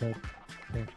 Good. Good.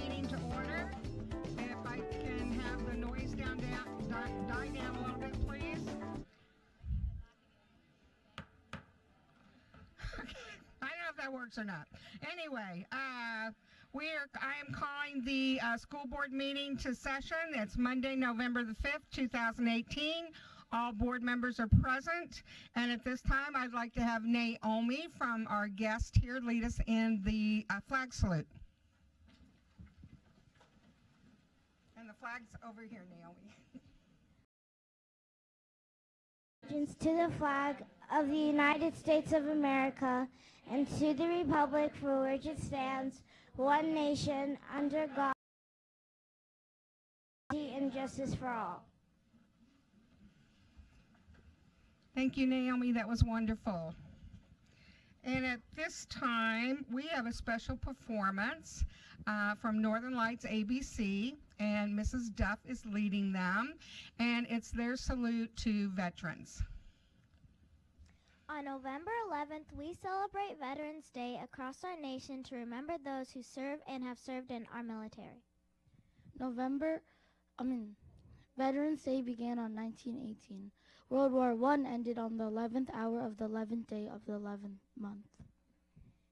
meeting to order. If I can have the noise die down a little bit, please. I don't know if that works or not. Anyway, I am calling the school board meeting to session. It's Monday, November the 5th, 2018. All board members are present. And at this time, I'd like to have Naomi from our guest here lead us in the flag salute. And the flag's over here, Naomi. Allegiance to the flag of the United States of America and to the republic for which it stands, one nation, under God, and justice for all. Thank you, Naomi. That was wonderful. And at this time, we have a special performance from Northern Lights ABC, and Mrs. Duff is leading them, and it's their salute to veterans. On November 11th, we celebrate Veterans Day across our nation to remember those who serve and have served in our military. Veterans Day began on 1918. World War I ended on the 11th hour of the 11th day of the 11th month.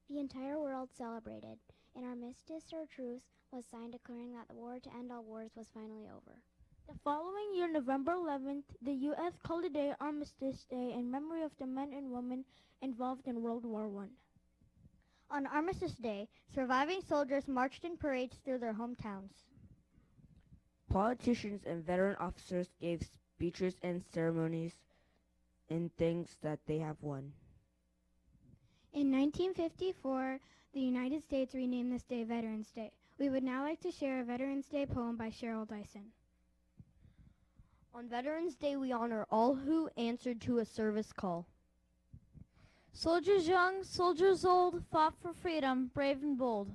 The entire world celebrated, and our armistice or truce was signed declaring that the war to end all wars was finally over. The following year, November 11th, the U.S. called a day Armistice Day in memory of the men and women involved in World War I. On Armistice Day, surviving soldiers marched in parades through their hometowns. Politicians and veteran officers gave speeches and ceremonies in things that they have won. In 1954, the United States renamed this day Veterans Day. We would now like to share a Veterans Day poem by Cheryl Dyson. On Veterans Day, we honor all who answered to a service call. Soldiers young, soldiers old, fought for freedom, brave and bold.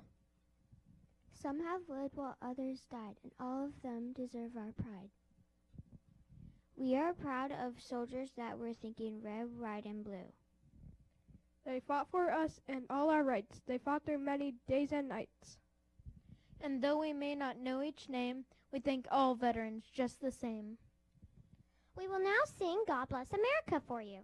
Some have lived while others died, and all of them deserve our pride. We are proud of soldiers that were thinking red, white, and blue. They fought for us and all our rights. They fought through many days and nights. And though we may not know each name, we thank all veterans just the same. We will now sing God Bless America for you.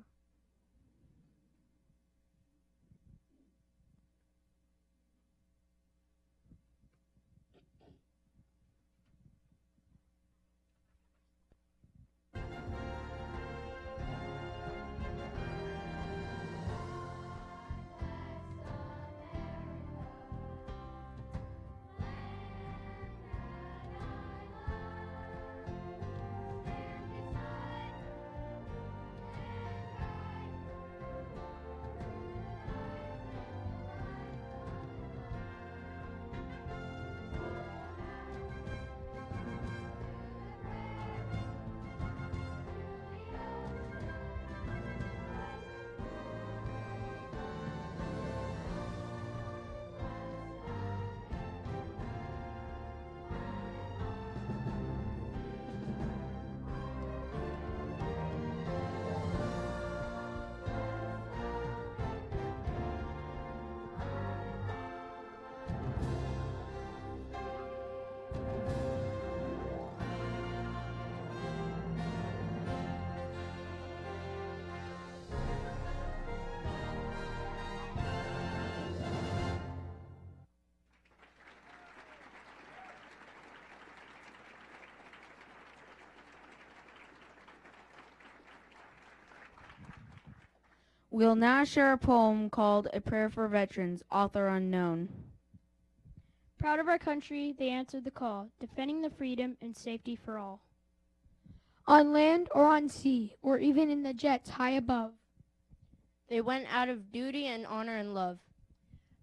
We'll now share a poem called A Prayer for Veterans, author unknown. Proud of our country, they answered the call, defending the freedom and safety for all. On land or on sea, or even in the jets high above. They went out of duty and honor and love.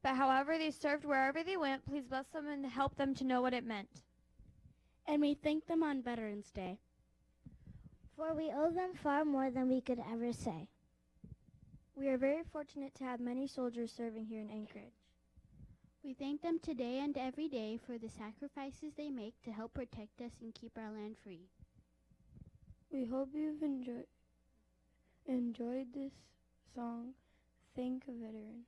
But however they served wherever they went, please bless them and help them to know what it meant. And we thank them on Veterans Day, for we owe them far more than we could ever say. We are very fortunate to have many soldiers serving here in Anchorage. We thank them today and every day for the sacrifices they make to help protect us and keep our land free. We hope you've enjoyed this song, Thank a Veteran.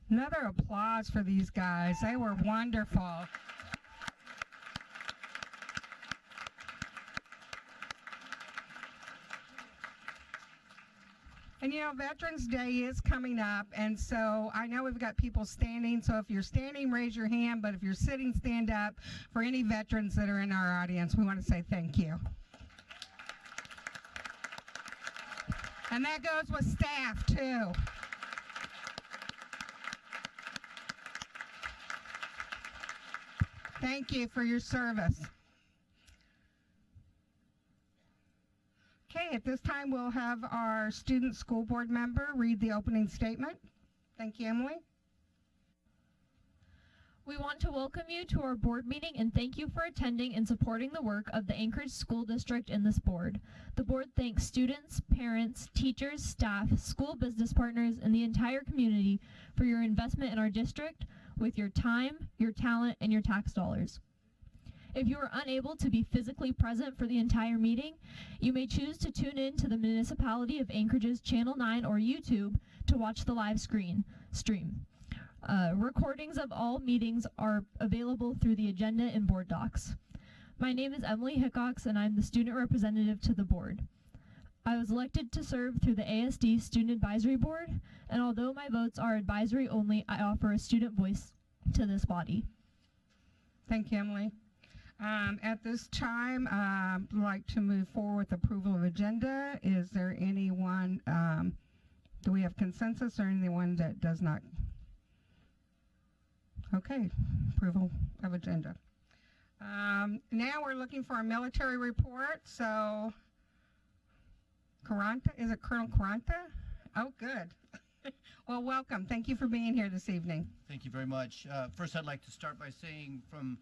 Another applause for these guys. They were wonderful. And you know, Veterans Day is coming up, and so I know we've got people standing, so if you're standing, raise your hand, but if you're sitting, stand up. For any veterans that are in our audience, we want to say thank you. And that goes with staff, too. Thank you for your service. Okay, at this time we'll have our student school board member read the opening statement. Thank you, Emily. We want to welcome you to our board meeting and thank you for attending and supporting the work of the Anchorage School District and this board. The board thanks students, parents, teachers, staff, school business partners, and the entire community for your investment in our district with your time, your talent, and your tax dollars. If you are unable to be physically present for the entire meeting, you may choose to tune in to the Municipality of Anchorage's Channel 9 or YouTube to watch the live stream. Recordings of all meetings are available through the agenda and board docs. My name is Emily Hickox and I'm the student representative to the board. I was elected to serve through the ASD Student Advisory Board, and although my votes are advisory only, I offer a student voice to this body. Thank you, Emily. At this time, I'd like to move forward with approval of agenda. Is there anyone, do we have consensus or anyone that does not? Okay, approval of agenda. Now we're looking for a military report, so Caranta, is it Colonel Caranta? Oh, good. Well, welcome. Thank you for being here this evening. Thank you very much. First, I'd like to start by saying from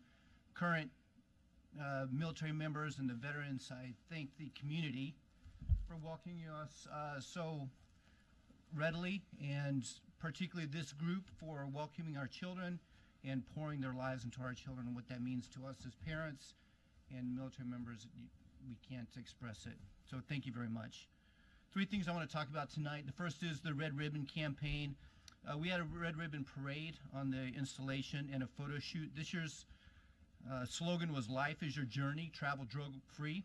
current military members and the veterans, I thank the community for welcoming us so readily, and particularly this group for welcoming our children and pouring their lives into our children and what that means to us as parents and military members, we can't express it. So thank you very much. 3 things I want to talk about tonight. The first is the Red Ribbon campaign. We had a Red Ribbon parade on the installation and a photo shoot. This year's slogan was "Life is your journey, travel drug-free."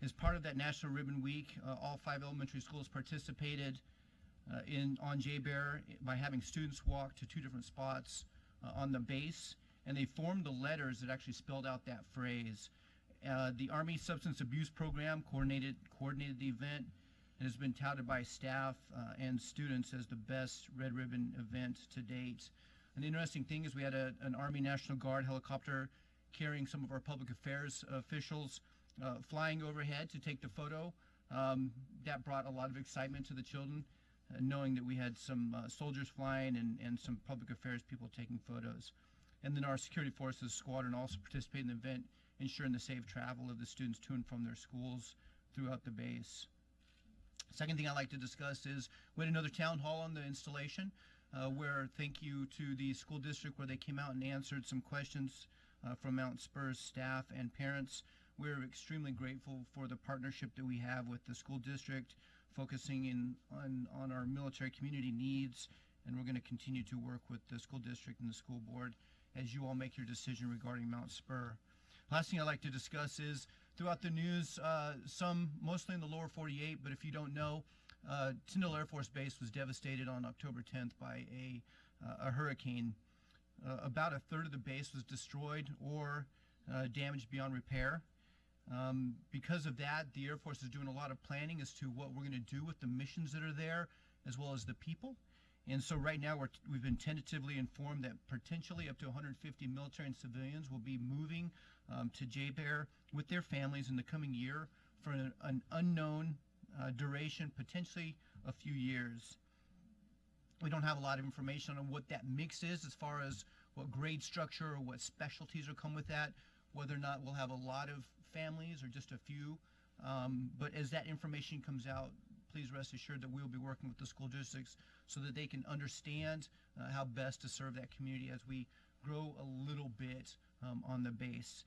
As part of that National Ribbon Week, all 5 elementary schools participated on JBEAR by having students walk to 2 different spots on the base, and they formed the letters that actually spelled out that phrase. The Army Substance Abuse Program coordinated the event, and has been touted by staff and students as the best Red Ribbon event to date. An interesting thing is we had an Army National Guard helicopter carrying some of our public affairs officials flying overhead to take the photo. That brought a lot of excitement to the children, knowing that we had some soldiers flying and some public affairs people taking photos. And then our security forces squadron also participated in the event, ensuring the safe travel of the students to and from their schools throughout the base. Second thing I'd like to discuss is we had another town hall on the installation where thank you to the school district where they came out and answered some questions from Mount Spur's staff and parents. We're extremely grateful for the partnership that we have with the school district, focusing on our military community needs, and we're going to continue to work with the school district and the school board as you all make your decision regarding Mount Spur. Last thing I'd like to discuss is throughout the news, mostly in the lower 48, but if you don't know, Tyndall Air Force Base was devastated on October 10th by a hurricane. About a third of the base was destroyed or damaged beyond repair. Because of that, the Air Force is doing a lot of planning as to what we're going to do with the missions that are there, as well as the people. And so right now we've been tentatively informed that potentially up to 150 military and civilians will be moving to JBEAR with their families in the coming year for an unknown duration, potentially a few years. We don't have a lot of information on what that mix is as far as what grade structure or what specialties will come with that, whether or not we'll have a lot of families or just a few. But as that information comes out, please rest assured that we'll be working with the school districts so that they can understand how best to serve that community as we grow a little bit on the base.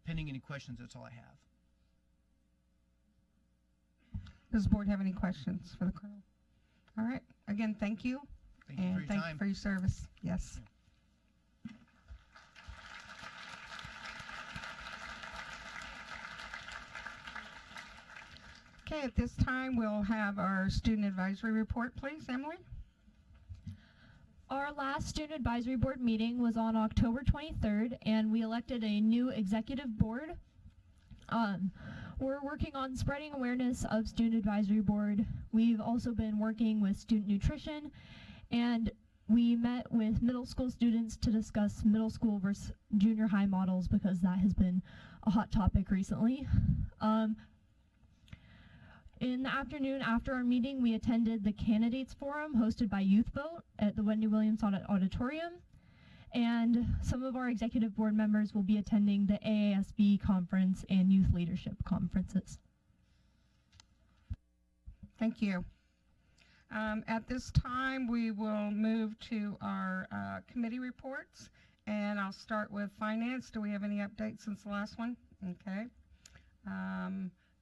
Pending any questions, that's all I have. Does the board have any questions for the colonel? All right. Again, thank you. Thank you for your time. Thank you for your service. Yes. Okay, at this time, we'll have our student advisory report, please. Emily? Our last student advisory board meeting was on October 23rd, and we elected a new executive board. We're working on spreading awareness of student advisory board. We've also been working with student nutrition, and we met with middle school students to discuss middle school versus junior high models because that has been a hot topic recently. In the afternoon after our meeting, we attended the candidates forum hosted by Youth Vote at the Wendy Williams Auditorium. And some of our executive board members will be attending the AASB conference and youth leadership conferences. Thank you. At this time, we will move to our committee reports, and I'll start with finance. Do we have any updates since the last one? Okay.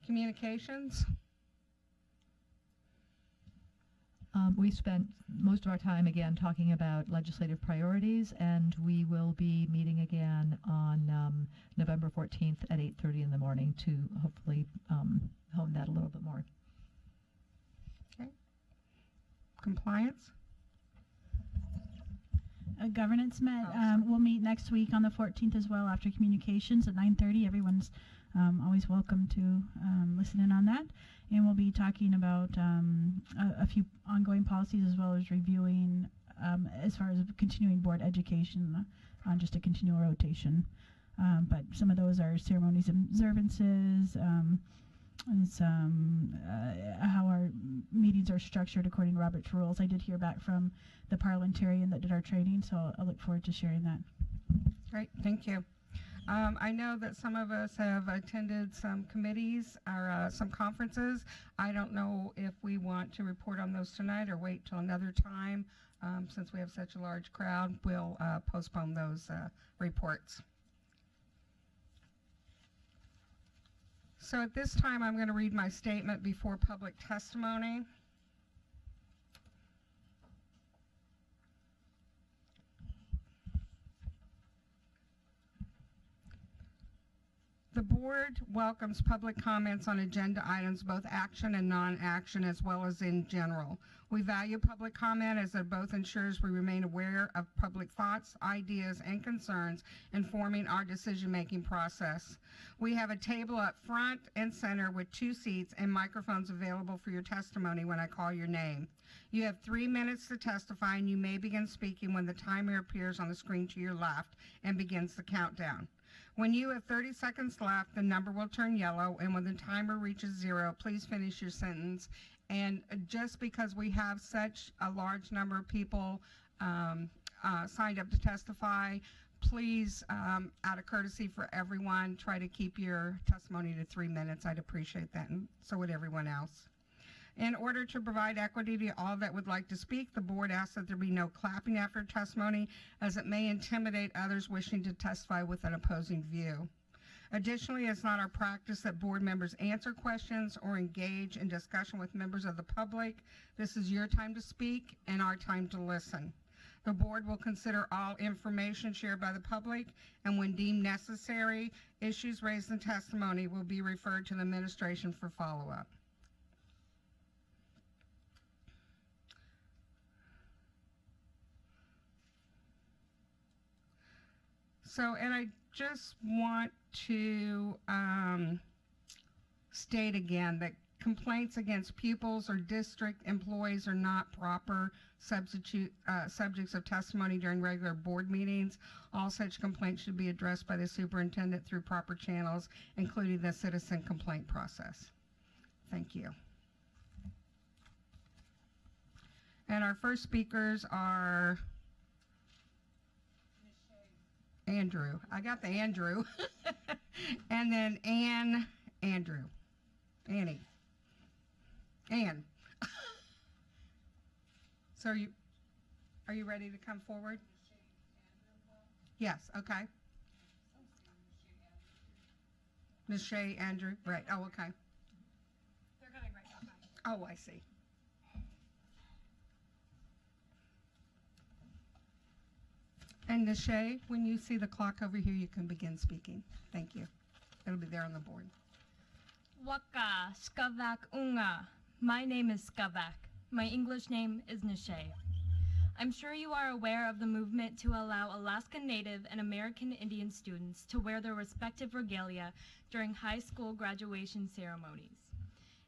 Communications. We spent most of our time again talking about legislative priorities, and we will be meeting again on November 14th at 8:30 in the morning to hopefully hone that a little bit more. Okay. Compliance. Governance met. We'll meet next week on the 14th as well after communications at 9:30. Everyone's always welcome to listen in on that. And we'll be talking about a few ongoing policies as well as reviewing as far as continuing board education on just a continual rotation. But some of those are ceremonies and observances, how our meetings are structured according to Robert's rules. I did hear back from the parliamentarian that did our training, so I'll look forward to sharing that. Great, thank you. I know that some of us have attended some committees or some conferences. I don't know if we want to report on those tonight or wait till another time. Since we have such a large crowd, we'll postpone those reports. So at this time, I'm going to read my statement before public testimony. The board welcomes public comments on agenda items, both action and non-action, as well as in general. We value public comment as it both ensures we remain aware of public thoughts, ideas, and concerns informing our decision-making process. We have a table up front and center with 2 seats and microphones available for your testimony when I call your name. You have 3 minutes to testify, and you may begin speaking when the timer appears on the screen to your left and begins the countdown. When you have 30 seconds left, the number will turn yellow, and when the timer reaches 0, please finish your sentence. And just because we have such a large number of people signed up to testify, please, out of courtesy for everyone, try to keep your testimony to 3 minutes. I'd appreciate that, and so would everyone else. In order to provide equity to all that would like to speak, the board asks that there be no clapping after testimony, as it may intimidate others wishing to testify with an opposing view. Additionally, it's not our practice that board members answer questions or engage in discussion with members of the public. This is your time to speak and our time to listen. The board will consider all information shared by the public, and when deemed necessary, issues raised in testimony will be referred to the administration for follow-up. So, and I just want to state again that complaints against pupils or district employees are not proper subjects of testimony during regular board meetings. All such complaints should be addressed by the superintendent through proper channels, including the citizen complaint process. Thank you. And our first speakers are Andrew. I got the Andrew. And then Annie. Ann. So are you ready to come forward? Yes, okay. Ms. Shay, Andrew, right, oh, okay. They're coming right behind. Oh, I see. And Nishay, when you see the clock over here, you can begin speaking. Thank you. It'll be there on the board. Waka, Skavak Unga. My name is Skavak. My English name is Nishay. I'm sure you are aware of the movement to allow Alaska Native and American Indian students to wear their respective regalia during high school graduation ceremonies.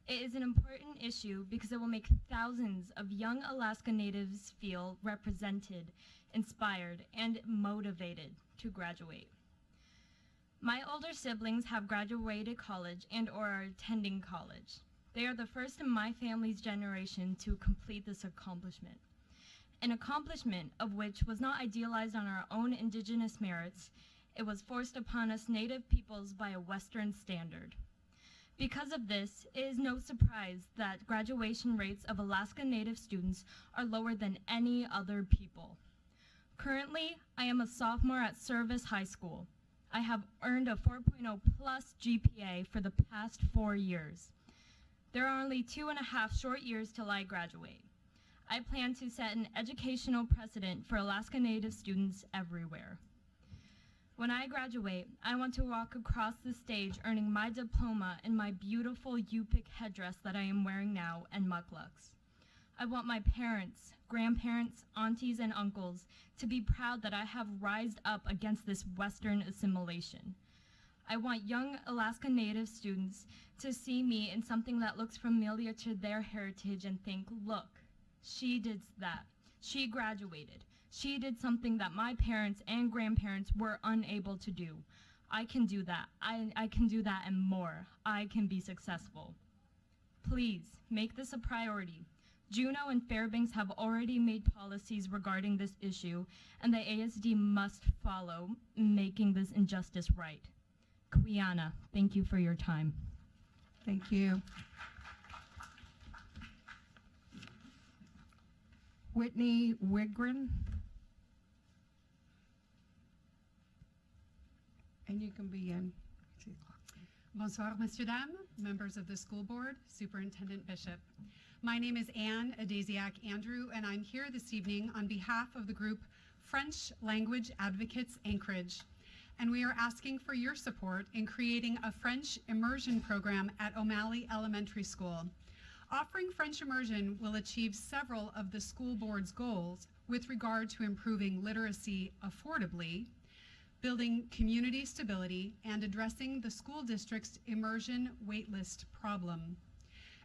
It is an important issue because it will make thousands of young Alaska Natives feel represented, inspired, and motivated to graduate. My older siblings have graduated college and or are attending college. They are the first in my family's generation to complete this accomplishment. An accomplishment of which was not idealized on our own indigenous merits, it was forced upon us Native peoples by a Western standard. Because of this, it is no surprise that graduation rates of Alaska Native students are lower than any other people. Currently, I am a sophomore at Service High School. I have earned a 4.0 plus GPA for the past 4 years. There are only 2.5 short years till I graduate. I plan to set an educational precedent for Alaska Native students everywhere. When I graduate, I want to walk across the stage earning my diploma in my beautiful Yupik headdress that I am wearing now and mukluks. I want my parents, grandparents, aunties, and uncles to be proud that I have rised up against this Western assimilation. I want young Alaska Native students to see me in something that looks familiar to their heritage and think, look, she did that. She graduated. She did something that my parents and grandparents were unable to do. I can do that. I can do that and more. I can be successful. Please make this a priority. Juneau and Fairbanks have already made policies regarding this issue, and the ASD must follow, making this injustice right. Quiana, thank you for your time. Thank you. Whitney Wigren. And you can begin. Bonsoir, Messieurs, Dames, members of the school board, Superintendent Bishop. My name is Anne Adasiak Andrew, and I'm here this evening on behalf of the group French Language Advocates Anchorage. And we are asking for your support in creating a French immersion program at O'Malley Elementary School. Offering French immersion will achieve several of the school board's goals with regard to improving literacy affordably, building community stability, and addressing the school district's immersion waitlist problem.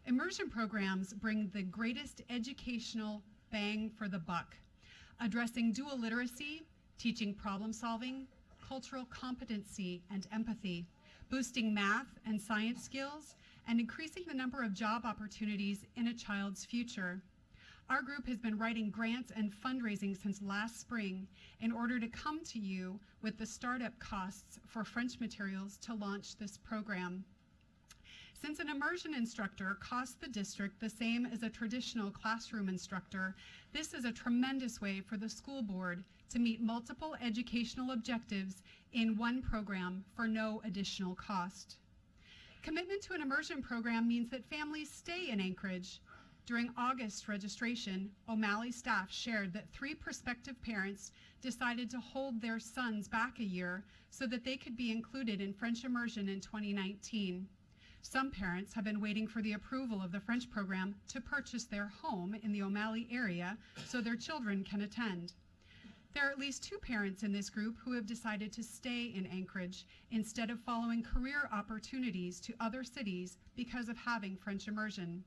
Immersion programs bring the greatest educational bang for the buck, addressing dual literacy, teaching problem solving, cultural competency and empathy, boosting math and science skills, and increasing the number of job opportunities in a child's future. Our group has been writing grants and fundraising since last spring in order to come to you with the startup costs for French materials to launch this program. Since an immersion instructor costs the district the same as a traditional classroom instructor, this is a tremendous way for the school board to meet multiple educational objectives in one program for no additional cost. Commitment to an immersion program means that families stay in Anchorage. During August registration, O'Malley staff shared that 3 prospective parents decided to hold their sons back a year so that they could be included in French immersion in 2019. Some parents have been waiting for the approval of the French program to purchase their home in the O'Malley area so their children can attend. There are at least 2 parents in this group who have decided to stay in Anchorage instead of following career opportunities to other cities because of having French immersion.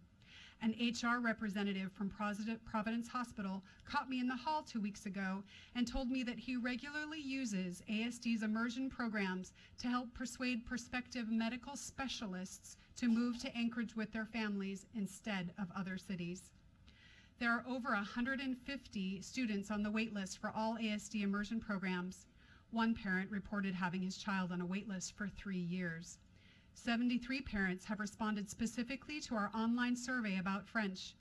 An HR representative from Providence Hospital caught me in the hall 2 weeks ago and told me that he regularly uses ASD's immersion programs to help persuade prospective medical specialists to move to Anchorage with their families instead of other cities. There are over 150 students on the wait list for all ASD immersion programs. One parent reported having his child on a wait list for 3 years. 73 parents have responded specifically to our online survey about French.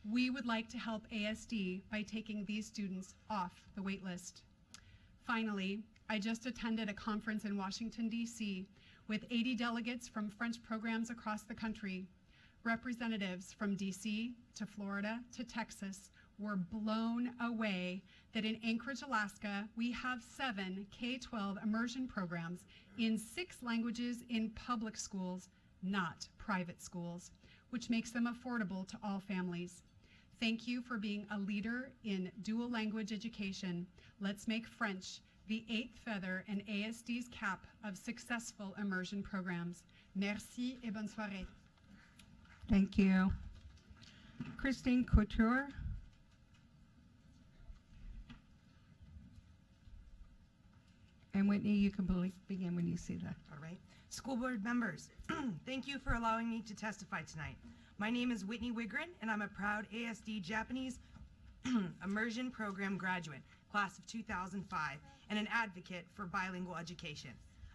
We would like to help ASD by taking these students off the wait list. Finally, I just attended a conference in Washington, D.C. with 80 delegates from French programs across the country. Representatives from D.C. to Florida to Texas were blown away that in Anchorage, Alaska, we have 7 K-12 immersion programs in 6 languages in public schools, not private schools, which makes them affordable to all families. Thank you for being a leader in dual language education. Let's make French the 8th feather in ASD's cap of successful immersion programs. Merci et bonne soirée. Thank you. Christine Couture. And Whitney, you can begin when you see that. All right. School board members, thank you for allowing me to testify tonight. My name is Whitney Wigren, and I'm a proud ASD Japanese immersion program graduate, class of 2005, and an advocate for bilingual education.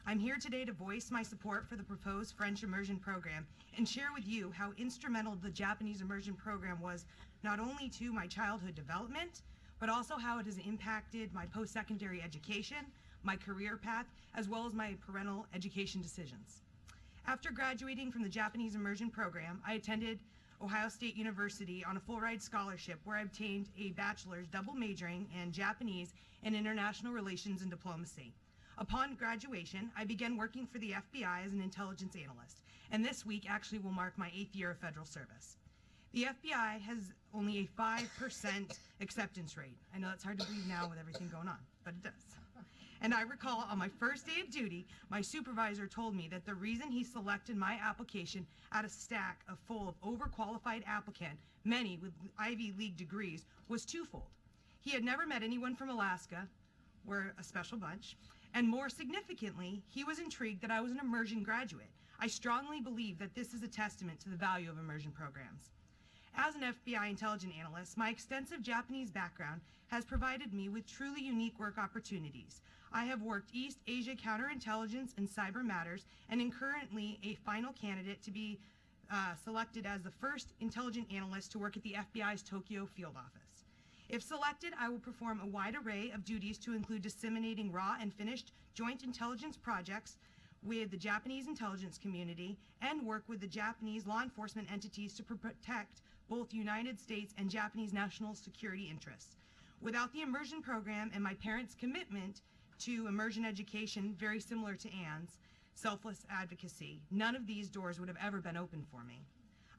I'm here today to voice my support for the proposed French immersion program and share with you how instrumental the Japanese immersion program was not only to my childhood development, but also how it has impacted my post-secondary education, my career path, as well as my parental education decisions. After graduating from the Japanese immersion program, I attended Ohio State University on a full-ride scholarship where I obtained a bachelor's double majoring in Japanese and international relations and diplomacy. Upon graduation, I began working for the FBI as an intelligence analyst, and this week actually will mark my 8th year of federal service. The FBI has only a 5% acceptance rate. I know that's hard to believe now with everything going on, but it does. And I recall on my first day of duty, my supervisor told me that the reason he selected my application out of stack full of overqualified applicants, many with Ivy League degrees, was twofold. He had never met anyone from Alaska, we're a special bunch, and more significantly, he was intrigued that I was an immersion graduate. I strongly believe that this is a testament to the value of immersion programs. As an FBI intelligence analyst, my extensive Japanese background has provided me with truly unique work opportunities. I have worked East Asia counterintelligence and cyber matters and am currently a final candidate to be selected as the first intelligence analyst to work at the FBI's Tokyo field office. If selected, I will perform a wide array of duties to include disseminating raw and finished joint intelligence projects with the Japanese intelligence community and work with the Japanese law enforcement entities to protect both United States and Japanese national security interests. Without the Immersion program and my parents' commitment to immersion education, very similar to Anne's, selfless advocacy, none of these doors would have ever been open for me.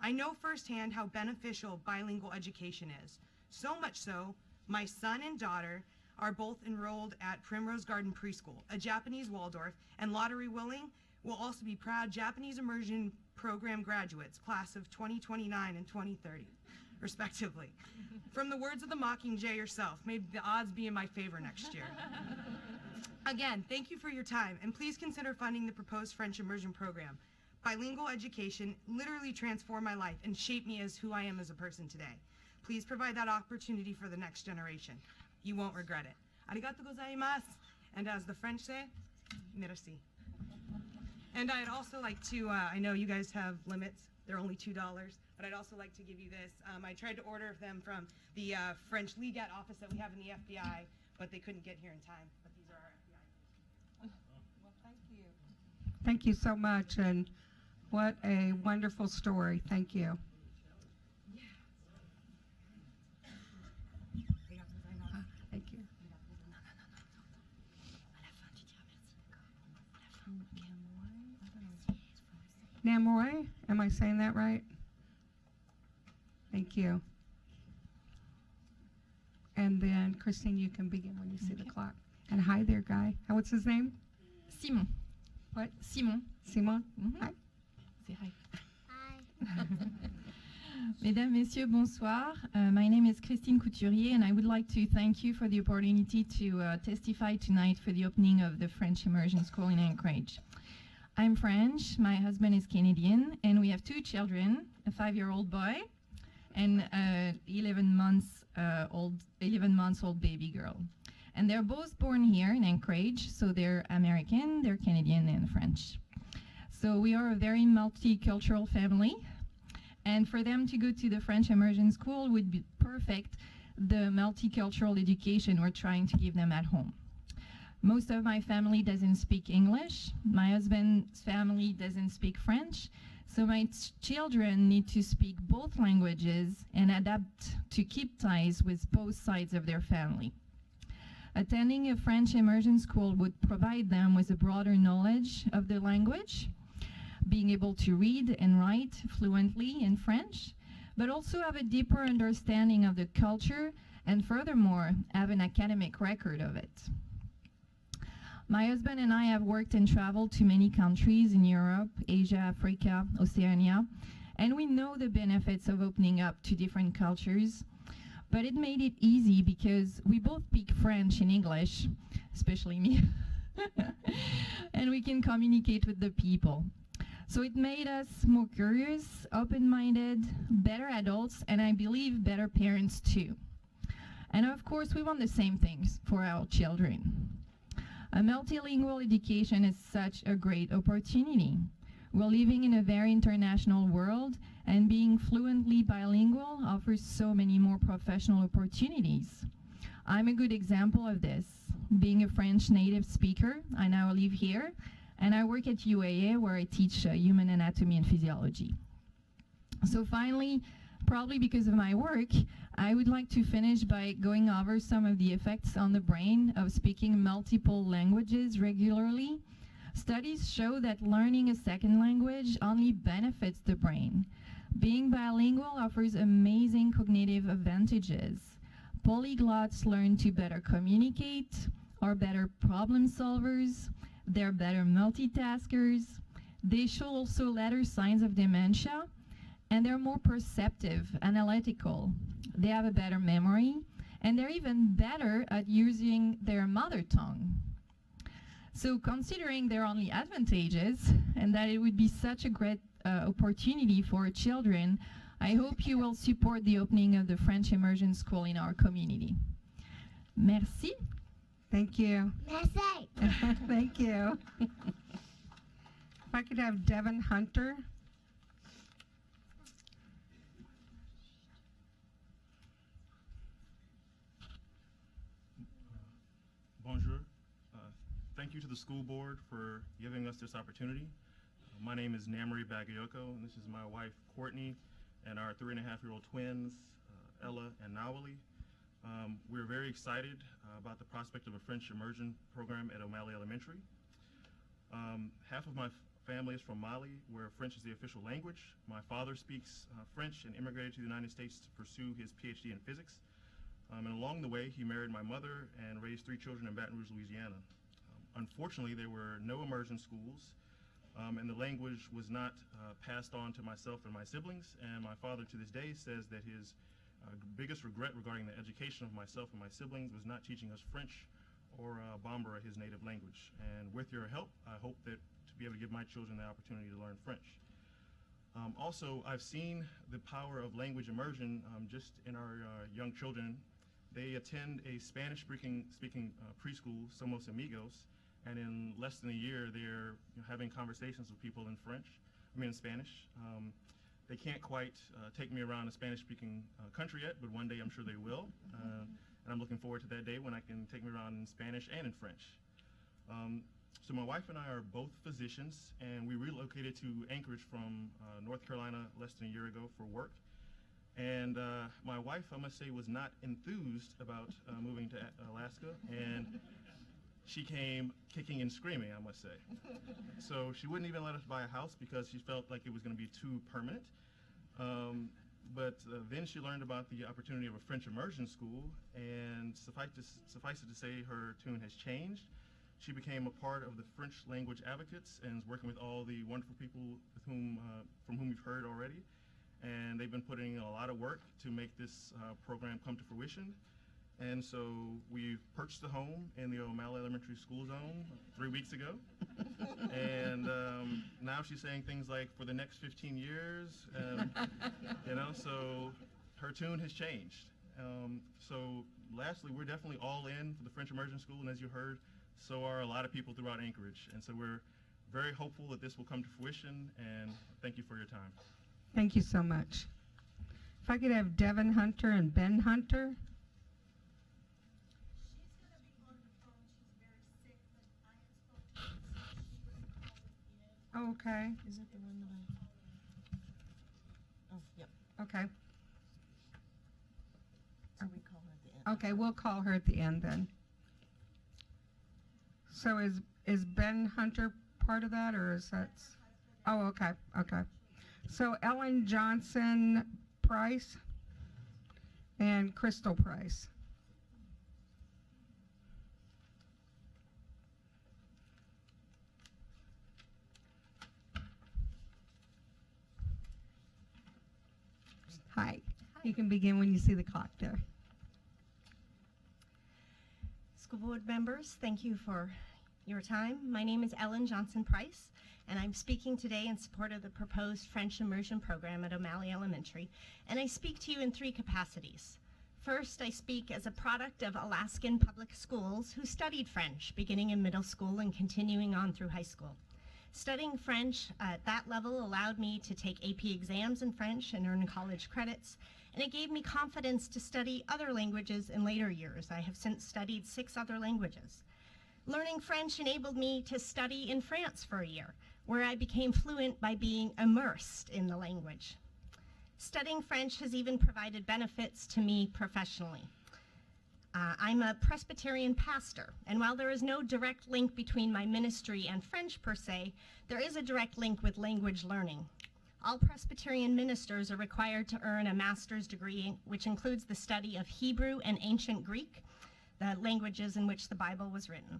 I know firsthand how beneficial bilingual education is. So much so, my son and daughter are both enrolled at Primrose Garden Preschool, a Japanese Waldorf, and Lottery Willing will also be proud Japanese Immersion Program graduates, class of 2029 and 2030, respectively. From the words of the Mockingjay yourself, may the odds be in my favor next year. Again, thank you for your time, and please consider funding the proposed French Immersion Program. Bilingual education literally transformed my life and shaped me as who I am as a person today. Please provide that opportunity for the next generation. You won't regret it. Arigato gozaimasu. And as the French say, merci. And I'd also like to, I know you guys have limits, they're only $2, but I'd also like to give you this. I tried to order them from the French Legat office that we have in the FBI, but they couldn't get here in time. But these are our FBI. Well, thank you. Thank you so much, and what a wonderful story. Thank you. Thank you. Namoy, am I saying that right? Thank you. And then, Christine, you can begin when you see the clock. And hi there, guy. What's his name? Simon. What? Simon. Simon? Hi. Say hi. Mesdames, Messieurs, bonsoir. My name is Christine Couturier, and I would like to thank you for the opportunity to testify tonight for the opening of the French Immersion School in Anchorage. I'm French, my husband is Canadian, and we have two children, a 5-year-old boy and an 11 months old baby girl. And they're both born here in Anchorage, so they're American, they're Canadian, and French. So we are a very multicultural family, and for them to go to the French Immersion School would be perfect, the multicultural education we're trying to give them at home. Most of my family doesn't speak English. My husband's family doesn't speak French. So my children need to speak both languages and adapt to keep ties with both sides of their family. Attending a French immersion school would provide them with a broader knowledge of the language, being able to read and write fluently in French, but also have a deeper understanding of the culture and furthermore have an academic record of it. My husband and I have worked and traveled to many countries in Europe, Asia, Africa, Oceania, and we know the benefits of opening up to different cultures, but it made it easy because we both speak French and English, especially me, and we can communicate with the people. So it made us more curious, open-minded, better adults, and I believe better parents too. And of course, we want the same things for our children. A multilingual education is such a great opportunity. We're living in a very international world, and being fluently bilingual offers so many more professional opportunities. I'm a good example of this. Being a French native speaker, I now live here, and I work at UAA where I teach human anatomy and physiology. So finally, probably because of my work, I would like to finish by going over some of the effects on the brain of speaking multiple languages regularly. Studies show that learning a second language only benefits the brain. Being bilingual offers amazing cognitive advantages. Polyglots learn to better communicate, are better problem solvers, they're better multitaskers, they show also later signs of dementia, and they're more perceptive, analytical. They have a better memory, and they're even better at using their mother tongue. So considering their only advantages, and that it would be such a great opportunity for children, I hope you will support the opening of the French Immersion School in our community. Merci. Thank you. Merci. Thank you. If I could have Devin Hunter. Bonjour. Thank you to the school board for giving us this opportunity. My name is Namri Bagayoko, and this is my wife, Courtney, and our 3.5-year-old twins, Ella and Nawali. We're very excited about the prospect of a French immersion program at O'Malley Elementary. Half of my family is from Mali, where French is the official language. My father speaks French and immigrated to the United States to pursue his PhD in physics. And along the way, he married my mother and raised 3 children in Baton Rouge, Louisiana. Unfortunately, there were no immersion schools, and the language was not passed on to myself and my siblings. And my father, to this day, says that his biggest regret regarding the education of myself and my siblings was not teaching us French or Bambara, his native language. And with your help, I hope that to be able to give my children the opportunity to learn French. Also, I've seen the power of language immersion just in our young children. They attend a Spanish-speaking preschool, Somos Amigos, and in less than a year, they're having conversations with people in Spanish. They can't quite take me around a Spanish-speaking country yet, but one day I'm sure they will. And I'm looking forward to that day when I can take me around in Spanish and in French. So my wife and I are both physicians, and we relocated to Anchorage from North Carolina less than a year ago for work. And my wife, I must say, was not enthused about moving to Alaska, and she came kicking and screaming, I must say. So she wouldn't even let us buy a house because she felt like it was going to be too permanent. But then she learned about the opportunity of a French immersion school, and suffice it to say, her tune has changed. She became a part of the French language advocates and is working with all the wonderful people with from whom you've heard already. And they've been putting in a lot of work to make this program come to fruition. And so we've purchased a home in the O'Malley Elementary School Zone 3 weeks ago. And now she's saying things like, for the next 15 years, so her tune has changed. So lastly, we're definitely all in for the French immersion school, and as you heard, so are a lot of people throughout Anchorage. And so we're very hopeful that this will come to fruition, and thank you for your time. Thank you so much. If I could have Devin Hunter and Ben Hunter. Okay. Is it the one that oh, yep. Okay. So we call her at the end. Okay, we'll call her at the end then. So is Ben Hunter part of that, or is that? Oh, okay, okay. So Ellen Johnson Price and Crystal Price. Hi. You can begin when you see the clock there. School board members, thank you for your time. My name is Ellen Johnson Price, and I'm speaking today in support of the proposed French immersion program at O'Malley Elementary, and I speak to you in 3 capacities. First, I speak as a product of Alaskan public schools who studied French beginning in middle school and continuing on through high school. Studying French at that level allowed me to take AP exams in French and earn college credits, and it gave me confidence to study other languages in later years. I have since studied 6 other languages. Learning French enabled me to study in France for a year, where I became fluent by being immersed in the language. Studying French has even provided benefits to me professionally. I'm a Presbyterian pastor, and while there is no direct link between my ministry and French per se, there is a direct link with language learning. All Presbyterian ministers are required to earn a master's degree, which includes the study of Hebrew and ancient Greek, the languages in which the Bible was written.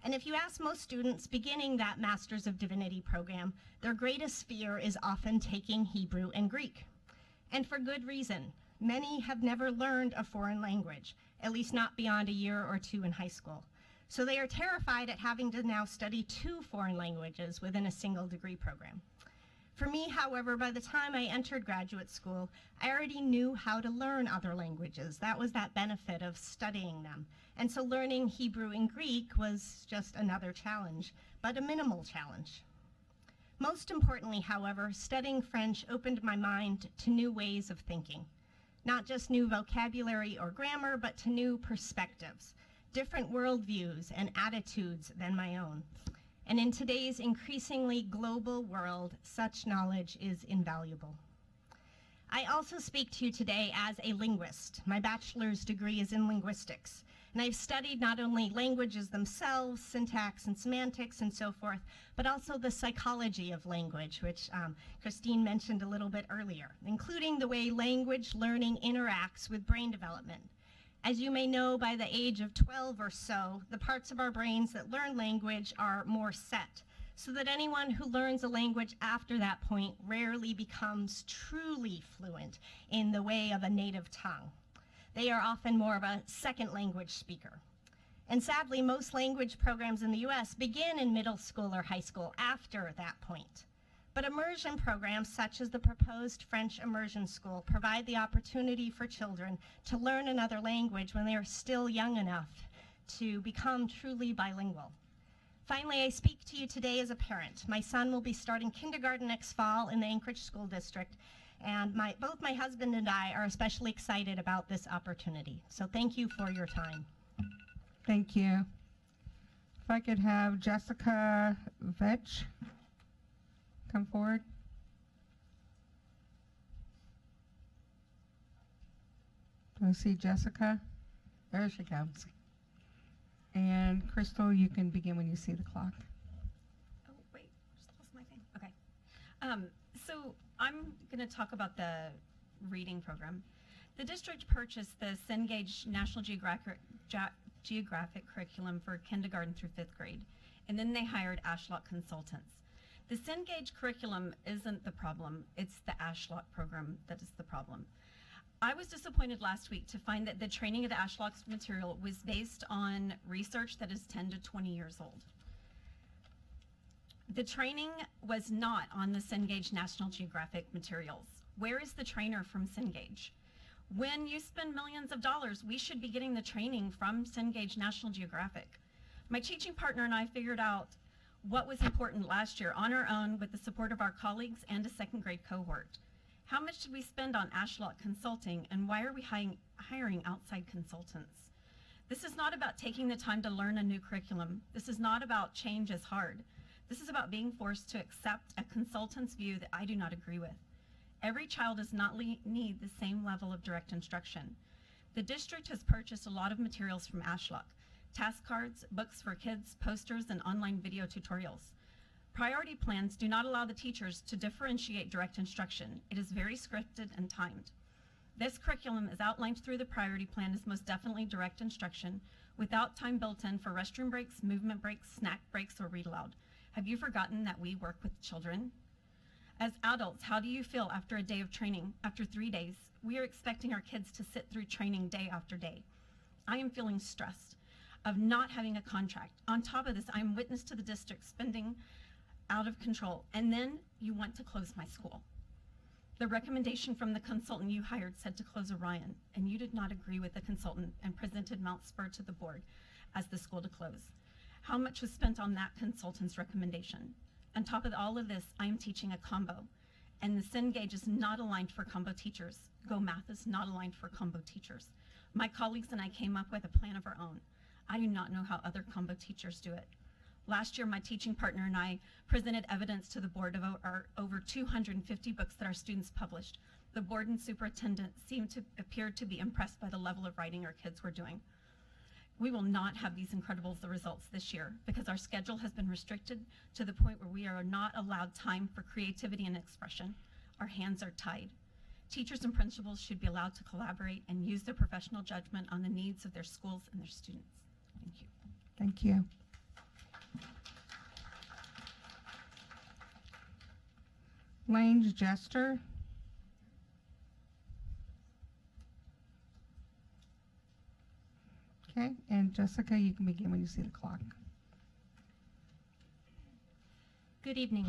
And if you ask most students beginning that Masters of Divinity program, their greatest fear is often taking Hebrew and Greek. And for good reason. Many have never learned a foreign language, at least not beyond a year or 2 in high school. So they are terrified at having to now study 2 foreign languages within a single degree program. For me, however, by the time I entered graduate school, I already knew how to learn other languages. That was that benefit of studying them. And so learning Hebrew and Greek was just another challenge, but a minimal challenge. Most importantly, however, studying French opened my mind to new ways of thinking. Not just new vocabulary or grammar, but to new perspectives. different worldviews and attitudes than my own. And in today's increasingly global world, such knowledge is invaluable. I also speak to you today as a linguist. My bachelor's degree is in linguistics, and I've studied not only languages themselves, syntax and semantics and so forth, but also the psychology of language, which Christine mentioned a little bit earlier, including the way language learning interacts with brain development. As you may know, by the age of 12 or so, the parts of our brains that learn language are more set, so that anyone who learns a language after that point rarely becomes truly fluent in the way of a native tongue. They are often more of a second language speaker. And sadly, most language programs in the US begin in middle school or high school after that point. But immersion programs such as the proposed French Immersion School provide the opportunity for children to learn another language when they are still young enough to become truly bilingual. Finally, I speak to you today as a parent. My son will be starting kindergarten next fall in the Anchorage School District, and both my husband and I are especially excited about this opportunity. So thank you for your time. Thank you. If I could have Jessica Vetch come forward. Do I see Jessica? There she comes. And Crystal, you can begin when you see the clock. Oh, wait, just lost my thing. Okay. So I'm going to talk about the reading program. The district purchased the Cengage National Geographic curriculum for kindergarten through 5th grade, and then they hired Ashlock consultants. The Cengage curriculum isn't the problem, it's the Ashlock program that is the problem. I was disappointed last week to find that the training of the Ashlock's material was based on research that is 10 to 20 years old. The training was not on the Cengage National Geographic materials. Where is the trainer from Cengage? When you spend millions of dollars, we should be getting the training from Cengage National Geographic. My teaching partner and I figured out what was important last year on our own with the support of our colleagues and a 2nd grade cohort. How much did we spend on Ashlock Consulting, and why are we hiring outside consultants? This is not about taking the time to learn a new curriculum. This is not about change is hard. This is about being forced to accept a consultant's view that I do not agree with. Every child does not need the same level of direct instruction. The district has purchased a lot of materials from Ashlock: task cards, books for kids, posters, and online video tutorials. Priority plans do not allow the teachers to differentiate direct instruction. It is very scripted and timed. This curriculum is outlined through the priority plan as most definitely direct instruction, without time built in for restroom breaks, movement breaks, snack breaks, or read aloud. Have you forgotten that we work with children? As adults, how do you feel after a day of training? After 3 days, we are expecting our kids to sit through training day after day. I am feeling stressed of not having a contract. On top of this, I'm witness to the district spending out of control, and then you want to close my school. The recommendation from the consultant you hired said to close Orion, and you did not agree with the consultant and presented Mount Spur to the board as the school to close. How much was spent on that consultant's recommendation? On top of all of this, I am teaching a combo, and the Cengage is not aligned for combo teachers. Go Math is not aligned for combo teachers. My colleagues and I came up with a plan of our own. I do not know how other combo teachers do it. Last year, my teaching partner and I presented evidence to the board of our over 250 books that our students published. The board and superintendent appeared to be impressed by the level of writing our kids were doing. We will not have these incredible results this year because our schedule has been restricted to the point where we are not allowed time for creativity and expression. Our hands are tied. Teachers and principals should be allowed to collaborate and use their professional judgment on the needs of their schools and their students. Thank you. Thank you. Lange Jester. Okay, and Jessica, you can begin when you see the clock. Good evening.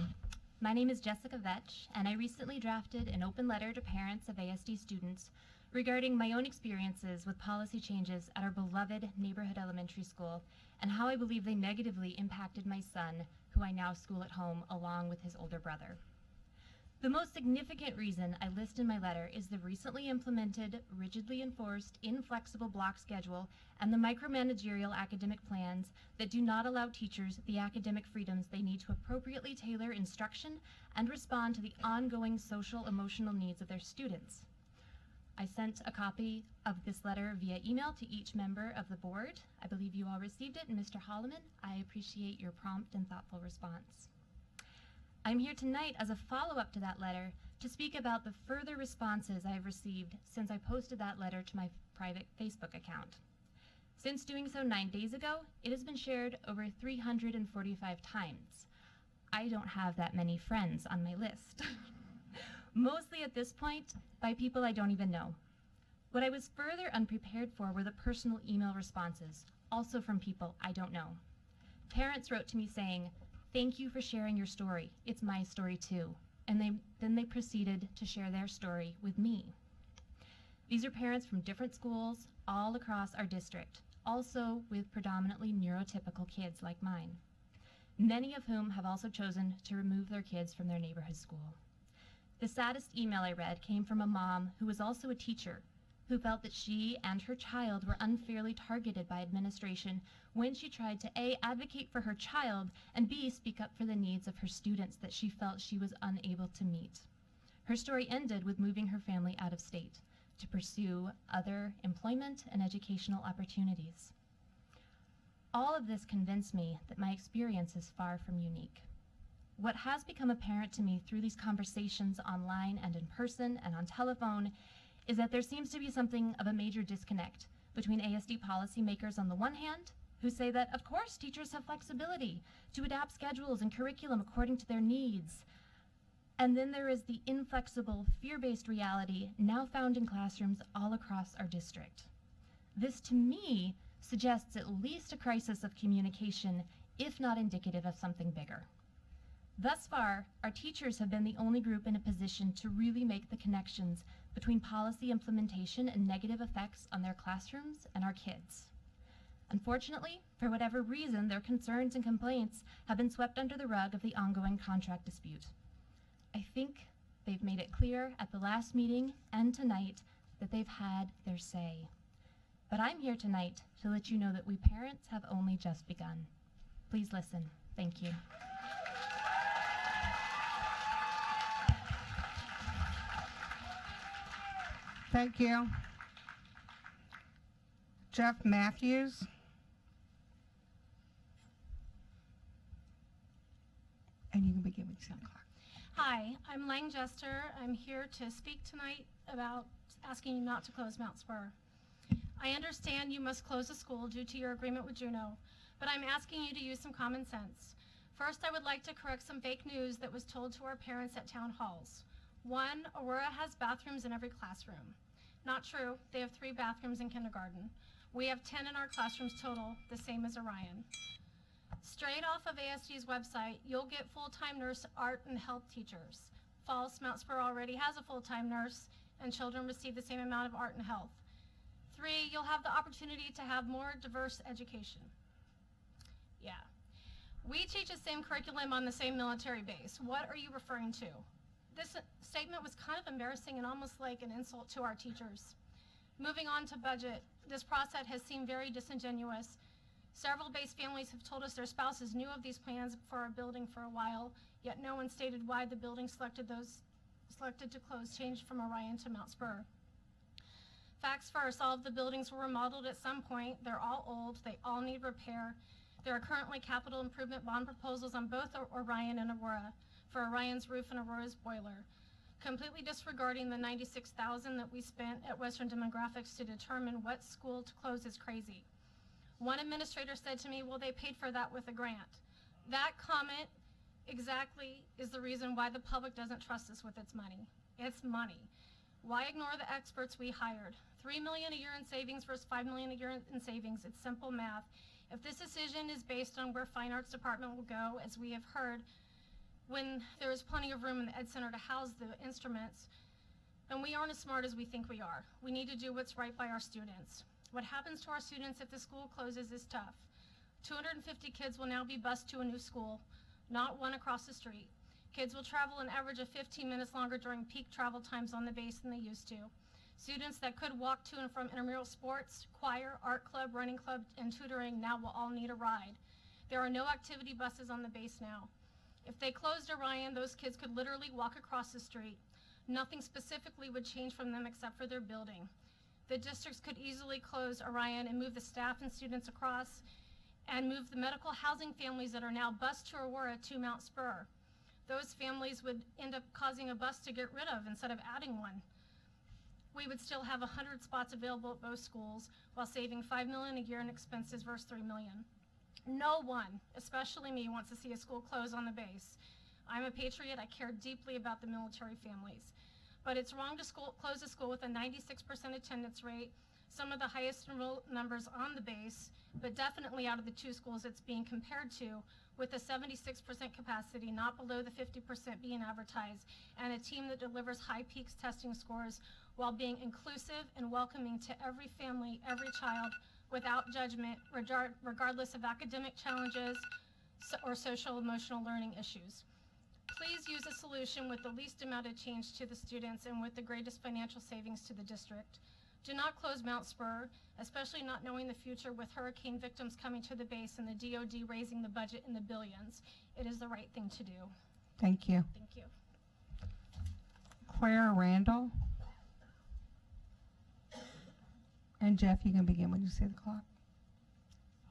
My name is Jessica Vetch, and I recently drafted an open letter to parents of ASD students regarding my own experiences with policy changes at our beloved neighborhood elementary school and how I believe they negatively impacted my son, who I now school at home along with his older brother. The most significant reason I list in my letter is the recently implemented, rigidly enforced, inflexible block schedule and the micromanagerial academic plans that do not allow teachers the academic freedoms they need to appropriately tailor instruction and respond to the ongoing social emotional needs of their students. I sent a copy of this letter via email to each member of the board. I believe you all received it, and Mr. Holloman, I appreciate your prompt and thoughtful response. I'm here tonight as a follow-up to that letter to speak about the further responses I have received since I posted that letter to my private Facebook account. Since doing so 9 days ago, it has been shared over 345 times. I don't have that many friends on my list. Mostly at this point, by people I don't even know. What I was further unprepared for were the personal email responses, also from people I don't know. Parents wrote to me saying, "Thank you for sharing your story. It's my story too." And then they proceeded to share their story with me. These are parents from different schools all across our district, also with predominantly neurotypical kids like mine, many of whom have also chosen to remove their kids from their neighborhood school. The saddest email I read came from a mom who was also a teacher, who felt that she and her child were unfairly targeted by administration when she tried to A, advocate for her child, and B, speak up for the needs of her students that she felt she was unable to meet. Her story ended with moving her family out of state to pursue other employment and educational opportunities. All of this convinced me that my experience is far from unique. What has become apparent to me through these conversations online and in person and on telephone is that there seems to be something of a major disconnect between ASD policymakers on the one hand, who say that, of course, teachers have flexibility to adapt schedules and curriculum according to their needs. And then there is the inflexible, fear-based reality now found in classrooms all across our district. This, to me, suggests at least a crisis of communication, if not indicative of something bigger. Thus far, our teachers have been the only group in a position to really make the connections between policy implementation and negative effects on their classrooms and our kids. Unfortunately, for whatever reason, their concerns and complaints have been swept under the rug of the ongoing contract dispute. I think they've made it clear at the last meeting and tonight that they've had their say. But I'm here tonight to let you know that we parents have only just begun. Please listen. Thank you. Thank you. Jeff Matthews. And you can begin with 10 o'clock. Hi, I'm Lang Jester. I'm here to speak tonight about asking you not to close Mount Spur. I understand you must close the school due to your agreement with Juneau, but I'm asking you to use some common sense. First, I would like to correct some fake news that was told to our parents at town halls. 1, Aurora has bathrooms in every classroom. Not true. They have 3 bathrooms in kindergarten. We have 10 in our classrooms total, the same as Orion. Straight off of ASD's website, you'll get full-time nurse, art, and health teachers. False, Mount Spur already has a full-time nurse, and children receive the same amount of art and health. 3, you'll have the opportunity to have more diverse education. Yeah. We teach the same curriculum on the same military base. What are you referring to? This statement was kind of embarrassing and almost like an insult to our teachers. Moving on to budget, this process has seemed very disingenuous. Several base families have told us their spouses knew of these plans for our building for a while, yet no one stated why the building selected to close changed from Orion to Mount Spur. Facts first, all of the buildings were remodeled at some point. They're all old, they all need repair. There are currently capital improvement bond proposals on both Orion and Aurora for Orion's roof and Aurora's boiler, completely disregarding the $96,000 that we spent at Western Demographics to determine what school to close is crazy. One administrator said to me, well, they paid for that with a grant. That comment exactly is the reason why the public doesn't trust us with its money. It's money. Why ignore the experts we hired? $3 million a year in savings versus $5 million a year in savings. It's simple math. If this decision is based on where Fine Arts Department will go, as we have heard, when there is plenty of room in the Ed Center to house the instruments, then we aren't as smart as we think we are. We need to do what's right by our students. What happens to our students if the school closes is tough. 250 kids will now be bused to a new school, not one across the street. Kids will travel an average of 15 minutes longer during peak travel times on the base than they used to. Students that could walk to and from intramural sports, choir, art club, running club, and tutoring now will all need a ride. There are no activity buses on the base now. If they closed Orion, those kids could literally walk across the street. Nothing specifically would change from them except for their building. The districts could easily close Orion and move the staff and students across and move the medical housing families that are now bused to Aurora to Mount Spur. Those families would end up causing a bus to get rid of instead of adding one. We would still have 100 spots available at both schools while saving $5 million a year in expenses versus $3 million. No one, especially me, wants to see a school close on the base. I'm a patriot. I care deeply about the military families. But it's wrong to close a school with a 96% attendance rate, some of the highest enrolled numbers on the base, but definitely out of the two schools it's being compared to, with a 76% capacity, not below the 50% being advertised, and a team that delivers high peaks testing scores while being inclusive and welcoming to every family, every child, without judgment, regardless of academic challenges or social emotional learning issues. Please use a solution with the least amount of change to the students and with the greatest financial savings to the district. Do not close Mount Spur, especially not knowing the future with hurricane victims coming to the base and the DOD raising the budget in the billions. It is the right thing to do. Thank you. Thank you. Claire Randall. And Jeff, you can begin when you see the clock.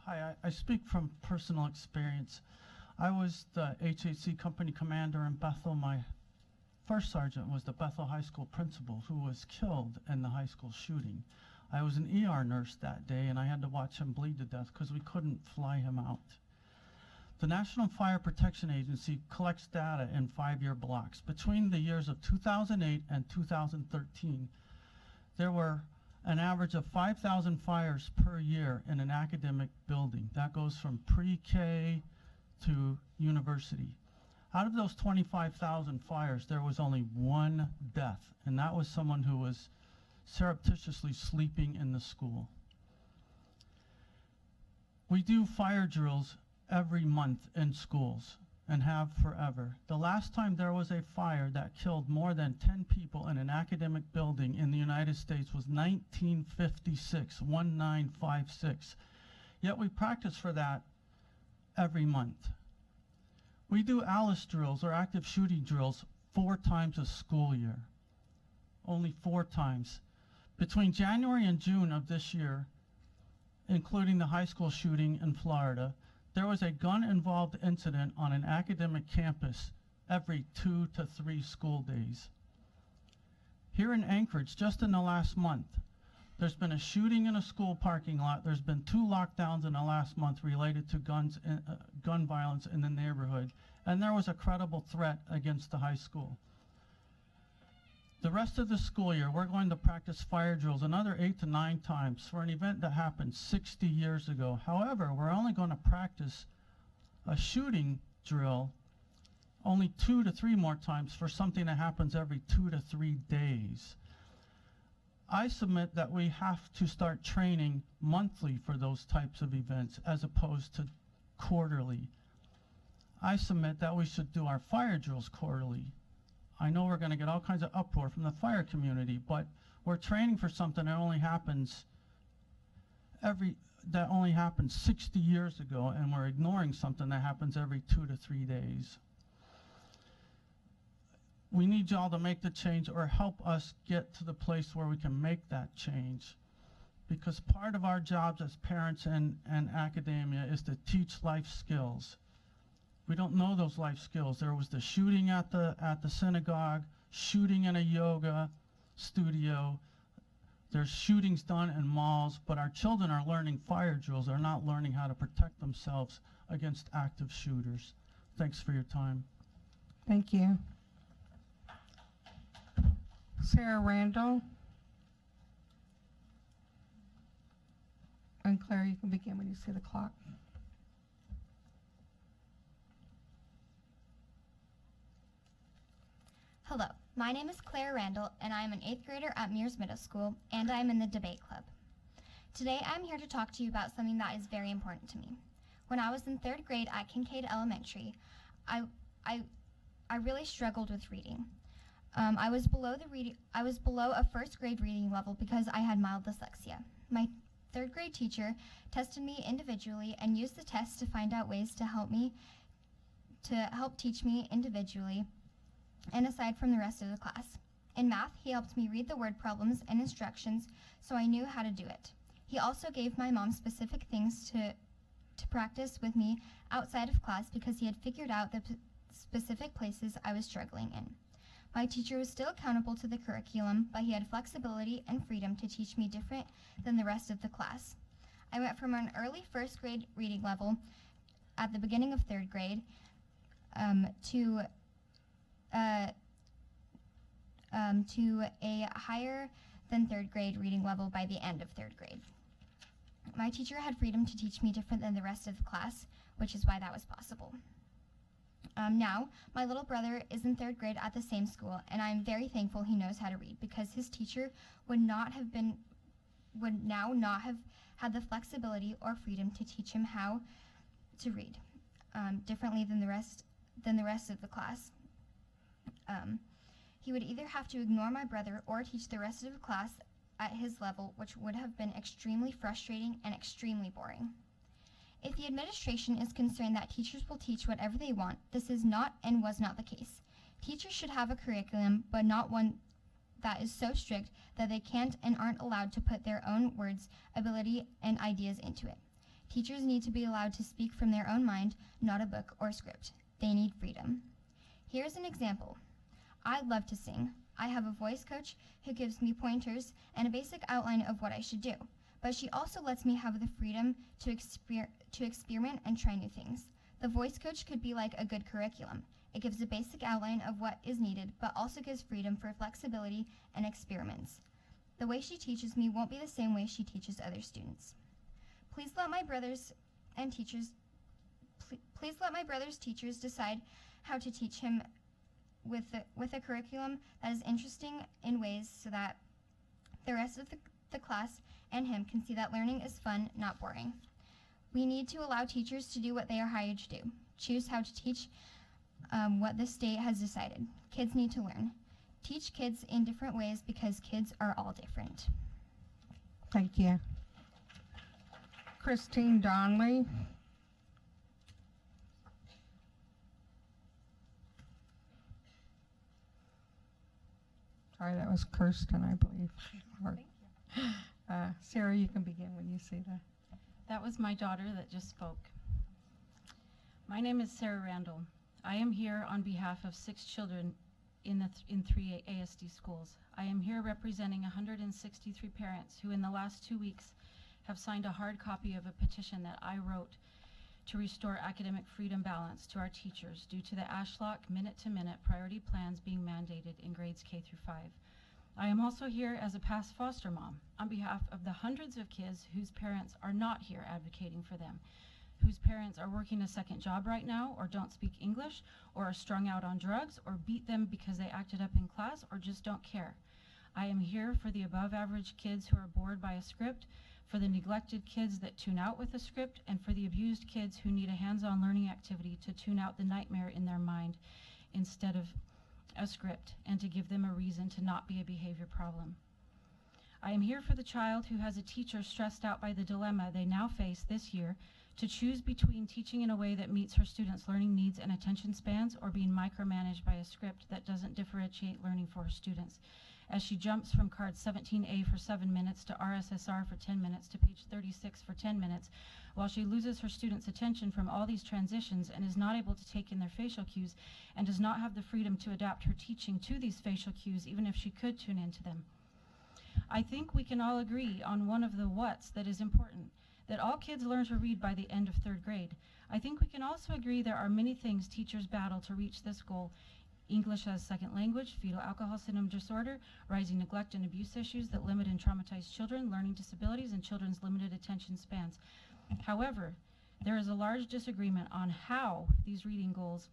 Hi, I speak from personal experience. I was the HHC company commander in Bethel. My first sergeant was the Bethel High School principal who was killed in the high school shooting. I was an ER nurse that day, and I had to watch him bleed to death because we couldn't fly him out. The National Fire Protection Agency collects data in 5-year blocks. Between the years of 2008 and 2013, there were an average of 5,000 fires per year in an academic building. That goes from pre-K to university. Out of those 25,000 fires, there was only one death, and that was someone who was surreptitiously sleeping in the school. We do fire drills every month in schools and have forever. The last time there was a fire that killed more than 10 people in an academic building in the United States was 1956, 1956. Yet we practice for that every month. We do ALICE drills, or active shooting drills, 4 times a school year. Only 4 times. Between January and June of this year, including the high school shooting in Florida, there was a gun-involved incident on an academic campus every 2 to 3 school days. Here in Anchorage, just in the last month, there's been a shooting in a school parking lot. There's been 2 lockdowns in the last month related to gun violence in the neighborhood, and there was a credible threat against the high school. The rest of the school year, we're going to practice fire drills another 8 to 9 times for an event that happened 60 years ago. However, we're only going to practice a shooting drill only 2 to 3 more times for something that happens every 2 to 3 days. I submit that we have to start training monthly for those types of events as opposed to quarterly. I submit that we should do our fire drills quarterly. I know we're going to get all kinds of uproar from the fire community, but we're training for something that only happens 60 years ago, and we're ignoring something that happens every 2 to 3 days. We need y'all to make the change or help us get to the place where we can make that change. Because part of our jobs as parents and academia is to teach life skills. We don't know those life skills. There was the shooting at the synagogue, shooting in a yoga studio. There's shootings done in malls, but our children are learning fire drills. They're not learning how to protect themselves against active shooters. Thanks for your time. Thank you. Sarah Randall. And Claire, you can begin when you see the clock. Hello, my name is Claire Randall, and I am an 8th grader at Mears Middle School, and I am in the debate club. Today, I'm here to talk to you about something that is very important to me. When I was in 3rd grade at Kincaid Elementary, I I really struggled with reading. I was below a first grade reading level because I had mild dyslexia. My third grade teacher tested me individually and used the test to find out ways to help teach me individually and aside from the rest of the class. In math, he helped me read the word problems and instructions so I knew how to do it. He also gave my mom specific things to practice with me outside of class because he had figured out the specific places I was struggling in. My teacher was still accountable to the curriculum, but he had flexibility and freedom to teach me different than the rest of the class. I went from an early first grade reading level at the beginning of third grade to a higher than third grade reading level by the end of third grade. My teacher had freedom to teach me different than the rest of the class, which is why that was possible. Now, my little brother is in third grade at the same school, and I'm very thankful he knows how to read because his teacher would now not have had the flexibility or freedom to teach him how to read differently than the rest of the class. He would either have to ignore my brother or teach the rest of the class at his level, which would have been extremely frustrating and extremely boring. If the administration is concerned that teachers will teach whatever they want, this is not and was not the case. Teachers should have a curriculum, but not one that is so strict that they can't and aren't allowed to put their own words, ability, and ideas into it. Teachers need to be allowed to speak from their own mind, not a book or script. They need freedom. Here's an example. I love to sing. I have a voice coach who gives me pointers and a basic outline of what I should do, but she also lets me have the freedom to experiment and try new things. The voice coach could be like a good curriculum. It gives a basic outline of what is needed, but also gives freedom for flexibility and experiments. The way she teaches me won't be the same way she teaches other students. Please let my brother's teachers decide how to teach him with a curriculum that is interesting in ways so that the rest of the class and him can see that learning is fun, not boring. We need to allow teachers to do what they are hired to do, choose how to teach what the state has decided. Kids need to learn. Teach kids in different ways because kids are all different. Thank you. Christine Donnelly. Sorry, that was Kirsten, I believe. Sarah, you can begin when you see that. That was my daughter that just spoke. My name is Sarah Randall. I am here on behalf of 6 children in 3 ASD schools. I am here representing 163 parents who in the last 2 weeks have signed a hard copy of a petition that I wrote to restore academic freedom balance to our teachers due to the Ashlock minute-to-minute priority plans being mandated in grades K through 5. I am also here as a past foster mom on behalf of the hundreds of kids whose parents are not here advocating for them, whose parents are working a second job right now or don't speak English or are strung out on drugs or beat them because they acted up in class or just don't care. I am here for the above average kids who are bored by a script, for the neglected kids that tune out with a script, and for the abused kids who need a hands-on learning activity to tune out the nightmare in their mind instead of a script, and to give them a reason to not be a behavior problem. I am here for the child who has a teacher stressed out by the dilemma they now face this year to choose between teaching in a way that meets her students' learning needs and attention spans or being micromanaged by a script that doesn't differentiate learning for her students. As she jumps from card 17A for 7 minutes to RSSR for 10 minutes to page 36 for 10 minutes, while she loses her students' attention from all these transitions and is not able to take in their facial cues and does not have the freedom to adapt her teaching to these facial cues even if she could tune into them. I think we can all agree on one of the what's that is important, that all kids learn to read by the end of 3rd grade. I think we can also agree there are many things teachers battle to reach this goal: English as second language, fetal alcohol syndrome disorder, rising neglect and abuse issues that limit and traumatize children, learning disabilities, and children's limited attention spans. However, there is a large disagreement on how these reading goals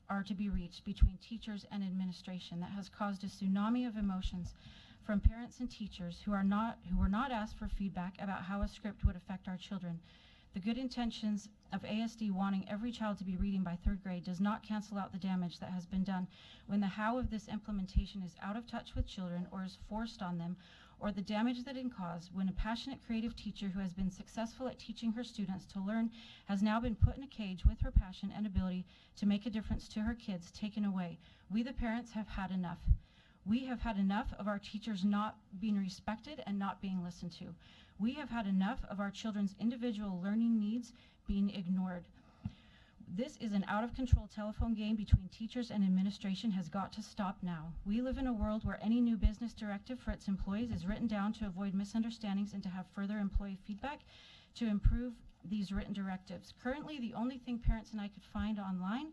are to be reached between teachers and administration that has caused a tsunami of emotions from parents and teachers who were not asked for feedback about how a script would affect our children. The good intentions of ASD wanting every child to be reading by 3rd grade does not cancel out the damage that has been done when the how of this implementation is out of touch with children or is forced on them, or the damage that it caused when a passionate creative teacher who has been successful at teaching her students to learn has now been put in a cage with her passion and ability to make a difference to her kids taken away. We the parents have had enough. We have had enough of our teachers not being respected and not being listened to. We have had enough of our children's individual learning needs being ignored. This is an out-of-control telephone game between teachers and administration has got to stop now. We live in a world where any new business directive for its employees is written down to avoid misunderstandings and to have further employee feedback to improve these written directives. Currently, the only thing parents and I could find online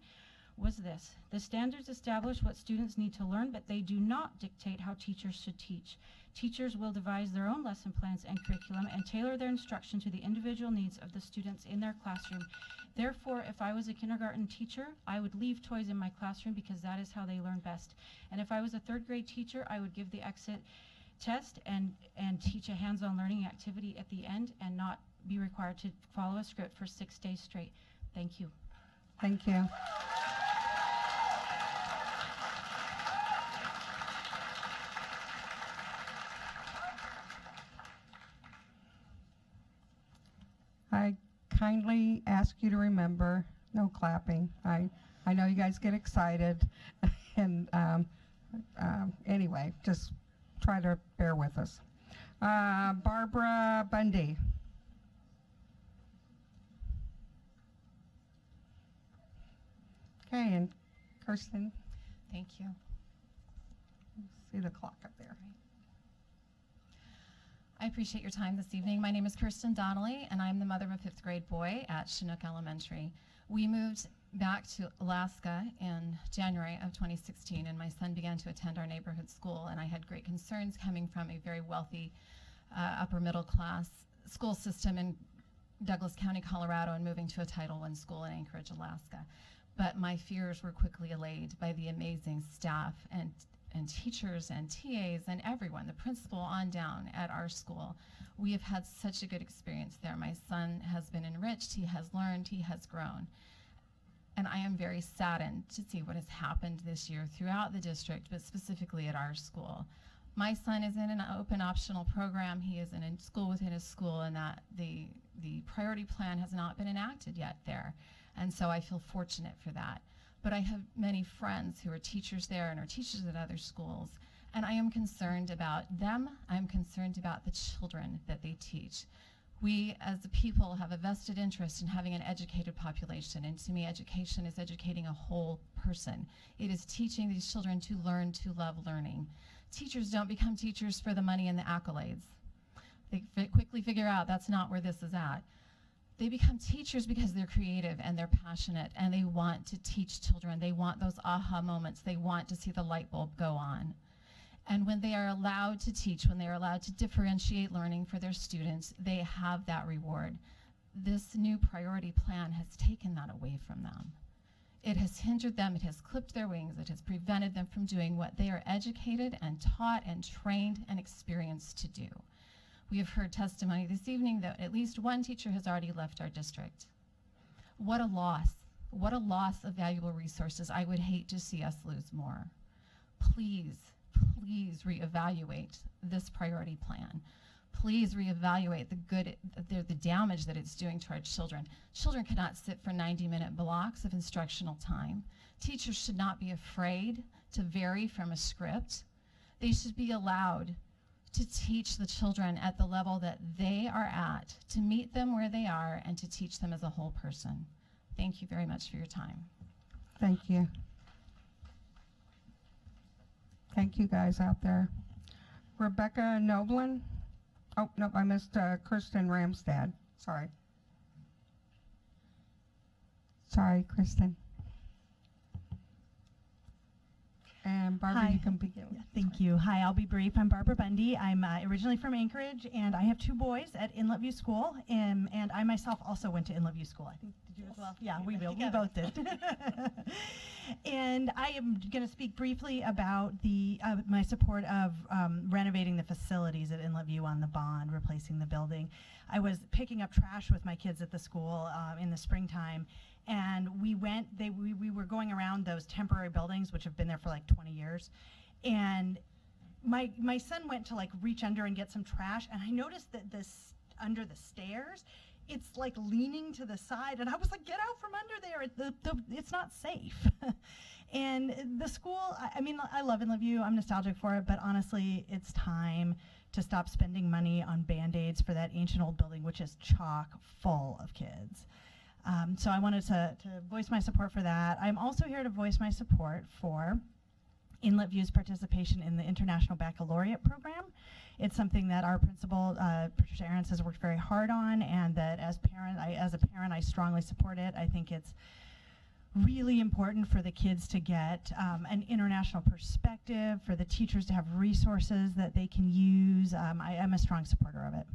was this. The standards establish what students need to learn, but they do not dictate how teachers should teach. Teachers will devise their own lesson plans and curriculum and tailor their instruction to the individual needs of the students in their classroom. Therefore, if I was a kindergarten teacher, I would leave toys in my classroom because that is how they learn best. And if I was a 3rd grade teacher, I would give the exit test and teach a hands-on learning activity at the end and not be required to follow a script for 6 days straight. Thank you. Thank you. I kindly ask you to remember, no clapping. I know you guys get excited, and anyway, just try to bear with us. Barbara Bundy. Okay, and Kirsten. Thank you. See the clock up there. I appreciate your time this evening. My name is Kirsten Donnelly, and I'm the mother of a 5th grade boy at Chinook Elementary. We moved back to Alaska in January of 2016, and my son began to attend our neighborhood school, and I had great concerns coming from a very wealthy upper middle class school system in Douglas County, Colorado, and moving to a Title I school in Anchorage, Alaska. But my fears were quickly allayed by the amazing staff and teachers and TAs and everyone, the principal on down at our school. We have had such a good experience there. My son has been enriched, he has learned, he has grown. And I am very saddened to see what has happened this year throughout the district, but specifically at our school. My son is in an open optional program. He is in a school within a school, and that the priority plan has not been enacted yet there. And so I feel fortunate for that. But I have many friends who are teachers there and are teachers at other schools, and I am concerned about them. I'm concerned about the children that they teach. We as a people have a vested interest in having an educated population, and to me education is educating a whole person. It is teaching these children to learn to love learning. Teachers don't become teachers for the money and the accolades. They quickly figure out that's not where this is at. They become teachers because they're creative and they're passionate and they want to teach children. They want those aha moments. They want to see the light bulb go on. And when they are allowed to teach, when they are allowed to differentiate learning for their students, they have that reward. This new priority plan has taken that away from them. It has hindered them, it has clipped their wings, it has prevented them from doing what they are educated and taught and trained and experienced to do. We have heard testimony this evening that at least one teacher has already left our district. What a loss. What a loss of valuable resources. I would hate to see us lose more. Please, please reevaluate this priority plan. Please reevaluate the damage that it's doing to our children. Children cannot sit for 90-minute blocks of instructional time. Teachers should not be afraid to vary from a script. They should be allowed to teach the children at the level that they are at, to meet them where they are, and to teach them as a whole person. Thank you very much for your time. Thank you. Thank you guys out there. Rebecca Noblin. Oh, no, I missed Kirsten Ramstad. Sorry. Sorry, Kristen. And Barbara, Hi. you can begin. Yeah, thank you. Hi, I'll be brief. I'm Barbara Bundy. I'm originally from Anchorage, and I have 2 boys at Inlet View School, and I myself also went to Inlet View School. I think, did you as well? Yeah, we both did. And I am going to speak briefly about my support of renovating the facilities at Inlet View on the bond, replacing the building. I was picking up trash with my kids at the school in the springtime, and we were going around those temporary buildings, which have been there for like 20 years. And my son went to like reach under and get some trash, and I noticed that this under the stairs, it's like leaning to the side, and I was like, get out from under there, it's not safe. And the school, I mean, I love Inlet View, I'm nostalgic for it, but honestly, it's time to stop spending money on Band-Aids for that ancient old building, which is chock full of kids. So I wanted to voice my support for that. I'm also here to voice my support for Inlet View's participation in the International Baccalaureate program. It's something that our principal, Patricia Ahrens, has worked very hard on, and that as a parent, I strongly support it. I think it's really important for the kids to get an international perspective, for the teachers to have resources that they can use. I am a strong supporter of it.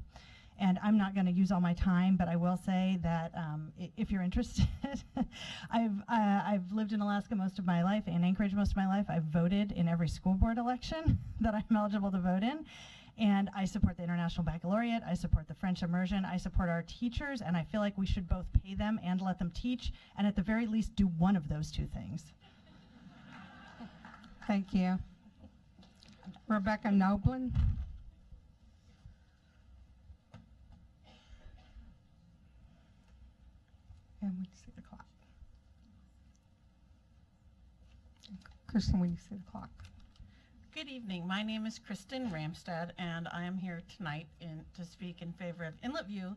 And I'm not going to use all my time, but I will say that if you're interested, I've lived in Alaska most of my life and Anchorage most of my life. I've voted in every school board election that I'm eligible to vote in. And I support the International Baccalaureate. I support the French Immersion. I support our teachers, and I feel like we should both pay them and let them teach, and at the very least do one of those 2 things. Thank you. Rebecca Noblin. And when you see the clock. Kristen, when you see the clock. Good evening. My name is Kristen Ramstad, and I am here tonight to speak in favor of Inlet View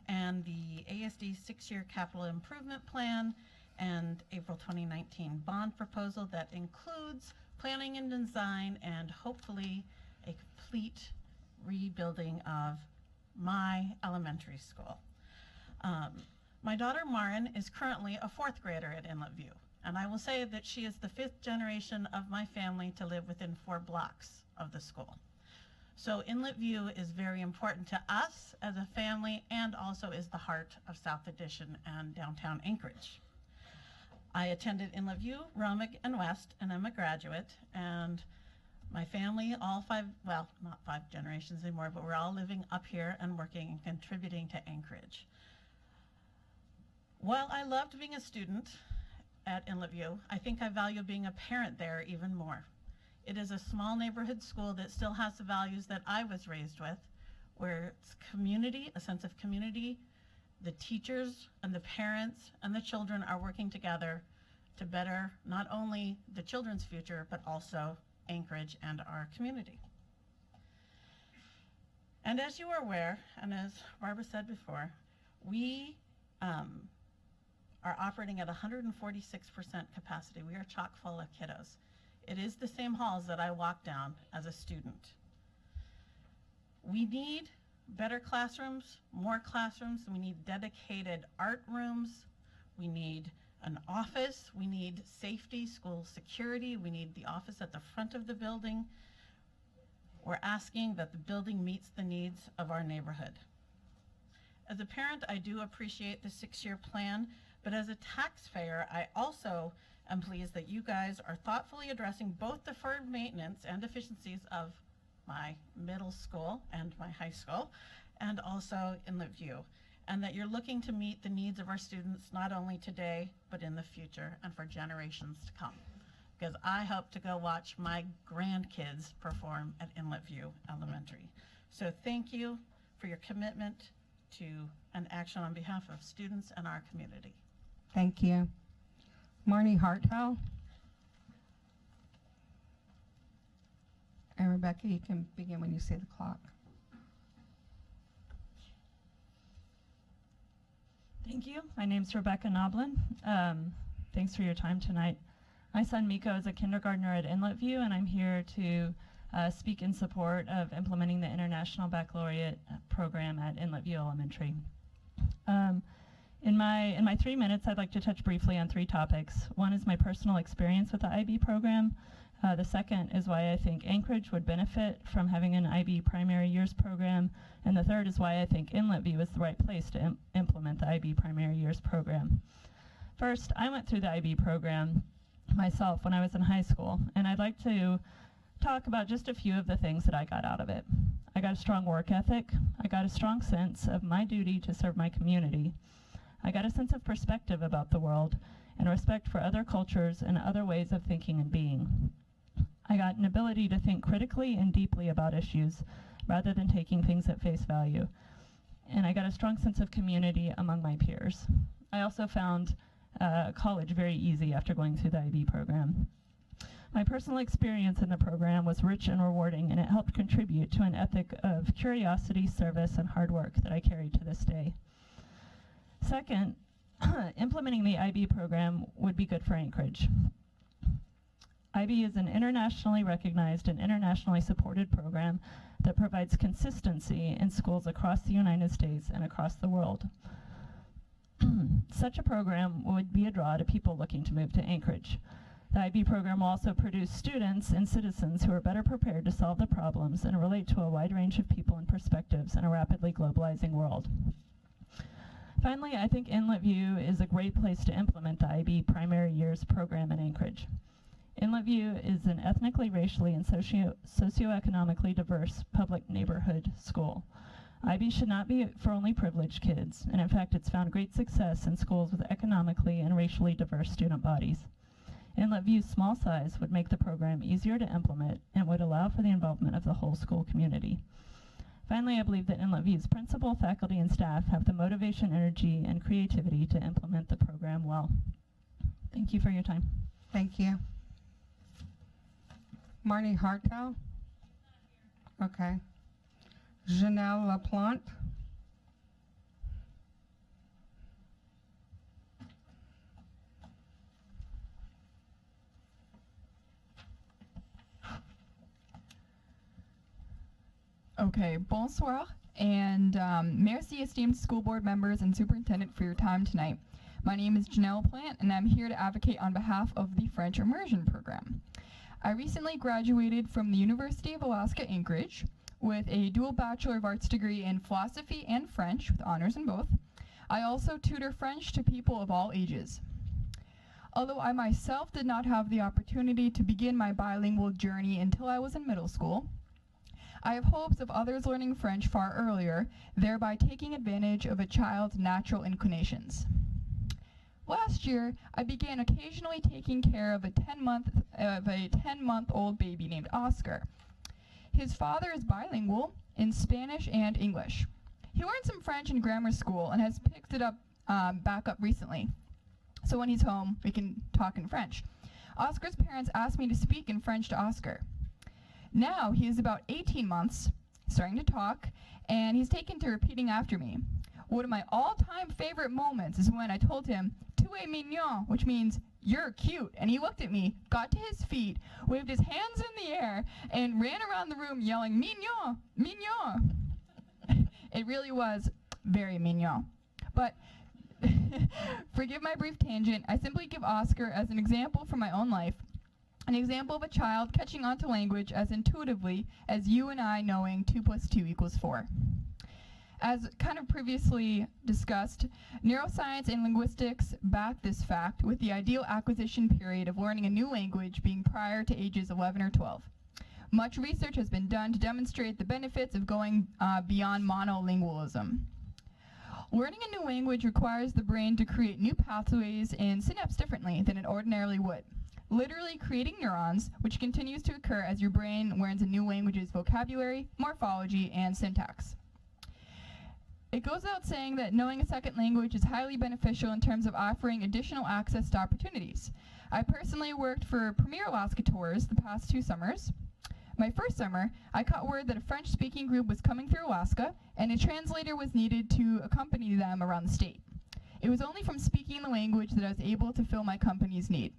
and the ASD 6-year capital improvement plan and April 2019 bond proposal that includes planning and design and hopefully a complete rebuilding of my elementary school. My daughter Marin is currently a 4th grader at Inlet View. And I will say that she is the 5th generation of my family to live within 4 blocks of the school. So Inlet View is very important to us as a family and also is the heart of South Addition and downtown Anchorage. I attended Inlet View, Romick, and West, and I'm a graduate. And my family, all 5, well, not 5 generations anymore, but we're all living up here and working and contributing to Anchorage. While I loved being a student at Inlet View, I think I value being a parent there even more. It is a small neighborhood school that still has the values that I was raised with, where it's community, a sense of community. The teachers and the parents and the children are working together to better not only the children's future, but also Anchorage and our community. And as you are aware, and as Barbara said before, we are operating at 146% capacity. We are chock full of kiddos. It is the same halls that I walked down as a student. We need better classrooms, more classrooms. We need dedicated art rooms. We need an office. We need safety, school security. We need the office at the front of the building. We're asking that the building meets the needs of our neighborhood. As a parent, I do appreciate the 6-year plan, but as a taxpayer, I also am pleased that you guys are thoughtfully addressing both deferred maintenance and efficiencies of my middle school and my high school, and also Inlet View, and that you're looking to meet the needs of our students not only today, but in the future and for generations to come. Because I hope to go watch my grandkids perform at Inlet View Elementary. So thank you for your commitment to an action on behalf of students and our community. Thank you. Marnie Hartwell. And Rebecca, you can begin when you see the clock. Thank you. My name's Rebecca Noblin. Thanks for your time tonight. My son Miko is a kindergartner at Inlet View, and I'm here to speak in support of implementing the International Baccalaureate program at Inlet View Elementary. In my 3 minutes, I'd like to touch briefly on 3 topics. One is my personal experience with the IB program. The second is why I think Anchorage would benefit from having an IB primary years program. And the third is why I think Inlet View is the right place to implement the IB primary years program. First, I went through the IB program myself when I was in high school, and I'd like to talk about just a few of the things that I got out of it. I got a strong work ethic. I got a strong sense of my duty to serve my community. I got a sense of perspective about the world and respect for other cultures and other ways of thinking and being. I got an ability to think critically and deeply about issues rather than taking things at face value. And I got a strong sense of community among my peers. I also found college very easy after going through the IB program. My personal experience in the program was rich and rewarding, and it helped contribute to an ethic of curiosity, service, and hard work that I carry to this day. Second, implementing the IB program would be good for Anchorage. IB is an internationally recognized and internationally supported program that provides consistency in schools across the United States and across the world. Such a program would be a draw to people looking to move to Anchorage. The IB program will also produce students and citizens who are better prepared to solve the problems and relate to a wide range of people and perspectives in a rapidly globalizing world. Finally, I think Inlet View is a great place to implement the IB primary years program in Anchorage. Inlet View is an ethnically, racially, and socioeconomically diverse public neighborhood school. IB should not be for only privileged kids, and in fact, it's found great success in schools with economically and racially diverse student bodies. Inlet View's small size would make the program easier to implement and would allow for the involvement of the whole school community. Finally, I believe that Inlet View's principal, faculty, and staff have the motivation, energy, and creativity to implement the program well. Thank you for your time. Thank you. Marnie Hartel? Okay. Janelle LaPlante? Okay, bonsoir, and merci esteemed school board members and superintendent for your time tonight. My name is Janelle Plant, and I'm here to advocate on behalf of the French Immersion program. I recently graduated from the University of Alaska Anchorage with a dual Bachelor of Arts degree in philosophy and French with honors in both. I also tutor French to people of all ages. Although I myself did not have the opportunity to begin my bilingual journey until I was in middle school, I have hopes of others learning French far earlier, thereby taking advantage of a child's natural inclinations. Last year, I began occasionally taking care of a 10-month-old baby named Oscar. His father is bilingual in Spanish and English. He learned some French in grammar school and has picked it up back up recently. So when he's home, we can talk in French. Oscar's parents asked me to speak in French to Oscar. Now he is about 18 months, starting to talk, and he's taken to repeating after me. One of my all-time favorite moments is when I told him, "Tu es mignon," which means, "You're cute," and he looked at me, got to his feet, waved his hands in the air, and ran around the room yelling, "Mignon, mignon." It really was very mignon. But forgive my brief tangent, I simply give Oscar as an example from my own life, an example of a child catching on to language as intuitively as you and I knowing 2 + 2 = 4. As kind of previously discussed, neuroscience and linguistics back this fact with the ideal acquisition period of learning a new language being prior to ages 11 or 12. Much research has been done to demonstrate the benefits of going beyond monolingualism. Learning a new language requires the brain to create new pathways and synapse differently than it ordinarily would, literally creating neurons, which continues to occur as your brain learns a new language's vocabulary, morphology, and syntax. It goes without saying that knowing a second language is highly beneficial in terms of offering additional access to opportunities. I personally worked for Premier Alaska Tours the past 2 summers. My first summer, I caught word that a French-speaking group was coming through Alaska, and a translator was needed to accompany them around the state. It was only from speaking the language that I was able to fill my company's need.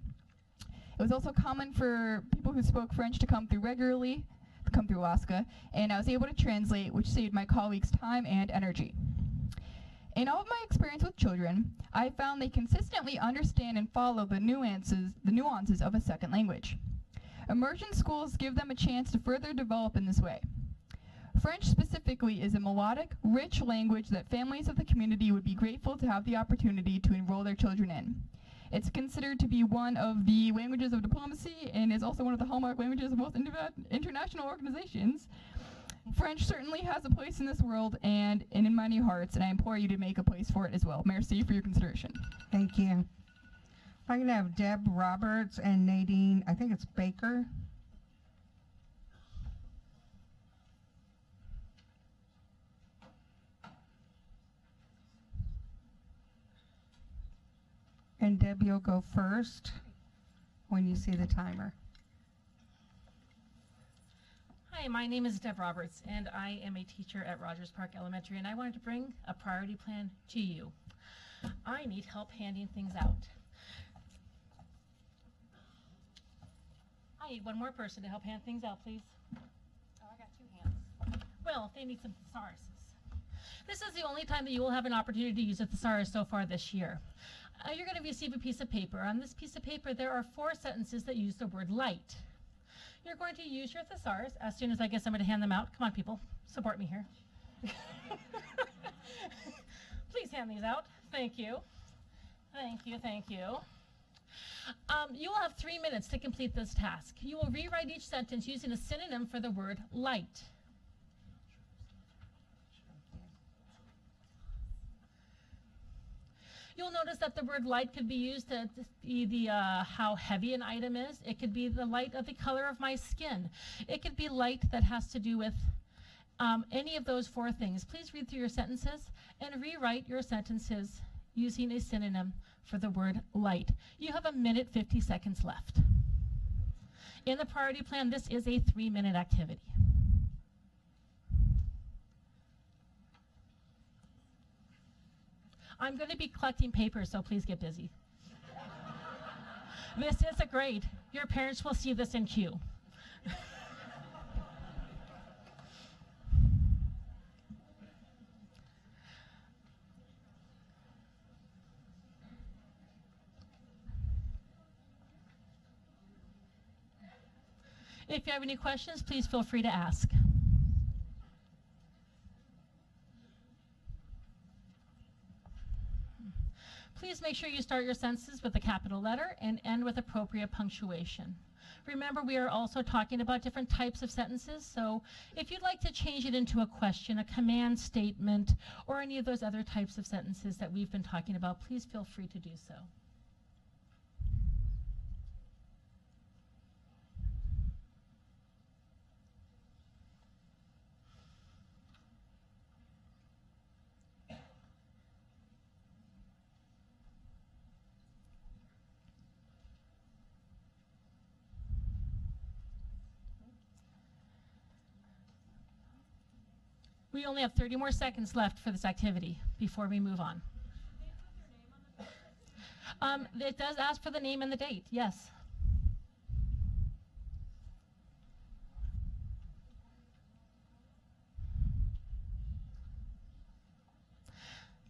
It was also common for people who spoke French to come through regularly, to come through Alaska, and I was able to translate, which saved my colleagues time and energy. In all of my experience with children, I found they consistently understand and follow the nuances of a second language. Immersion schools give them a chance to further develop in this way. French specifically is a melodic, rich language that families of the community would be grateful to have the opportunity to enroll their children in. It's considered to be one of the languages of diplomacy and is also one of the hallmark languages of most international organizations. French certainly has a place in this world and in many hearts, and I implore you to make a place for it as well. Merci for your consideration. Thank you. I'm going to have Deb Roberts and Nadine, I think it's Baker. And Deb, you'll go first when you see the timer. Hi, my name is Deb Roberts, and I am a teacher at Rogers Park Elementary, and I wanted to bring a priority plan to you. I need help handing things out. I need one more person to help hand things out, please. Oh, I got 2 hands. Well, they need some thesauruses. This is the only time that you will have an opportunity to use a thesaurus so far this year. You're going to receive a piece of paper. On this piece of paper, there are 4 sentences that use the word light. You're going to use your thesaurus as soon as I guess I'm going to hand them out. Come on, people, support me here. Please hand these out. Thank you. Thank you, thank you. You will have 3 minutes to complete this task. You will rewrite each sentence using a synonym for the word light. You'll notice that the word light could be used to be the how heavy an item is. It could be the light of the color of my skin. It could be light that has to do with any of those 4 things. Please read through your sentences and rewrite your sentences using a synonym for the word light. You have 1 minute 50 seconds left. In the priority plan, this is a 3-minute activity. I'm going to be collecting papers, so please get busy. This is a grade. Your parents will see this in queue. If you have any questions, please feel free to ask. Please make sure you start your sentences with a capital letter and end with appropriate punctuation. Remember, we are also talking about different types of sentences, so if you'd like to change it into a question, a command statement, or any of those other types of sentences that we've been talking about, please feel free to do so. We only have 30 more seconds left for this activity before we move on. It does ask for the name and the date, yes.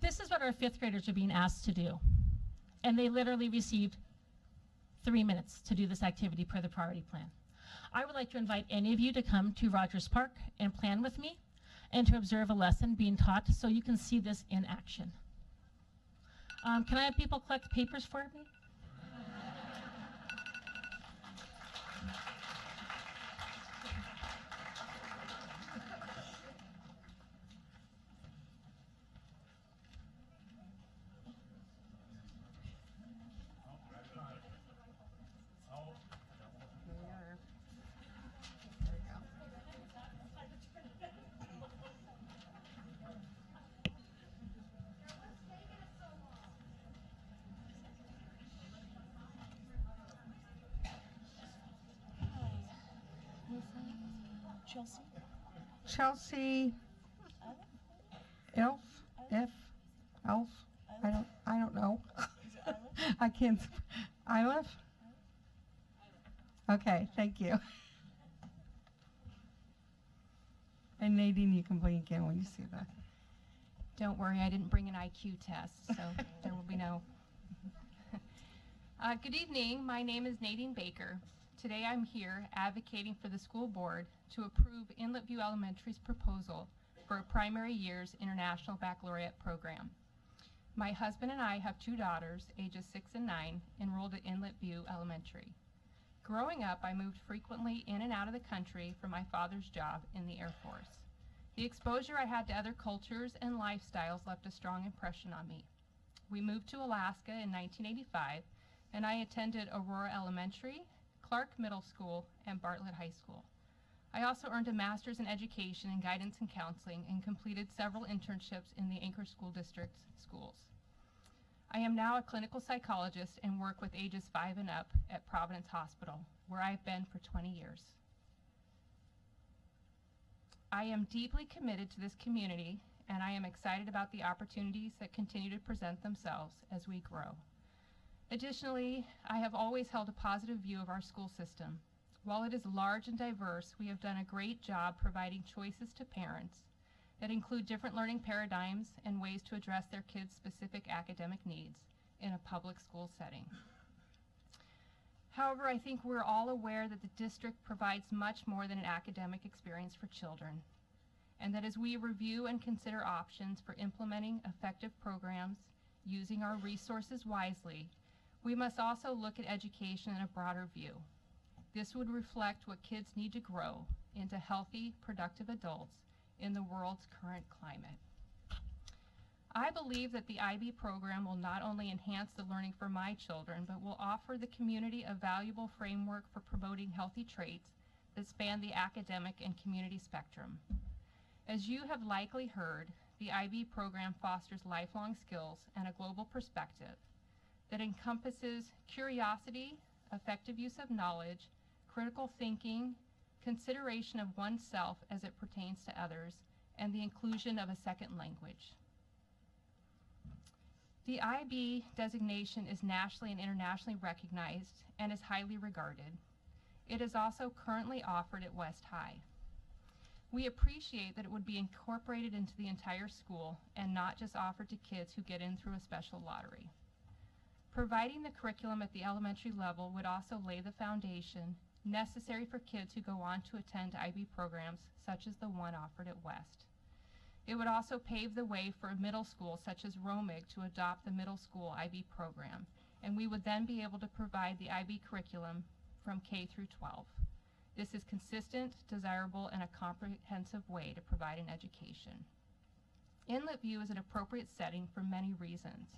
This is what our 5th graders are being asked to do. And they literally received 3 minutes to do this activity per the priority plan. I would like to invite any of you to come to Rogers Park and plan with me and to observe a lesson being taught so you can see this in action. Can I have people collect papers for me? Chelsea Elf, I don't know. I can't. Ilef? Okay, thank you. And Nadine, you can blink again when you see that. Don't worry, I didn't bring an IQ test, so there will be no. Good evening, my name is Nadine Baker. Today I'm here advocating for the school board to approve Inlet View Elementary's proposal for a primary year's International Baccalaureate program. My husband and I have 2 daughters, ages 6 and 9, enrolled at Inlet View Elementary. Growing up, I moved frequently in and out of the country for my father's job in the Air Force. The exposure I had to other cultures and lifestyles left a strong impression on me. We moved to Alaska in 1985, and I attended Aurora Elementary, Clark Middle School, and Bartlett High School. I also earned a master's in education and guidance and counseling and completed several internships in the Anchor School District's schools. I am now a clinical psychologist and work with ages 5 and up at Providence Hospital, where I've been for 20 years. I am deeply committed to this community, and I am excited about the opportunities that continue to present themselves as we grow. Additionally, I have always held a positive view of our school system. While it is large and diverse, we have done a great job providing choices to parents that include different learning paradigms and ways to address their kids' specific academic needs in a public school setting. However, I think we're all aware that the district provides much more than an academic experience for children, and that as we review and consider options for implementing effective programs using our resources wisely, we must also look at education in a broader view. This would reflect what kids need to grow into healthy, productive adults in the world's current climate. I believe that the IB program will not only enhance the learning for my children, but will offer the community a valuable framework for promoting healthy traits that span the academic and community spectrum. As you have likely heard, the IB program fosters lifelong skills and a global perspective that encompasses curiosity, effective use of knowledge, critical thinking, consideration of oneself as it pertains to others, and the inclusion of a second language. The IB designation is nationally and internationally recognized and is highly regarded. It is also currently offered at West High. We appreciate that it would be incorporated into the entire school and not just offered to kids who get in through a special lottery. Providing the curriculum at the elementary level would also lay the foundation necessary for kids who go on to attend IB programs such as the one offered at West. It would also pave the way for a middle school such as Romig to adopt the middle school IB program, and we would then be able to provide the IB curriculum from K through 12. This is consistent, desirable, and a comprehensive way to provide an education. Inlet View is an appropriate setting for many reasons.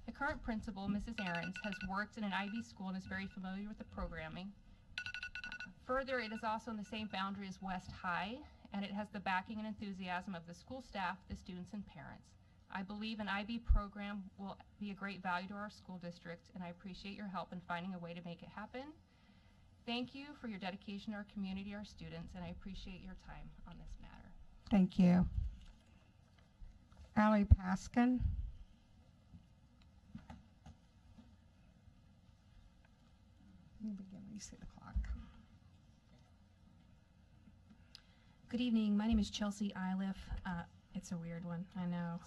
The current principal, Mrs. Ahrens, has worked in an IB school and is very familiar with the programming. Further, it is also in the same boundary as West High, and it has the backing and enthusiasm of the school staff, the students, and parents. I believe an IB program will be a great value to our school district, and I appreciate your help in finding a way to make it happen. Thank you for your dedication to our community, our students, and I appreciate your time on this matter. Thank you. Allie Paskin. Let me reset the clock. Good evening. My name is Chelsea Iliff. It's a weird one, I know.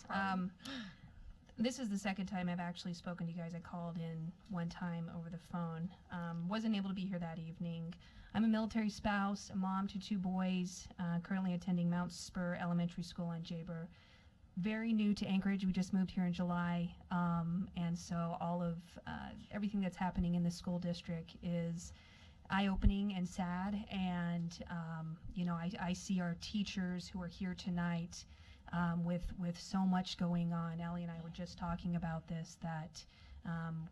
This is the second time I've actually spoken to you guys. I called in one time over the phone. Wasn't able to be here that evening. I'm a military spouse, a mom to 2 boys, currently attending Mount Spur Elementary School on Jaber. Very new to Anchorage. We just moved here in July, and so all of everything that's happening in the school district is eye-opening and sad, and you know, I see our teachers who are here tonight with so much going on. Allie and I were just talking about this, that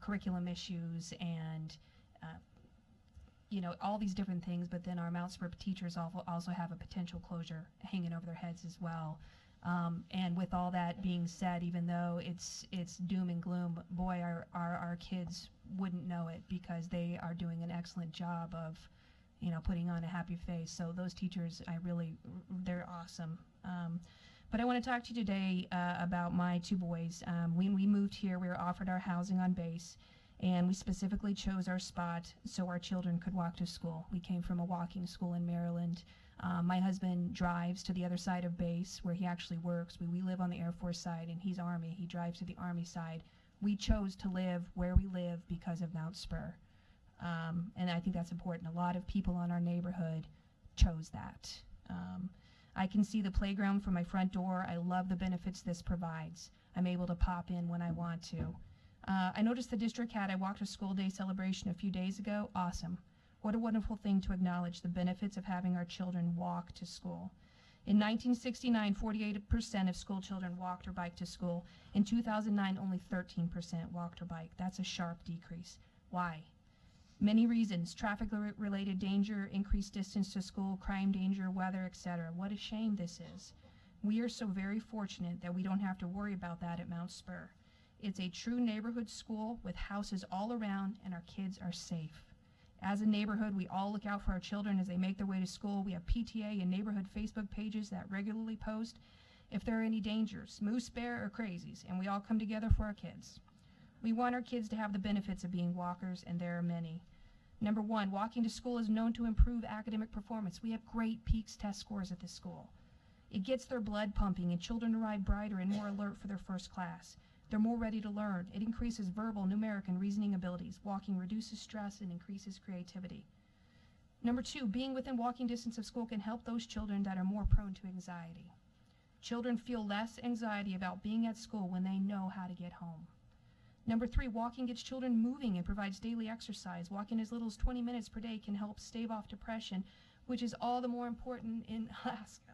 curriculum issues and you know, all these different things, but then our Mount Spur teachers also have a potential closure hanging over their heads as well. And with all that being said, even though it's doom and gloom, boy, our kids wouldn't know it, because they are doing an excellent job of, you know, putting on a happy face. So those teachers, they're awesome. But I want to talk to you today about my 2 boys. When we moved here, we were offered our housing on base, and we specifically chose our spot so our children could walk to school. We came from a walking school in Maryland. My husband drives to the other side of base where he actually works. We live on the Air Force side, and he's Army. He drives to the Army side. We chose to live where we live because of Mount Spur. And I think that's important. A lot of people in our neighborhood chose that. I can see the playground from my front door. I love the benefits this provides. I'm able to pop in when I want to. I noticed the district had I walked a school day celebration a few days ago. Awesome. What a wonderful thing to acknowledge the benefits of having our children walk to school. In 1969, 48% of school children walked or biked to school. In 2009, only 13% walked or biked. That's a sharp decrease. Why? Many reasons: traffic-related danger, increased distance to school, crime danger, weather, etc. What a shame this is. We are so very fortunate that we don't have to worry about that at Mount Spur. It's a true neighborhood school with houses all around, and our kids are safe. As a neighborhood, we all look out for our children as they make their way to school. We have PTA and neighborhood Facebook pages that regularly post if there are any dangers, moose, bear, or crazies, and we all come together for our kids. We want our kids to have the benefits of being walkers, and there are many. Number one, walking to school is known to improve academic performance. We have great PEAKS test scores at this school. It gets their blood pumping, and children arrive brighter and more alert for their first class. They're more ready to learn. It increases verbal, numeric, and reasoning abilities. Walking reduces stress and increases creativity. Number two, being within walking distance of school can help those children that are more prone to anxiety. Children feel less anxiety about being at school when they know how to get home. Number three, walking gets children moving and provides daily exercise. Walking as little as 20 minutes per day can help stave off depression, which is all the more important in Alaska.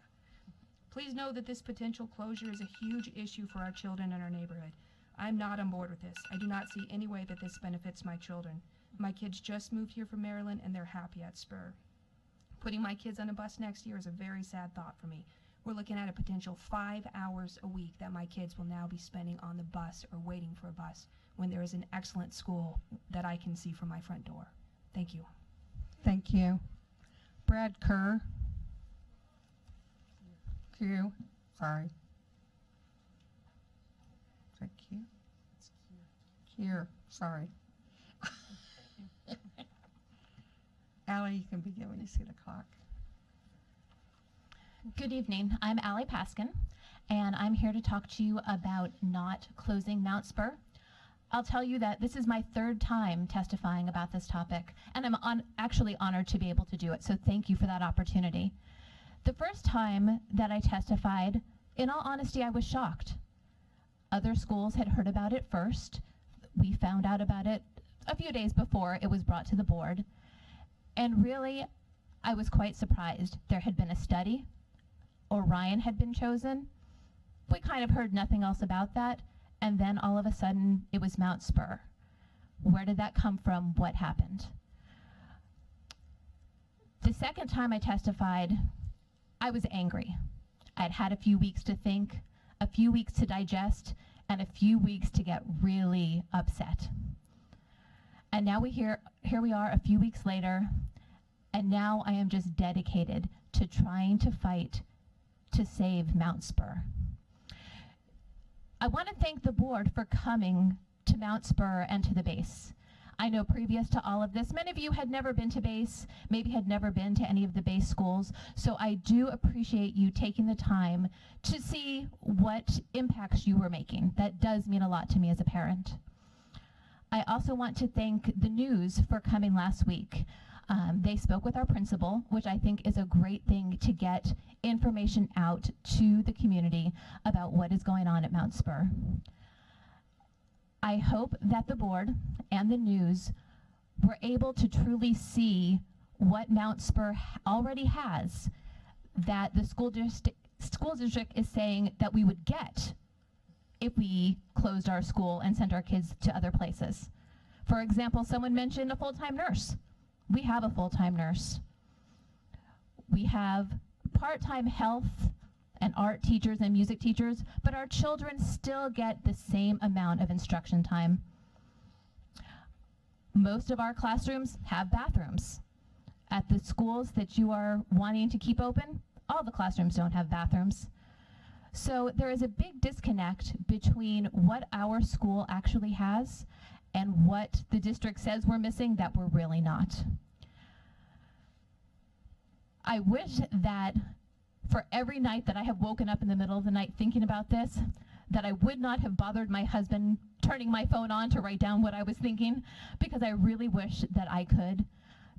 Please know that this potential closure is a huge issue for our children in our neighborhood. I'm not on board with this. I do not see any way that this benefits my children. My kids just moved here from Maryland, and they're happy at Spur. Putting my kids on a bus next year is a very sad thought for me. We're looking at a potential 5 hours a week that my kids will now be spending on the bus or waiting for a bus when there is an excellent school that I can see from my front door. Thank you. Thank you. Brad Kerr. Q. Sorry. Is that Q? Here. Sorry. Allie, you can begin when you see the clock. Good evening. I'm Allie Paskin, and I'm here to talk to you about not closing Mount Spur. I'll tell you that this is my third time testifying about this topic, and I'm actually honored to be able to do it, so thank you for that opportunity. The first time that I testified, in all honesty, I was shocked. Other schools had heard about it first. We found out about it a few days before it was brought to the board, and really, I was quite surprised. There had been a study. Orion had been chosen. We kind of heard nothing else about that, and then all of a sudden it was Mount Spur. Where did that come from? What happened? The second time I testified, I was angry. I'd had a few weeks to think, a few weeks to digest, and a few weeks to get really upset. And now here we are a few weeks later, and now I am just dedicated to trying to fight to save Mount Spur. I want to thank the board for coming to Mount Spur and to the base. I know previous to all of this, many of you had never been to base, maybe had never been to any of the base schools, so I do appreciate you taking the time to see what impacts you were making. That does mean a lot to me as a parent. I also want to thank the news for coming last week. They spoke with our principal, which I think is a great thing to get information out to the community about what is going on at Mount Spur. I hope that the board and the news were able to truly see what Mount Spur already has, that the school district is saying that we would get if we closed our school and sent our kids to other places. For example, someone mentioned a full-time nurse. We have a full-time nurse. We have part-time health and art teachers and music teachers, but our children still get the same amount of instruction time. Most of our classrooms have bathrooms. At the schools that you are wanting to keep open, all the classrooms don't have bathrooms. So there is a big disconnect between what our school actually has and what the district says we're missing that we're really not. I wish that for every night that I have woken up in the middle of the night thinking about this, that I would not have bothered my husband turning my phone on to write down what I was thinking, because I really wish that I could,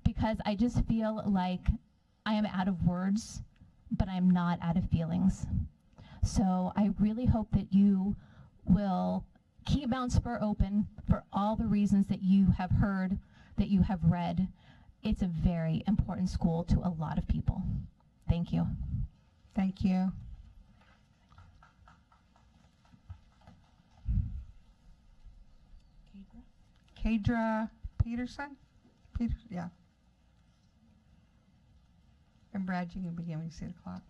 because I just feel like I am out of words, but I'm not out of feelings. So I really hope that you will keep Mount Spur open for all the reasons that you have heard, that you have read. It's a very important school to a lot of people. Thank you. Thank you. Kadra Peterson? Yeah. And Brad, you can begin when you see the clock.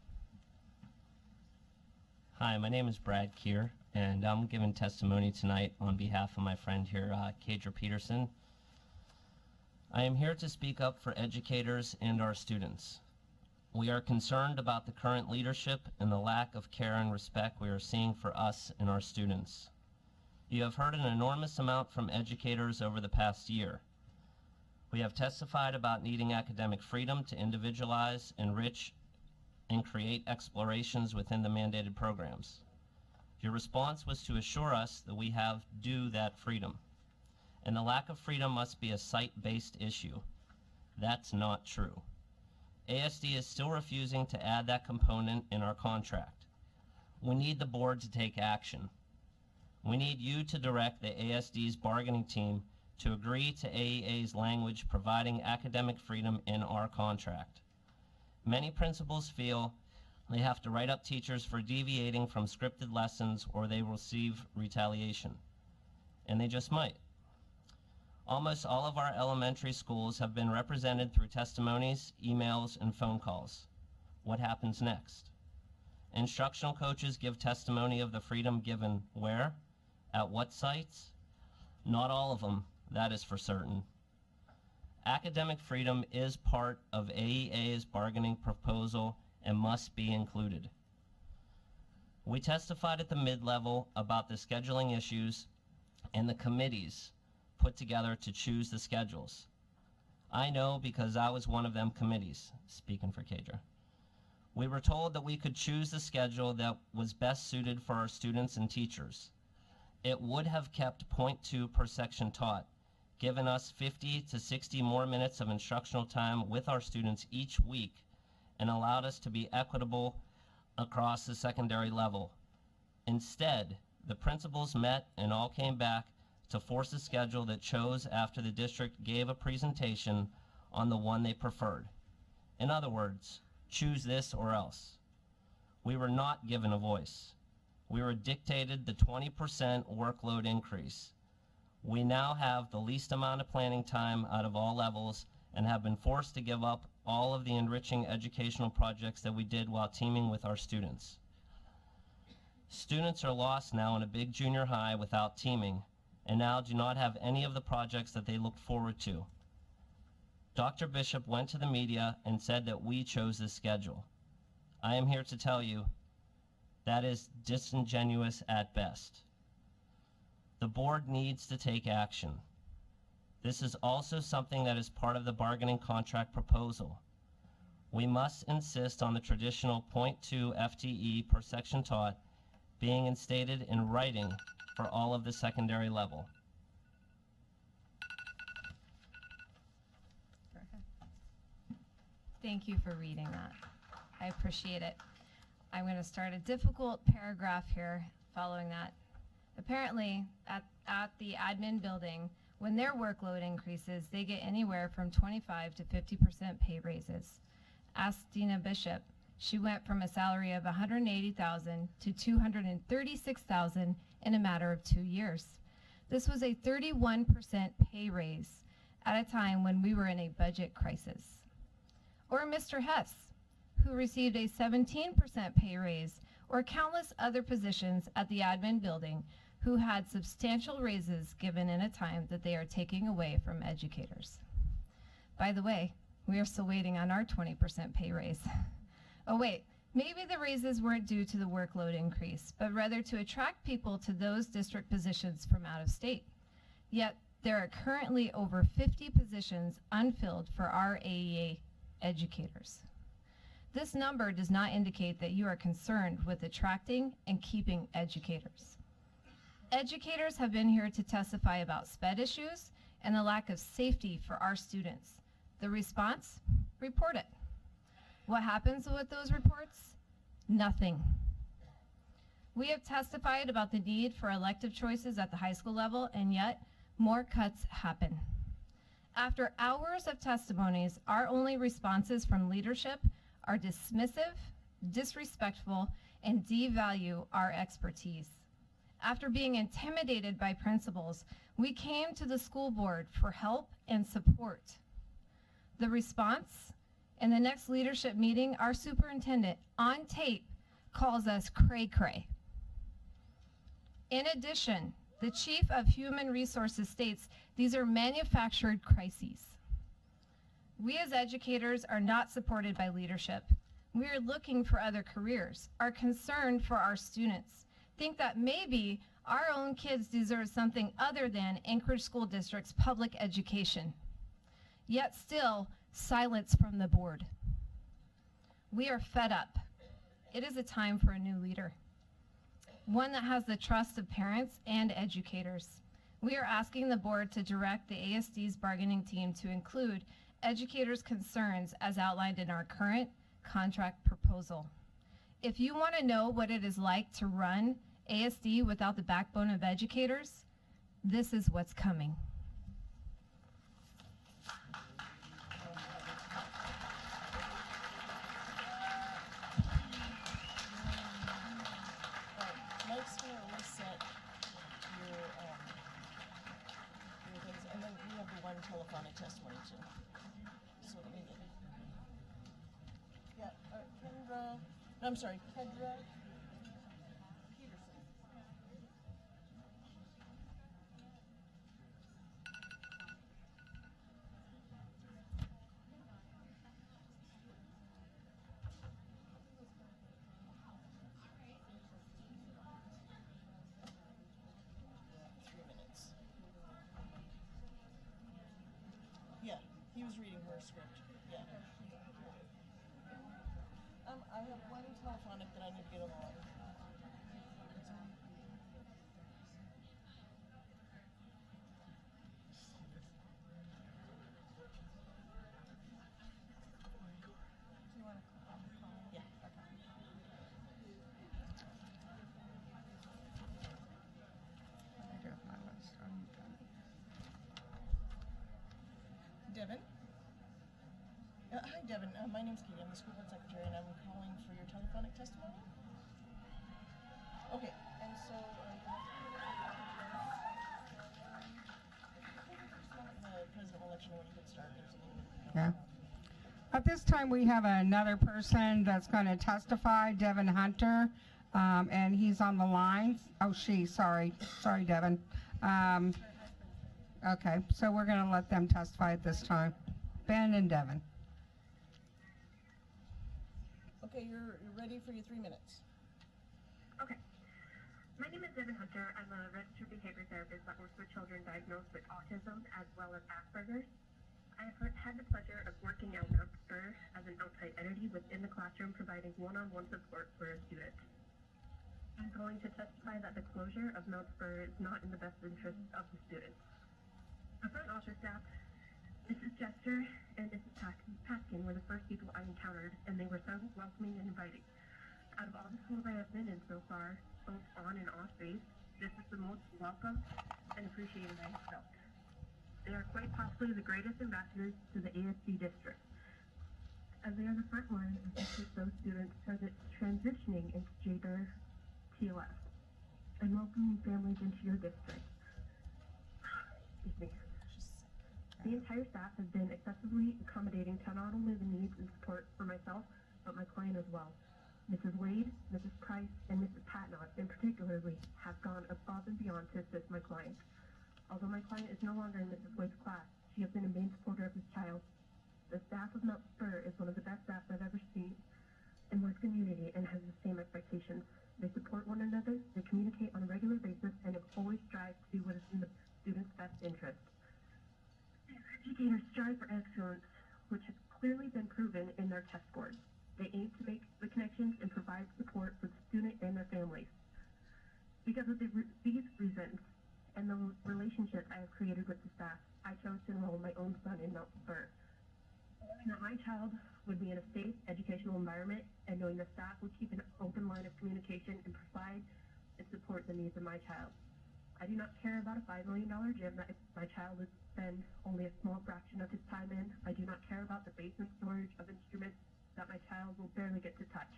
Hi, my name is Brad Keir, and I'm giving testimony tonight on behalf of my friend here, Kadra Peterson. I am here to speak up for educators and our students. We are concerned about the current leadership and the lack of care and respect we are seeing for us and our students. You have heard an enormous amount from educators over the past year. We have testified about needing academic freedom to individualize, enrich, and create explorations within the mandated programs. Your response was to assure us that we do that freedom, and the lack of freedom must be a site-based issue. That's not true. ASD is still refusing to add that component in our contract. We need the board to take action. We need you to direct the ASD's bargaining team to agree to AEA's language providing academic freedom in our contract. Many principals feel they have to write up teachers for deviating from scripted lessons or they will receive retaliation. And they just might. Almost all of our elementary schools have been represented through testimonies, emails, and phone calls. What happens next? Instructional coaches give testimony of the freedom given where? At what sites? Not all of them, that is for certain. Academic freedom is part of AEA's bargaining proposal and must be included. We testified at the mid-level about the scheduling issues and the committees put together to choose the schedules. I know because I was one of them committees, speaking for Kadra. We were told that we could choose the schedule that was best suited for our students and teachers. It would have kept 0.2 per section taught, given us 50 to 60 more minutes of instructional time with our students each week, and allowed us to be equitable across the secondary level. Instead, the principals met and all came back to force a schedule that chose after the district gave a presentation on the one they preferred. In other words, choose this or else. We were not given a voice. We were dictated the 20% workload increase. We now have the least amount of planning time out of all levels and have been forced to give up all of the enriching educational projects that we did while teaming with our students. Students are lost now in a big junior high without teaming, and now do not have any of the projects that they looked forward to. Dr. Bishop went to the media and said that we chose this schedule. I am here to tell you that is disingenuous at best. The board needs to take action. This is also something that is part of the bargaining contract proposal. We must insist on the traditional 0.2 FTE per section taught being instated in writing for all of the secondary level. Thank you for reading that. I appreciate it. I'm going to start a difficult paragraph here following that. Apparently, at the admin building, when their workload increases, they get anywhere from 25 to 50% pay raises. Ask Dina Bishop. She went from a salary of $180,000 to $236,000 in a matter of 2 years. This was a 31% pay raise at a time when we were in a budget crisis. Or Mr. Hess, who received a 17% pay raise, or countless other positions at the admin building who had substantial raises given in a time that they are taking away from educators. By the way, we are still waiting on our 20% pay raise. Oh wait, maybe the raises weren't due to the workload increase, but rather to attract people to those district positions from out of state. Yet, there are currently over 50 positions unfilled for our AEA educators. This number does not indicate that you are concerned with attracting and keeping educators. Educators have been here to testify about SPED issues and the lack of safety for our students. The response? Report it. What happens with those reports? Nothing. We have testified about the need for elective choices at the high school level, and yet more cuts happen. After hours of testimonies, our only responses from leadership are dismissive, disrespectful, and devalue our expertise. After being intimidated by principals, we came to the school board for help and support. The response? In the next leadership meeting, our superintendent, on tape, calls us cray-cray. In addition, the Chief of Human Resources states these are manufactured crises. We as educators are not supported by leadership. We are looking for other careers, are concerned for our students, think that maybe our own kids deserve something other than Anchorage School District's public education. Yet still, silence from the board. We are fed up. It is a time for a new leader, one that has the trust of parents and educators. We are asking the board to direct the ASD's bargaining team to include educators' concerns as outlined in our current contract proposal. If you want to know what it is like to run ASD without the backbone of educators, this is what's coming. Mike's going to reset your things, and then we have the one telephonic testimony too. So let me get it. Yeah, Kendra, no, I'm sorry, Kendra Peterson. Yeah, he was reading her script. Yeah. I have one telephonic that I need to get along. Do you want to call? Yeah, okay. Devin? Hi, Devin. My name's Katie. I'm the school board secretary, and I'm calling for your telephonic testimony. Okay, and so the president will let you know when you can start. Yeah. At this time, we have another person that's going to testify, Devin Hunter, and he's on the line. Oh, sorry, Devin. Okay, so we're going to let them testify at this time. Ben and Devin. Okay, you're ready for your 3 minutes. Okay. My name is Devin Hunter. I'm a registered behavior therapist that works with children diagnosed with autism as well as Asperger's. I have had the pleasure of working at Mount Spur as an outside entity within the classroom providing one-on-one support for a student. I'm going to testify that the closure of Mount Spur is not in the best interest of the students. Our front office staff, Mrs. Jester and Mrs. Paskin were the first people I encountered, and they were so welcoming and inviting. Out of all the schools I have been in so far, both on and off base, this is the most welcome and appreciated I have felt. They are quite possibly the greatest ambassadors to the ASD district, as they are the front line of those students transitioning into JBER TOS and welcoming families into your district. Excuse me. The entire staff has been excessively accommodating to not only the needs and support for myself, but my client as well. Mrs. Wade, Mrs. Price, and Mrs. Patnott in particularly have gone above and beyond to assist my client. Although my client is no longer in Mrs. Wade's class, she has been a main supporter of his child. The staff of Mount Spur is one of the best staff I've ever seen in West Community and has the same expectations. They support one another, they communicate on a regular basis, and have always strived to do what is in the student's best interest. Educators strive for excellence, which has clearly been proven in their test scores. They aim student and their families. Because of these reasons and the relationship I have created with the staff, I chose to enroll my own son in Mount Spur. Knowing that my child would be in a safe educational environment and knowing the staff would keep an open line of communication and provide and support the needs of my child. I do not care about a $5 million gym that my child would spend only a small fraction of his time in. I do not care about the basement storage of instruments that my child will barely get to touch.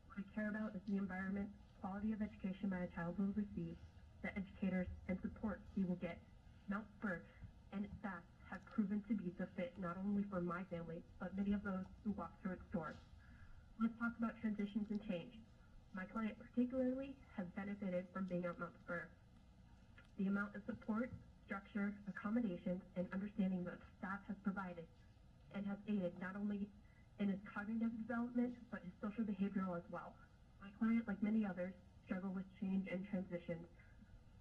What I care about is the environment, quality of education my child will receive, the educators and support he will get. Mount Spur and its staff have proven to be the fit not only for my family, but many of those who walk through its doors. Let's talk about transitions and change. My client particularly has benefited from being at Mount Spur. The amount of support, structure, accommodations, and understanding that staff has provided and has aided not only in his cognitive development, but his social behavioral as well. My client, like many others, struggle with change and transitions.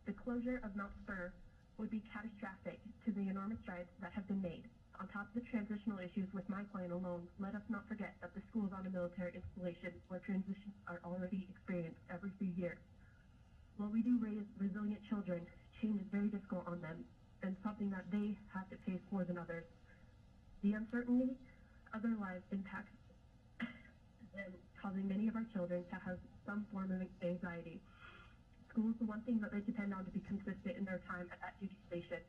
The closure of Mount Spur would be catastrophic to the enormous strides that have been made. On top of the transitional issues with my client alone, let us not forget that the school is on a military installation where transitions are already experienced every few years. While we do raise resilient children, change is very difficult on them and something that they have to face more than others. The uncertainty of their lives impacts them, causing many of our children to have some form of anxiety. School is the one thing that they depend on to be consistent in their time at that duty station.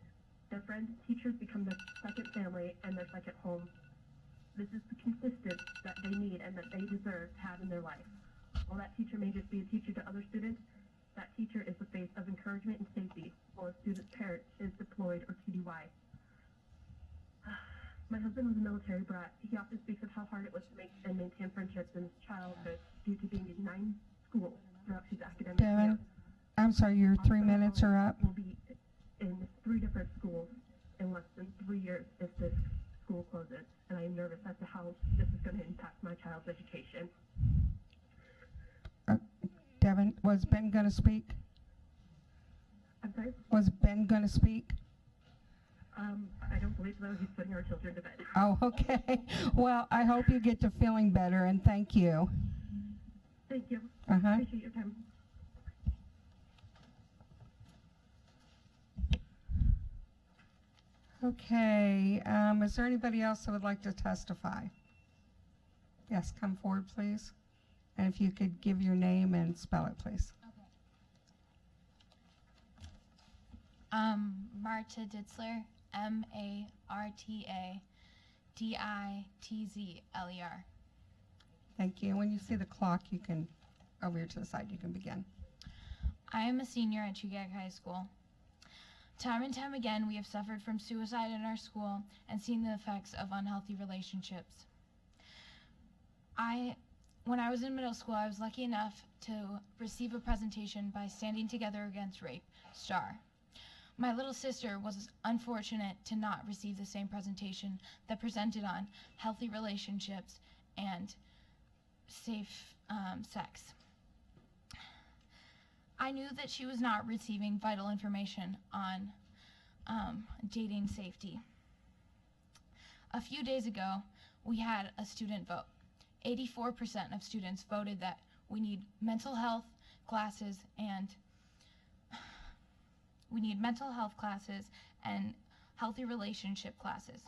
Their friends and teachers become their second family and their second home. This is the consistency that they need and that they deserve to have in their life. While that teacher may just be a teacher to other students, that teacher is the face of encouragement and safety while a student's parent is deployed or TDY. My husband was a military brat. He often speaks of how hard it was to make and maintain friendships in his childhood due to being in 9 schools throughout his academic year. I'm sorry, your 3 minutes are up. Will be in 3 different schools in less than 3 years if this school closes, and I am nervous as to how this is going to impact my child's education. Devin, was Ben going to speak? I'm sorry? Was Ben going to speak? I don't believe so. He's putting our children to bed. Oh, okay. Well, I hope you get to feeling better, and thank you. Thank you. Uh-huh. Appreciate your time. Okay, is there anybody else that would like to testify? Yes, come forward, please. And if you could give your name and spell it, please. Marta Ditzler, MARTA DITZLER. Thank you. When you see the clock, you can, over here to the side, you can begin. I am a senior at Chugach High School. Time and time again, we have suffered from suicide in our school and seen the effects of unhealthy relationships. When I was in middle school, I was lucky enough to receive a presentation by Standing Together Against Rape, STAR. My little sister was unfortunate to not receive the same presentation that presented on healthy relationships and safe sex. I knew that she was not receiving vital information on dating safety. A few days ago, we had a student vote. 84% of students voted that we need mental health classes and healthy relationship classes.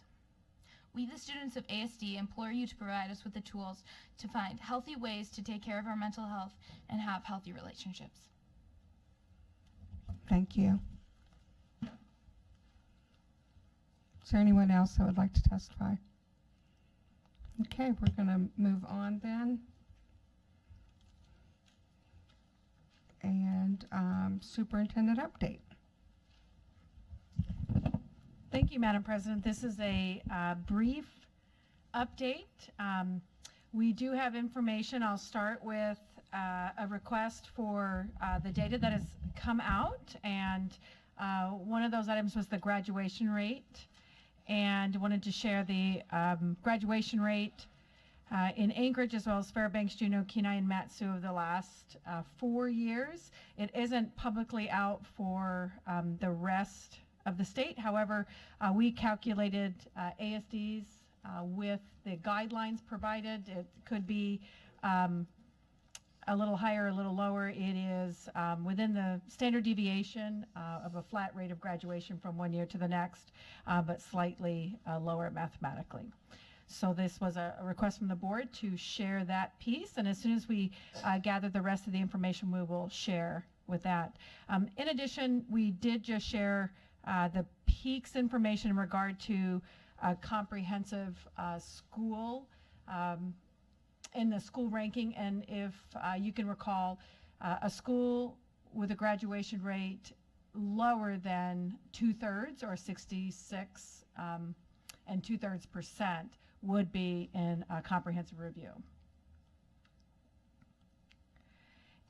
We, the students of ASD, implore you to provide us with the tools to find healthy ways to take care of our mental health and have healthy relationships. Thank you. Is there anyone else that would like to testify? Okay, we're going to move on then. And superintendent update. Thank you, Madam President. This is a brief update. We do have information. I'll start with a request for the data that has come out, and one of those items was the graduation rate, and wanted to share the graduation rate in Anchorage as well as Fairbanks, Juneau, Kenai, and Mat-Su of the last 4 years. It isn't publicly out for the rest of the state. However, we calculated ASDs with the guidelines provided. It could be a little higher, a little lower. It is within the standard deviation of a flat rate of graduation from one year to the next, but slightly lower mathematically. So this was a request from the board to share that piece, and as soon as we gather the rest of the information, we will share with that. In addition, we did just share the peaks information in regard to a comprehensive school in the school ranking, and if you can recall, a school with a graduation rate lower than 2/3 or 66 and 2/3% would be in a comprehensive review.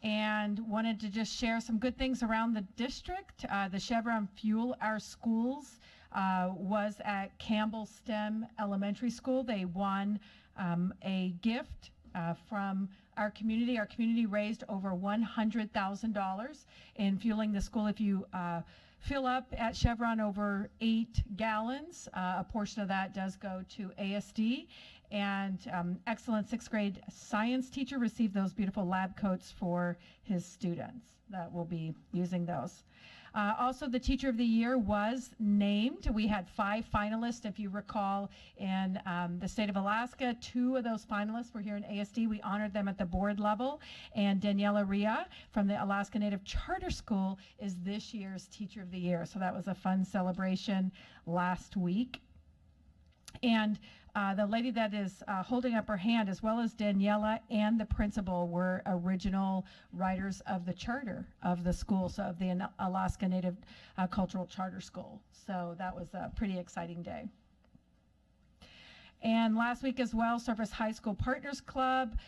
And wanted to just share some good things around the district. The Chevron Fuel Our Schools was at Campbell STEM Elementary School. They won a gift from our community. Our community raised over $100,000 in fueling the school. If you fill up at Chevron over 8 gallons, a portion of that does go to ASD. And excellent 6th grade science teacher received those beautiful lab coats for his students that will be using those. Also, the Teacher of the Year was named. We had 5 finalists, if you recall, in the state of Alaska. 2 of those finalists were here in ASD. We honored them at the board level. And Daniela Ria from the Alaska Native Charter School is this year's Teacher of the Year. So that was a fun celebration last week. And the lady that is holding up her hand, as well as Daniela and the principal, were original writers of the charter of the school, so of the Alaska Native Cultural Charter School. So that was a pretty exciting day. And last week as well, Surface High School Partners Club,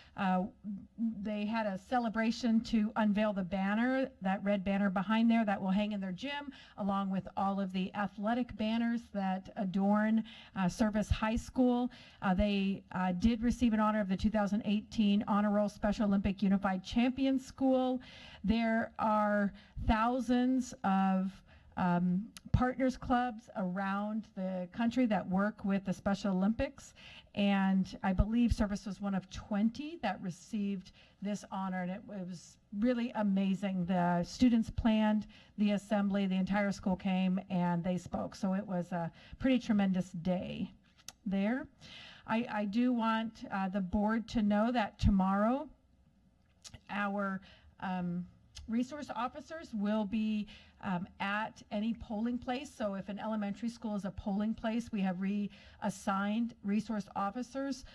they had a celebration to unveil the banner, that red banner behind there that will hang in their gym, along with all of the athletic banners that adorn Surface High School. They did receive an honor of the 2018 Honor Roll Special Olympic Unified Champion School. There are thousands of partners clubs around the country that work with the Special Olympics, and I believe Service was one of 20 that received this honor, and it was really amazing. The students planned the assembly, the entire school came and they spoke, so it was a pretty tremendous day there. I do want the board to know that tomorrow our resource officers will be at any polling place. So if an elementary school is a polling place, we have reassigned resource officers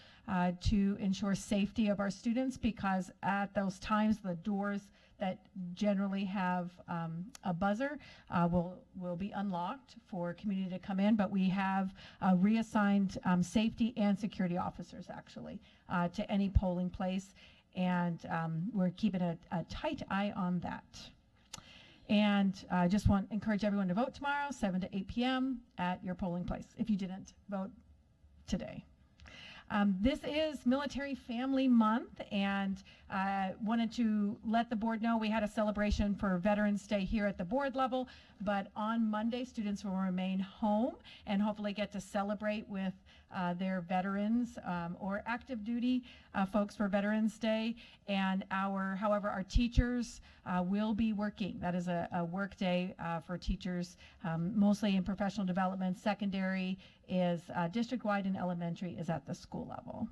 to ensure safety of our students, because at those times the doors that generally have a buzzer will be unlocked for community to come in, but we have reassigned safety and security officers actually to any polling place, and we're keeping a tight eye on that. And I just want to encourage everyone to vote tomorrow, 7 to 8 p.m. at your polling place, if you didn't vote today. This is Military Family Month, and wanted to let the board know we had a celebration for Veterans Day here at the board level, but on Monday students will remain home and hopefully get to celebrate with their veterans or active duty folks for Veterans Day. And however, our teachers will be working. That is a work day for teachers, mostly in professional development. Secondary is district-wide, and elementary is at the school level.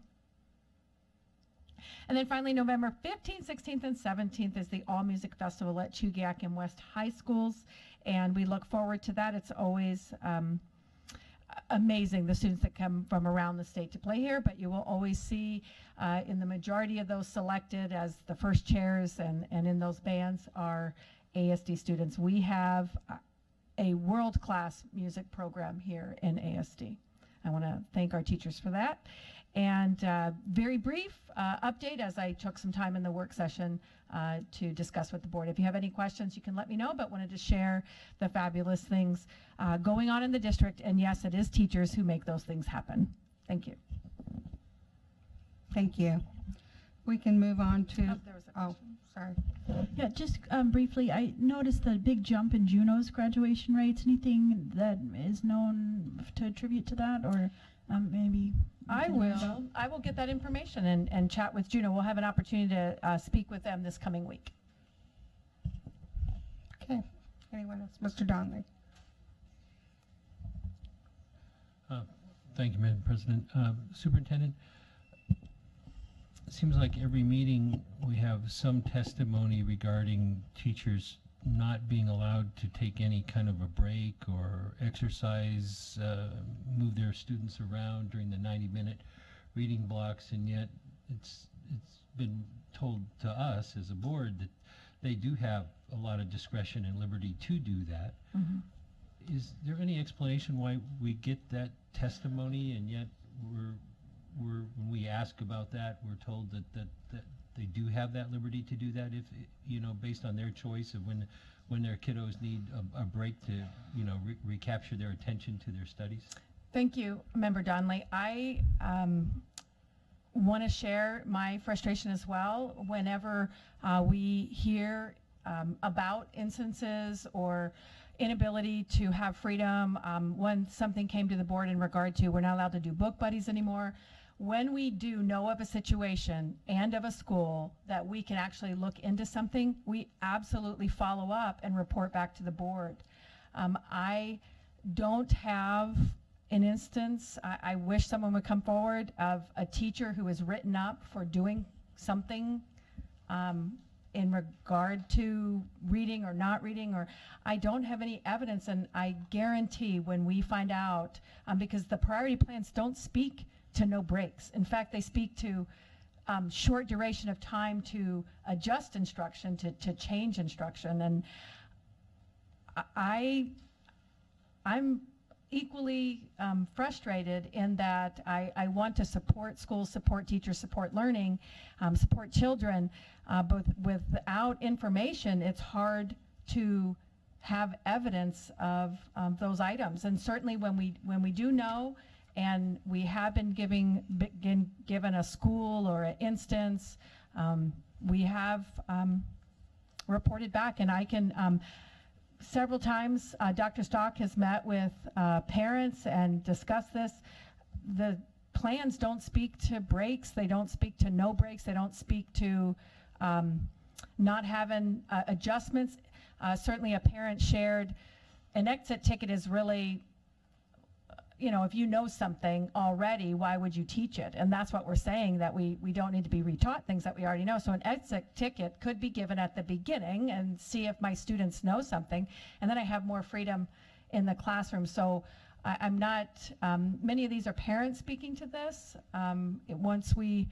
And then finally, November 15th, 16th, and 17th is the All Music Festival at Chugiak and West High Schools, and we look forward to that. It's always amazing, the students that come from around the state to play here, but you will always see in the majority of those selected as the first chairs and in those bands are ASD students. We have a world-class music program here in ASD. I want to thank our teachers for that. And very brief update, as I took some time in the work session to discuss with the board. If you have any questions, you can let me know, but wanted to share the fabulous things going on in the district. And yes, it is teachers who make those things happen. Thank you. Thank you. We can move on to, sorry. Yeah, just briefly, I noticed the big jump in Juneau's graduation rates. Anything that is known to attribute to that, or maybe I will get that information and chat with Juno. We'll have an opportunity to speak with them this coming week. Okay. Anyone else? Mr. Donnelly. Thank you, Madam President. Superintendent, it seems like every meeting we have some testimony regarding teachers not being allowed to take any kind of a break or exercise, move their students around during the 90-minute reading blocks, and yet it's been told to us as a board that they do have a lot of discretion and liberty to do that. Mm-hmm. Is there any explanation why we get that testimony and yet when we ask about that, we're told that they do have that liberty to do that, if based on their choice of when their kiddos need a break to recapture their attention to their studies? Thank you, Member Donnelly. I want to share my frustration as well whenever we hear about instances or inability to have freedom. When something came to the board in regard to we're not allowed to do book buddies anymore. When we do know of a situation and of a school that we can actually look into something, we absolutely follow up and report back to the board. I don't have an instance, I wish someone would come forward, of a teacher who is written up for doing something in regard to reading or not reading, or I don't have any evidence, and I guarantee when we find out, because the priority plans don't speak to no breaks. In fact, they speak to short duration of time to adjust instruction, to change instruction, and I'm equally frustrated in that I want to support schools, support teachers, support learning, support children, but without information, it's hard to have evidence of those items. And certainly when we do know, and we have been given a school or an instance, we have reported back, and I can. Several times, Dr. Stock has met with parents and discussed this. The plans don't speak to breaks. They don't speak to no breaks. They don't speak to not having adjustments. Certainly a parent shared an exit ticket is really, if you know something already, why would you teach it? And that's what we're saying, that we don't need to be retaught things that we already know. So an exit ticket could be given at the beginning and see if my students know something, and then I have more freedom in the classroom. So I'm not, many of these are parents speaking to this. Once we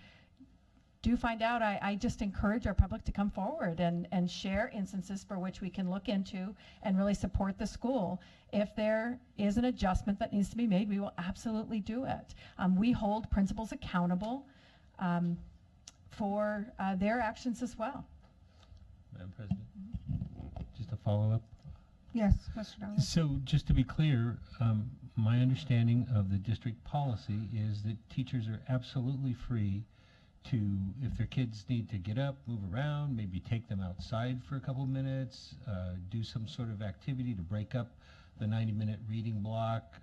do find out, I just encourage our public to come forward and share instances for which we can look into and really support the school. If there is an adjustment that needs to be made, we will absolutely do it. We hold principals accountable for their actions as well. Madam President, just a follow-up. Yes, Mr. Donnelly. So just to be clear, my understanding of the district policy is that teachers are absolutely free to, if their kids need to get up, move around, maybe take them outside for a couple of minutes, do some sort of activity to break up the 90-minute reading block.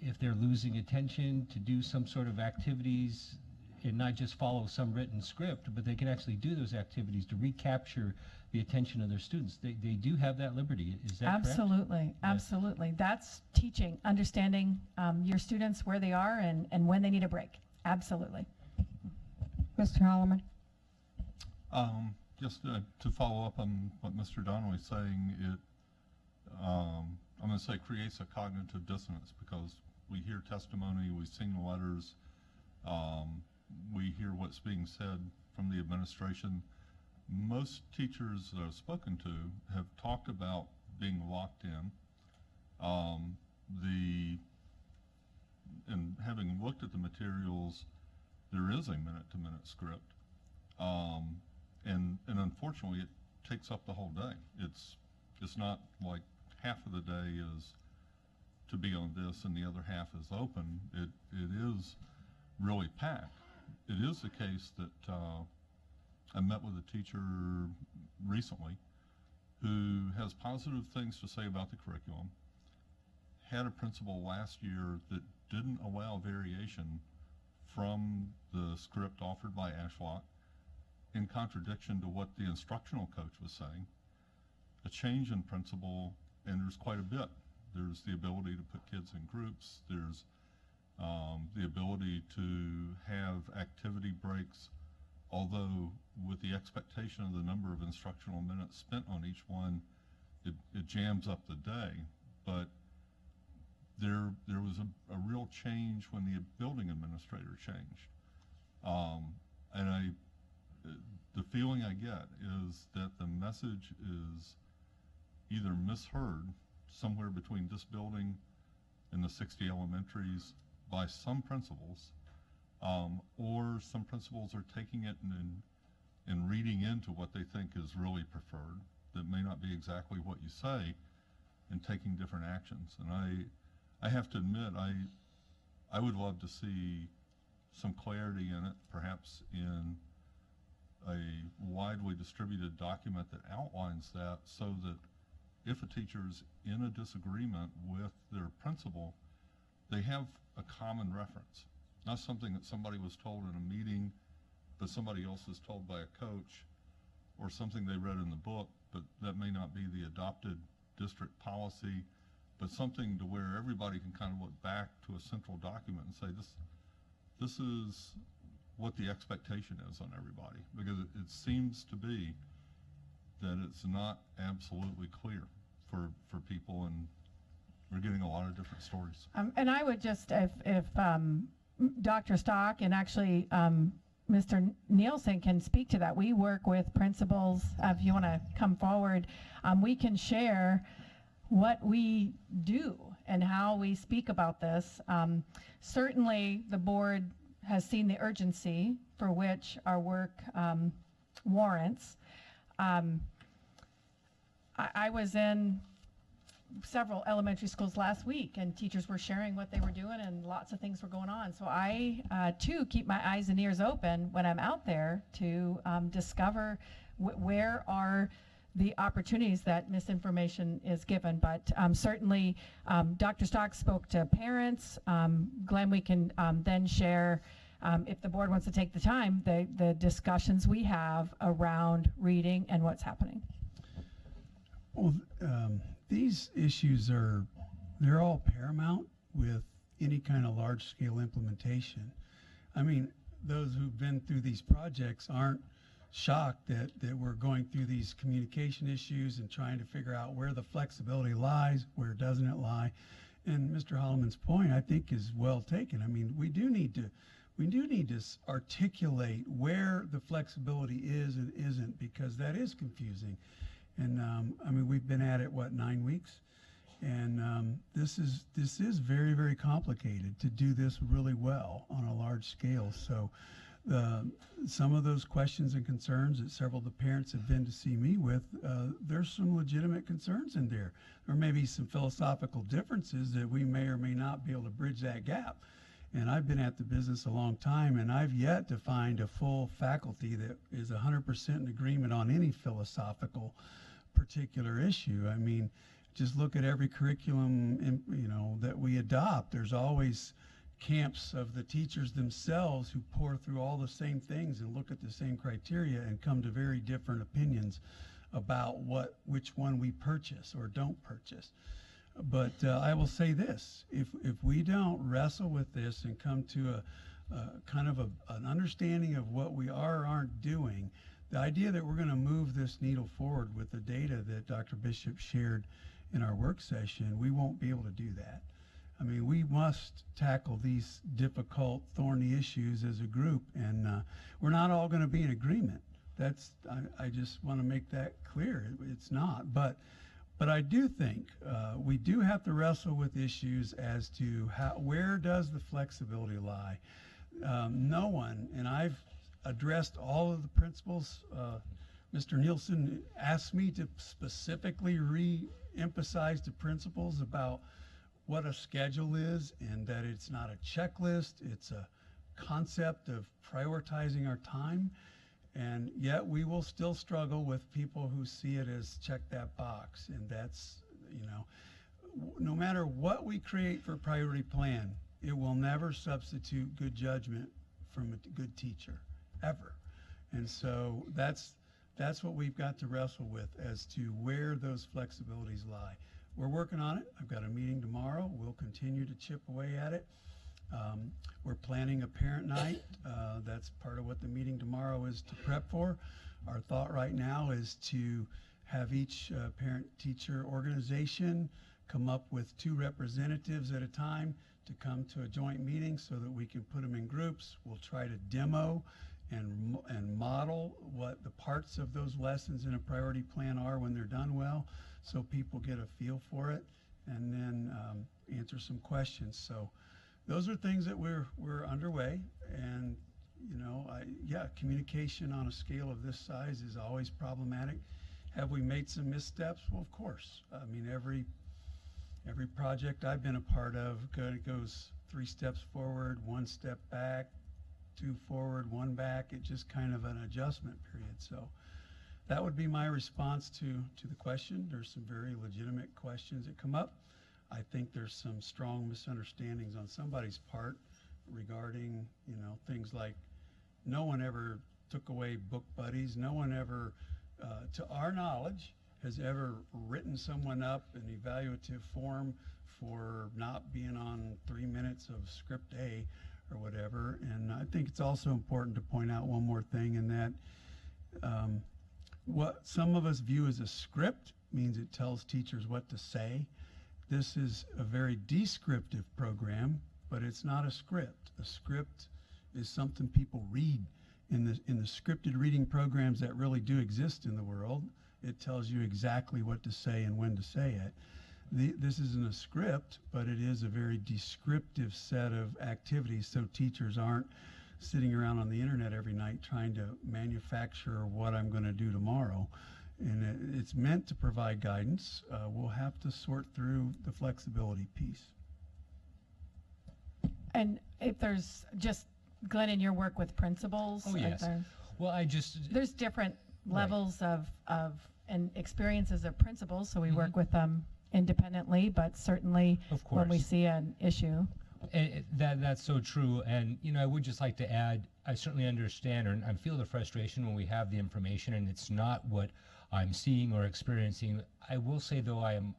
If they're losing attention, to do some sort of activities and not just follow some written script, but they can actually do those activities to recapture the attention of their students. They do have that liberty. Is that correct? Absolutely, absolutely. That's teaching, understanding your students, where they are and when they need a break. Absolutely. Mr. Holloman. Just to follow up on what Mr. Donnelly is saying, it I'm going to say creates a cognitive dissonance, because we hear testimony, we've seen letters, we hear what's being said from the administration. Most teachers that I've spoken to have talked about being locked in. And having looked at the materials, there is a minute-to-minute script, and unfortunately it takes up the whole day. It's not like half of the day is to be on this and the other half is open. It is really packed. It is the case that I met with a teacher recently who has positive things to say about the curriculum, had a principal last year that didn't allow variation from the script offered by Ashlock, in contradiction to what the instructional coach was saying. A change in principle, and there's quite a bit. There's the ability to put kids in groups. There's the ability to have activity breaks, although with the expectation of the number of instructional minutes spent on each one, it jams up the day. But there was a real change when the building administrator changed. And the feeling I get is that the message is either misheard somewhere between this building and the 60 elementaries by some principals, or some principals are taking it and reading into what they think is really preferred that may not be exactly what you say, and taking different actions. And I have to admit, I would love to see some clarity in it, perhaps in a widely distributed document that outlines that, so that if a teacher's in a disagreement with their principal, they have a common reference, not something that somebody was told in a meeting, but somebody else is told by a coach, or something they read in the book, but that may not be the adopted district policy, but something to where everybody can kind of look back to a central document and say, this is what the expectation is on everybody, because it seems to be that it's not absolutely clear for people, and we're getting a lot of different stories. And I would just, if Dr. Stock and actually Mr. Nielsen can speak to that. We work with principals. If you want to come forward, we can share what we do and how we speak about this. Certainly the board has seen the urgency for which our work warrants. I was in several elementary schools last week, and teachers were sharing what they were doing, and lots of things were going on. So I too keep my eyes and ears open when I'm out there to discover where are the opportunities that misinformation is given. But certainly Dr. Stock spoke to parents. Glenn, we can then share, if the board wants to take the time, the discussions we have around reading and what's happening. Well, these issues they're all paramount with any kind of large-scale implementation. I mean, those who've been through these projects aren't shocked that we're going through these communication issues and trying to figure out where the flexibility lies, where doesn't it lie. And Mr. Holloman's point, I think, is well taken. I mean, we do need to articulate where the flexibility is and isn't, because that is confusing. And I mean, we've been at it, what, 9 weeks? And this is very, very complicated to do this really well on a large scale. So some of those questions and concerns that several of the parents have been to see me with, there's some legitimate concerns in there. There may be some philosophical differences that we may or may not be able to bridge that gap. And I've been at the business a long time, and I've yet to find a full faculty that is 100% in agreement on any philosophical particular issue. I mean, just look at every curriculum, you know, that we adopt. There's always camps of the teachers themselves who pour through all the same things and look at the same criteria and come to very different opinions about which one we purchase or don't purchase. But I will say this, if we don't wrestle with this and come to a kind of an understanding of what we are or aren't doing, the idea that we're going to move this needle forward with the data that Dr. Bishop shared in our work session, we won't be able to do that. I mean, we must tackle these difficult, thorny issues as a group, and we're not all going to be in agreement. I just want to make that clear. It's not, but I do think we do have to wrestle with issues as to where does the flexibility lie. No one, and I've addressed all of the principals. Mr. Nielsen asked me to specifically re-emphasize to principals about what a schedule is, and that it's not a checklist, it's a concept of prioritizing our time. And yet we will still struggle with people who see it as check that box. And that's, you know, no matter what we create for a priority plan, it will never substitute good judgment from a good teacher, ever. And so that's what we've got to wrestle with as to where those flexibilities lie. We're working on it. I've got a meeting tomorrow. We'll continue to chip away at it. We're planning a parent night. That's part of what the meeting tomorrow is to prep for. Our thought right now is to have each parent-teacher organization come up with 2 representatives at a time to come to a joint meeting so that we can put them in groups. We'll try to demo and model what the parts of those lessons in a priority plan are when they're done well, so people get a feel for it, and then answer some questions. So those are things that we're underway, and you know, communication on a scale of this size is always problematic. Have we made some missteps? Well, of course. I mean, every project I've been a part of goes 3 steps forward, 1 step back, 2 forward, 1 back. It's just kind of an adjustment period. So that would be my response to the question. There's some very legitimate questions that come up. I think there's some strong misunderstandings on somebody's part regarding, you know, things like no one ever took away book buddies. No one ever, to our knowledge, has ever written someone up in evaluative form for not being on 3 minutes of script A or whatever. And I think it's also important to point out one more thing, in that what some of us view as a script means it tells teachers what to say. This is a very descriptive program, but it's not a script. A script is something people read. In the scripted reading programs that really do exist in the world, it tells you exactly what to say and when to say it. This isn't a script, but it is a very descriptive set of activities, so teachers aren't sitting around on the internet every night trying to manufacture what I'm going to do tomorrow. And it's meant to provide guidance. We'll have to sort through the flexibility piece. And if there's just, Glenn, in your work with principals, Oh, yes. Well, there's different levels of and experiences of principals, so we work with them independently, but certainly when we see an issue. And that's so true. And, you know, I would just like to add, I certainly understand and I feel the frustration when we have the information and it's not what I'm seeing or experiencing. I will say, though, I am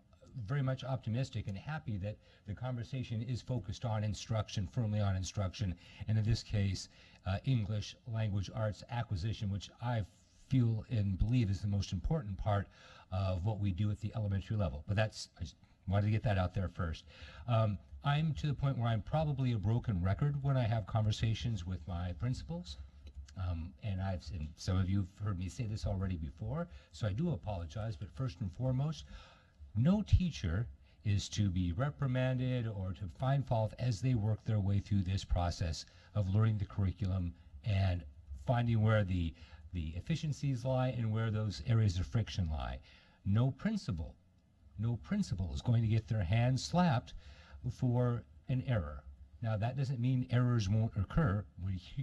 very much optimistic and happy that the conversation is focused on instruction, firmly on instruction, and in this case, English language arts acquisition, which I feel and believe is the most important part of what we do at the elementary level. But I just wanted to get that out there first. I'm to the point where I'm probably a broken record when I have conversations with my principals. And some of you have heard me say this already before, so I do apologize, but first and foremost, no teacher is to be reprimanded or to find fault as they work their way through this process of learning the curriculum and finding where the efficiencies lie and where those areas of friction lie. No principal is going to get their hands slapped for an error. Now, that doesn't mean errors won't occur.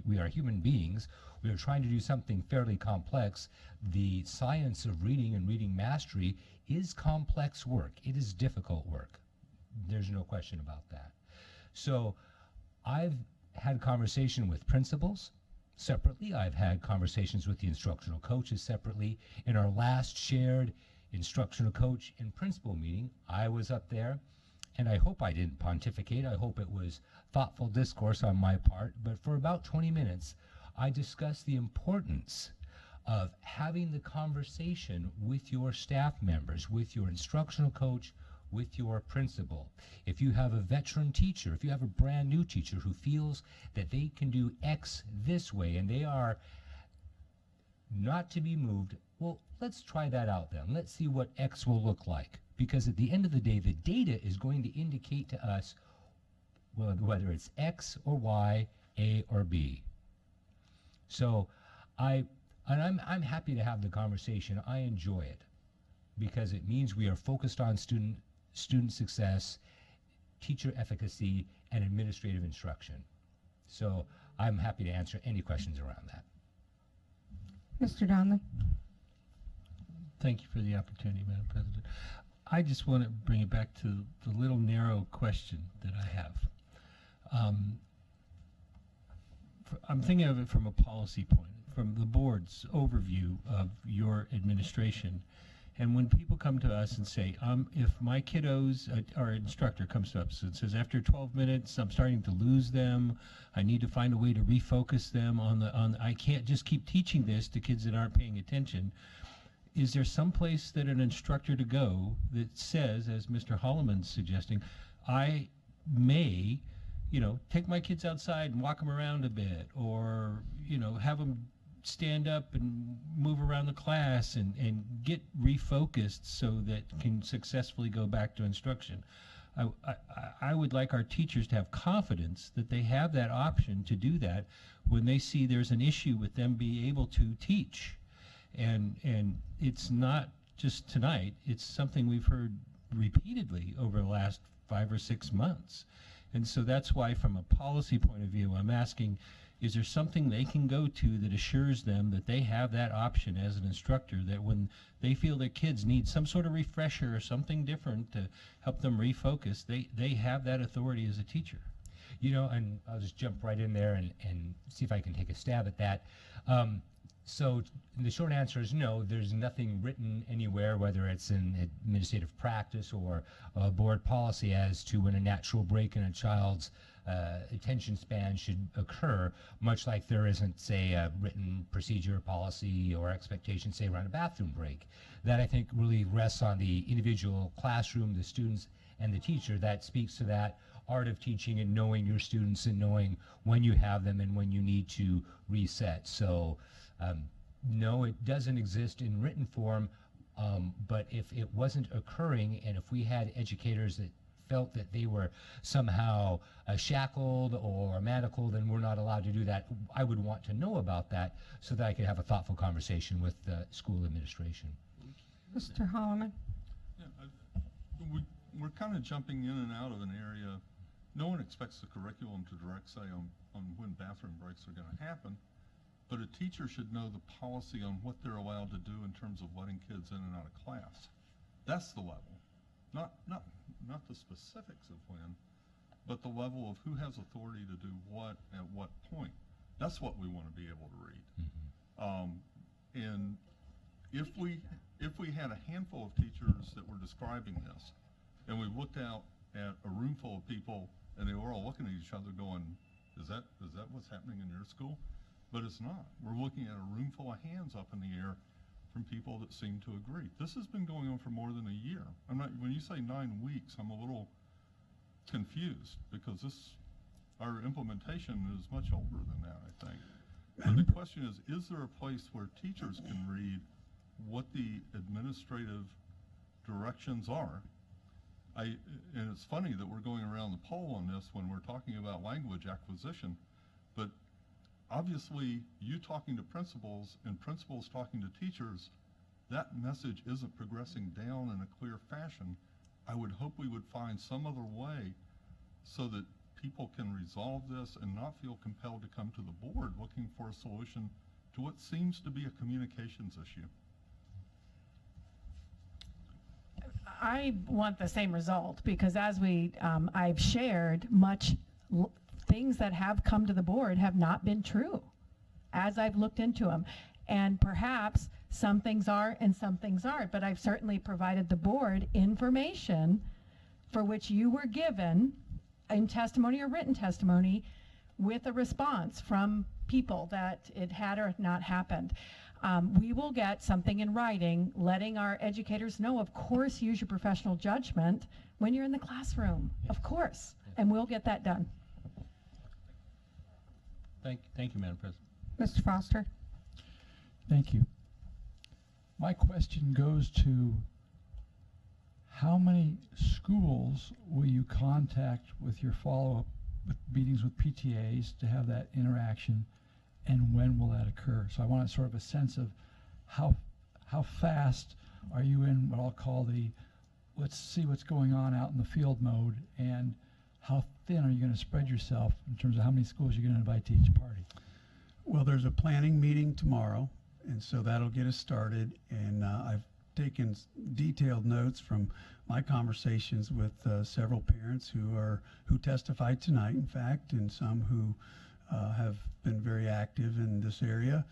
We are human beings. We are trying to do something fairly complex. The science of reading and reading mastery is complex work. It is difficult work. There's no question about that. So I've had conversation with principals separately. I've had conversations with the instructional coaches separately. In our last shared instructional coach and principal meeting, I was up there, and I hope I didn't pontificate. I hope it was thoughtful discourse on my part. But for about 20 minutes, I discussed the importance of having the conversation with your staff members, with your instructional coach, with your principal. If you have a veteran teacher, if you have a brand new teacher who feels that they can do X this way and they are not to be moved, well, let's try that out then. Let's see what X will look like. Because at the end of the day, the data is going to indicate to us whether it's X or Y, A or B. So I'm happy to have the conversation. I enjoy it because it means we are focused on student success, teacher efficacy, and administrative instruction. So I'm happy to answer any questions around that. Mr. Donnelly. Thank you for the opportunity, Madam President. I just want to bring it back to the little narrow question that I have. I'm thinking of it from a policy point, from the board's overview of your administration. And when people come to us and say, if my kiddos, our instructor comes to us and says, after 12 minutes, I'm starting to lose them, I need to find a way to refocus them I can't just keep teaching this to kids that aren't paying attention. Is there some place that an instructor to go that says, as Mr. Holloman's suggesting, I may, take my kids outside and walk them around a bit, or, have them stand up and move around the class and get refocused so that can successfully go back to instruction. I would like our teachers to have confidence that they have that option to do that when they see there's an issue with them being able to teach. And it's not just tonight, it's something we've heard repeatedly over the last 5 or 6 months. And so that's why, from a policy point of view, I'm asking, is there something they can go to that assures them that they have that option as an instructor, that when they feel their kids need some sort of refresher or something different to help them refocus, they have that authority as a teacher? And I'll just jump right in there and see if I can take a stab at that. So the short answer is no, there's nothing written anywhere, whether it's in administrative practice or board policy, as to when a natural break in a child's attention span should occur, much like there isn't, say, a written procedure, policy, or expectation, say, around a bathroom break. That, I think, really rests on the individual classroom, the students, and the teacher. That speaks to that art of teaching and knowing your students and knowing when you have them and when you need to reset. So no, it doesn't exist in written form, but if it wasn't occurring, and if we had educators that felt that they were somehow shackled or manacled and were not allowed to do that, I would want to know about that so that I could have a thoughtful conversation with the school administration. Mr. Holloman? Yeah, we're kind of jumping in and out of an area. No one expects the curriculum to direct say on when bathroom breaks are going to happen. But a teacher should know the policy on what they're allowed to do in terms of letting kids in and out of class. That's the level, not the specifics of when, but the level of who has authority to do what at what point. That's what we want to be able to read. And if we had a handful of teachers that were describing this, and we looked out at a room full of people, and they were all looking at each other, going, "Is that what's happening in your school?" But it's not. We're looking at a room full of hands up in the air from people that seem to agree. This has been going on for more than a year. When you say 9 weeks, I'm a little confused, because our implementation is much older than that, I think. So the question is there a place where teachers can read what the administrative directions are? And it's funny that we're going around the pole on this when we're talking about language acquisition, but obviously, you talking to principals and principals talking to teachers, that message isn't progressing down in a clear fashion. I would hope we would find some other way so that people can resolve this and not feel compelled to come to the board looking for a solution to what seems to be a communications issue. I want the same result, because as I've shared, things that have come to the board have not been true as I've looked into them. And perhaps some things are and some things aren't, but I've certainly provided the board information for which you were given in testimony or written testimony with a response from people that it had or not happened. We will get something in writing letting our educators know, of course, use your professional judgment when you're in the classroom, of course, and we'll get that done. Thank you, Madam President. Mr. Foster? Thank you. My question goes to how many schools will you contact with your follow-up with meetings with PTAs to have that interaction, and when will that occur? So I want sort of a sense of how fast are you in what I'll call the let's see what's going on out in the field mode, and how thin are you going to spread yourself in terms of how many schools you're going to invite to each party? Well, there's a planning meeting tomorrow, and so that'll get us started. And I've taken detailed notes from my conversations with several parents who testified tonight, in fact, and some who have been very active in this area.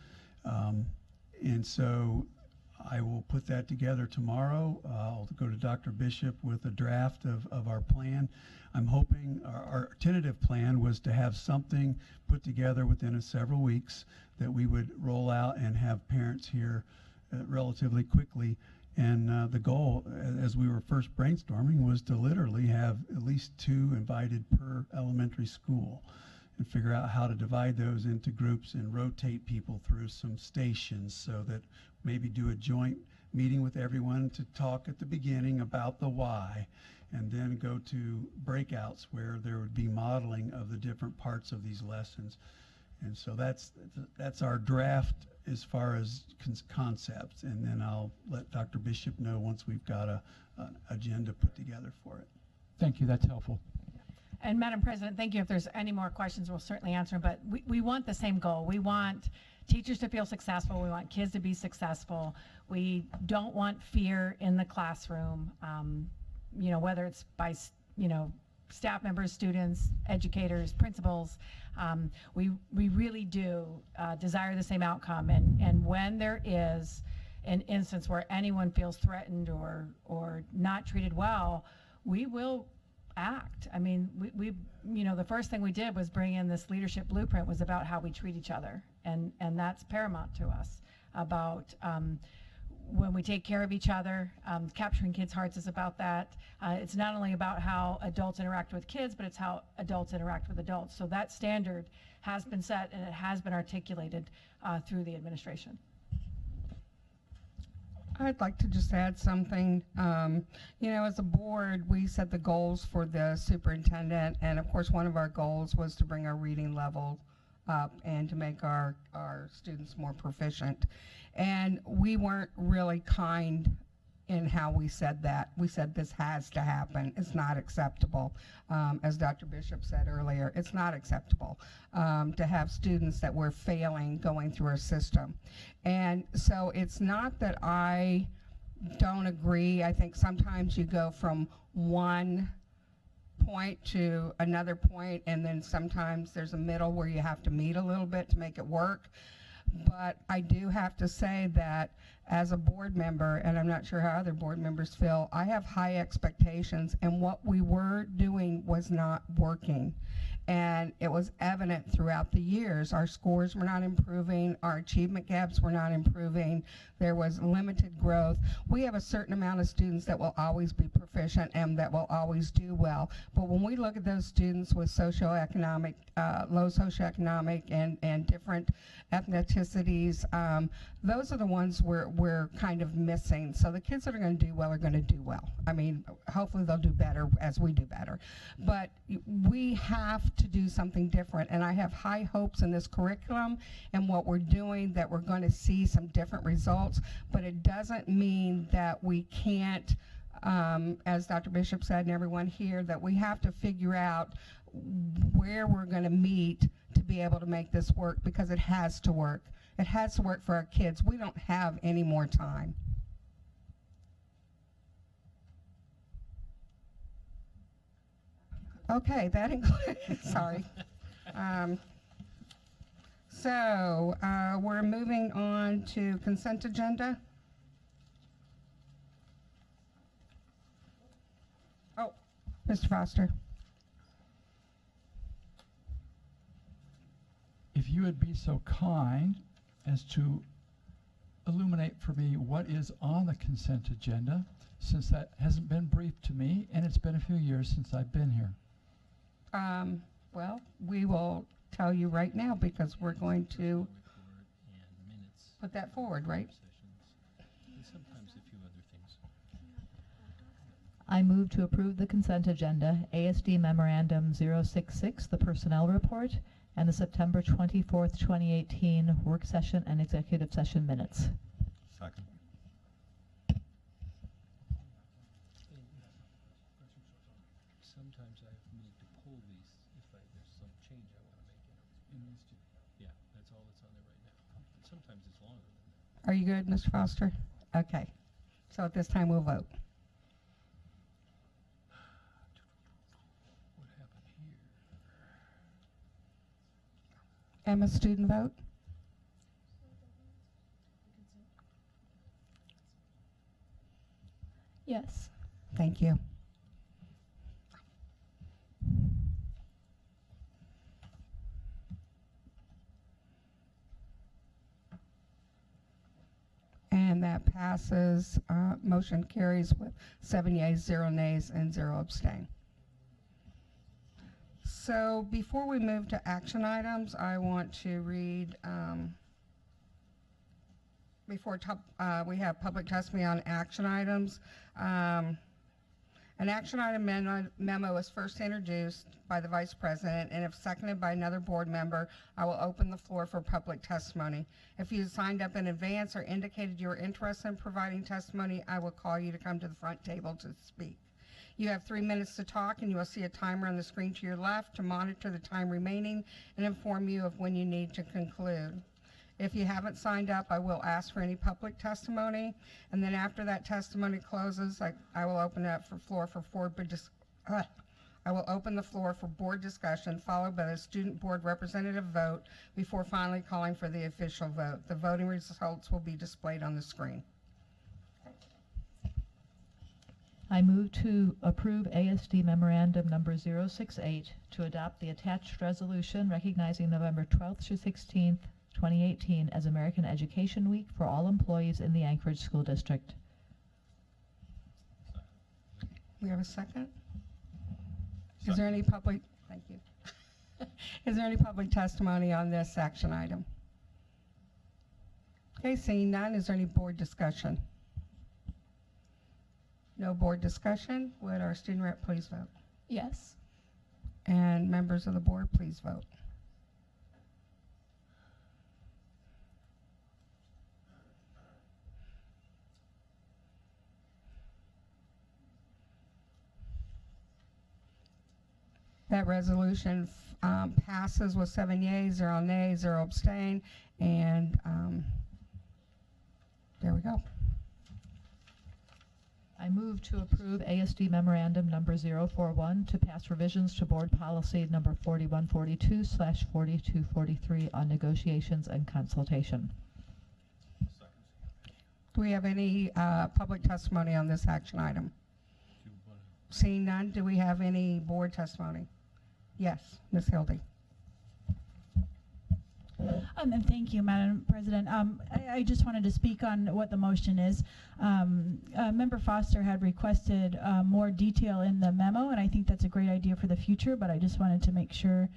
And so I will put that together tomorrow. I'll go to Dr. Bishop with a draft of our plan. I'm hoping our tentative plan was to have something put together within several weeks that we would roll out and have parents here relatively quickly. And the goal, as we were first brainstorming, was to literally have at least 2 invited per elementary school and figure out how to divide those into groups and rotate people through some stations, so that maybe do a joint meeting with everyone to talk at the beginning about the why, and then go to breakouts where there would be modeling of the different parts of these lessons. And so that's our draft as far as concepts, and then I'll let Dr. Bishop know once we've got an agenda put together for it. Thank you, that's helpful. And Madam President, thank you. If there's any more questions, we'll certainly answer them. But we want the same goal. We want teachers to feel successful. We want kids to be successful. We don't want fear in the classroom, you know, whether it's by, you know, staff members, students, educators, principals. We really do desire the same outcome. And when there is an instance where anyone feels threatened or not treated well, we will act. I mean, we you know, the first thing we did was bring in this leadership blueprint was about how we treat each other. And that's paramount to us, about when we take care of each other. Capturing kids' hearts is about that. It's not only about how adults interact with kids, but it's how adults interact with adults. So that standard has been set, and it has been articulated through the administration. I'd like to just add something. You know, as a board, we set the goals for the superintendent, and of course one of our goals was to bring our reading level up and to make our students more proficient. And we weren't really kind in how we said that. We said this has to happen. It's not acceptable. As Dr. Bishop said earlier, it's not acceptable to have students that were failing going through our system. And so it's not that I don't agree. I think sometimes you go from one point to another point, and then sometimes there's a middle where you have to meet a little bit to make it work. But I do have to say that as a board member, and I'm not sure how other board members feel, I have high expectations, and what we were doing was not working. And it was evident throughout the years. Our scores were not improving, our achievement gaps were not improving, there was limited growth. We have a certain amount of students that will always be proficient and that will always do well. But when we look at those students with socioeconomic, low socioeconomic and different ethnicities, those are the ones we're kind of missing. So the kids that are going to do well are going to do well. I mean, hopefully they'll do better as we do better. But we have to do something different, and I have high hopes in this curriculum and what we're doing, that we're going to see some different results. But it doesn't mean that we can't, as Dr. Bishop said and everyone here, that we have to figure out where we're going to meet to be able to make this work, because it has to work. It has to work for our kids. We don't have any more time. Okay, that includes, sorry. So we're moving on to consent agenda. Oh, Mr. Foster. If you would be so kind as to illuminate for me what is on the consent agenda, since that hasn't been briefed to me, and it's been a few years since I've been here. Well, we will tell you right now, because we're going to put that forward, right? I move to approve the consent agenda, ASD Memorandum 066, the Personnel Report, and the September 24th, 2018 work session and executive session minutes. Second. Sometimes I need to pull these if there's some change I want to make in these two. Yeah, that's all that's on there right now. But sometimes it's longer than that. Are you good, Mr. Foster? Okay. So at this time, we'll vote. Emma, student vote? Yes. Thank you. And that passes, motion carries with 7 yeas, 0 nays, and 0 abstain. So before we move to action items, I want to read, we have public testimony on action items. An action item memo was first introduced by the Vice President, and if seconded by another board member, I will open the floor for public testimony. If you signed up in advance or indicated you were interested in providing testimony, I will call you to come to the front table to speak. You have 3 minutes to talk, and you will see a timer on the screen to your left to monitor the time remaining and inform you of when you need to conclude. If you haven't signed up, I will ask for any public testimony, and then after that testimony closes, I will open it up for I will open the floor for board discussion, followed by the student board representative vote before finally calling for the official vote. The voting results will be displayed on the screen. I move to approve ASD Memorandum Number 068 to adopt the attached resolution recognizing November 12th through 16th, 2018 as American Education Week for all employees in the Anchorage School District. We have a second? Is there any public, thank you. Is there any public testimony on this action item? Okay, seeing none, is there any board discussion? No board discussion. Would our student rep please vote? Yes. And members of the board, please vote. That resolution passes with 7 yeas, 0 nays, 0 abstain, and there we go. I move to approve ASD Memorandum Number 041 to pass revisions to Board Policy Number 4142/4243 on negotiations and consultation. Do we have any public testimony on this action item? Seeing none, do we have any board testimony? Yes, Ms. Hildy. And thank you, Madam President. I just wanted to speak on what the motion is. Member Foster had requested more detail in the memo, and I think that's a great idea for the future, but I just wanted to make sure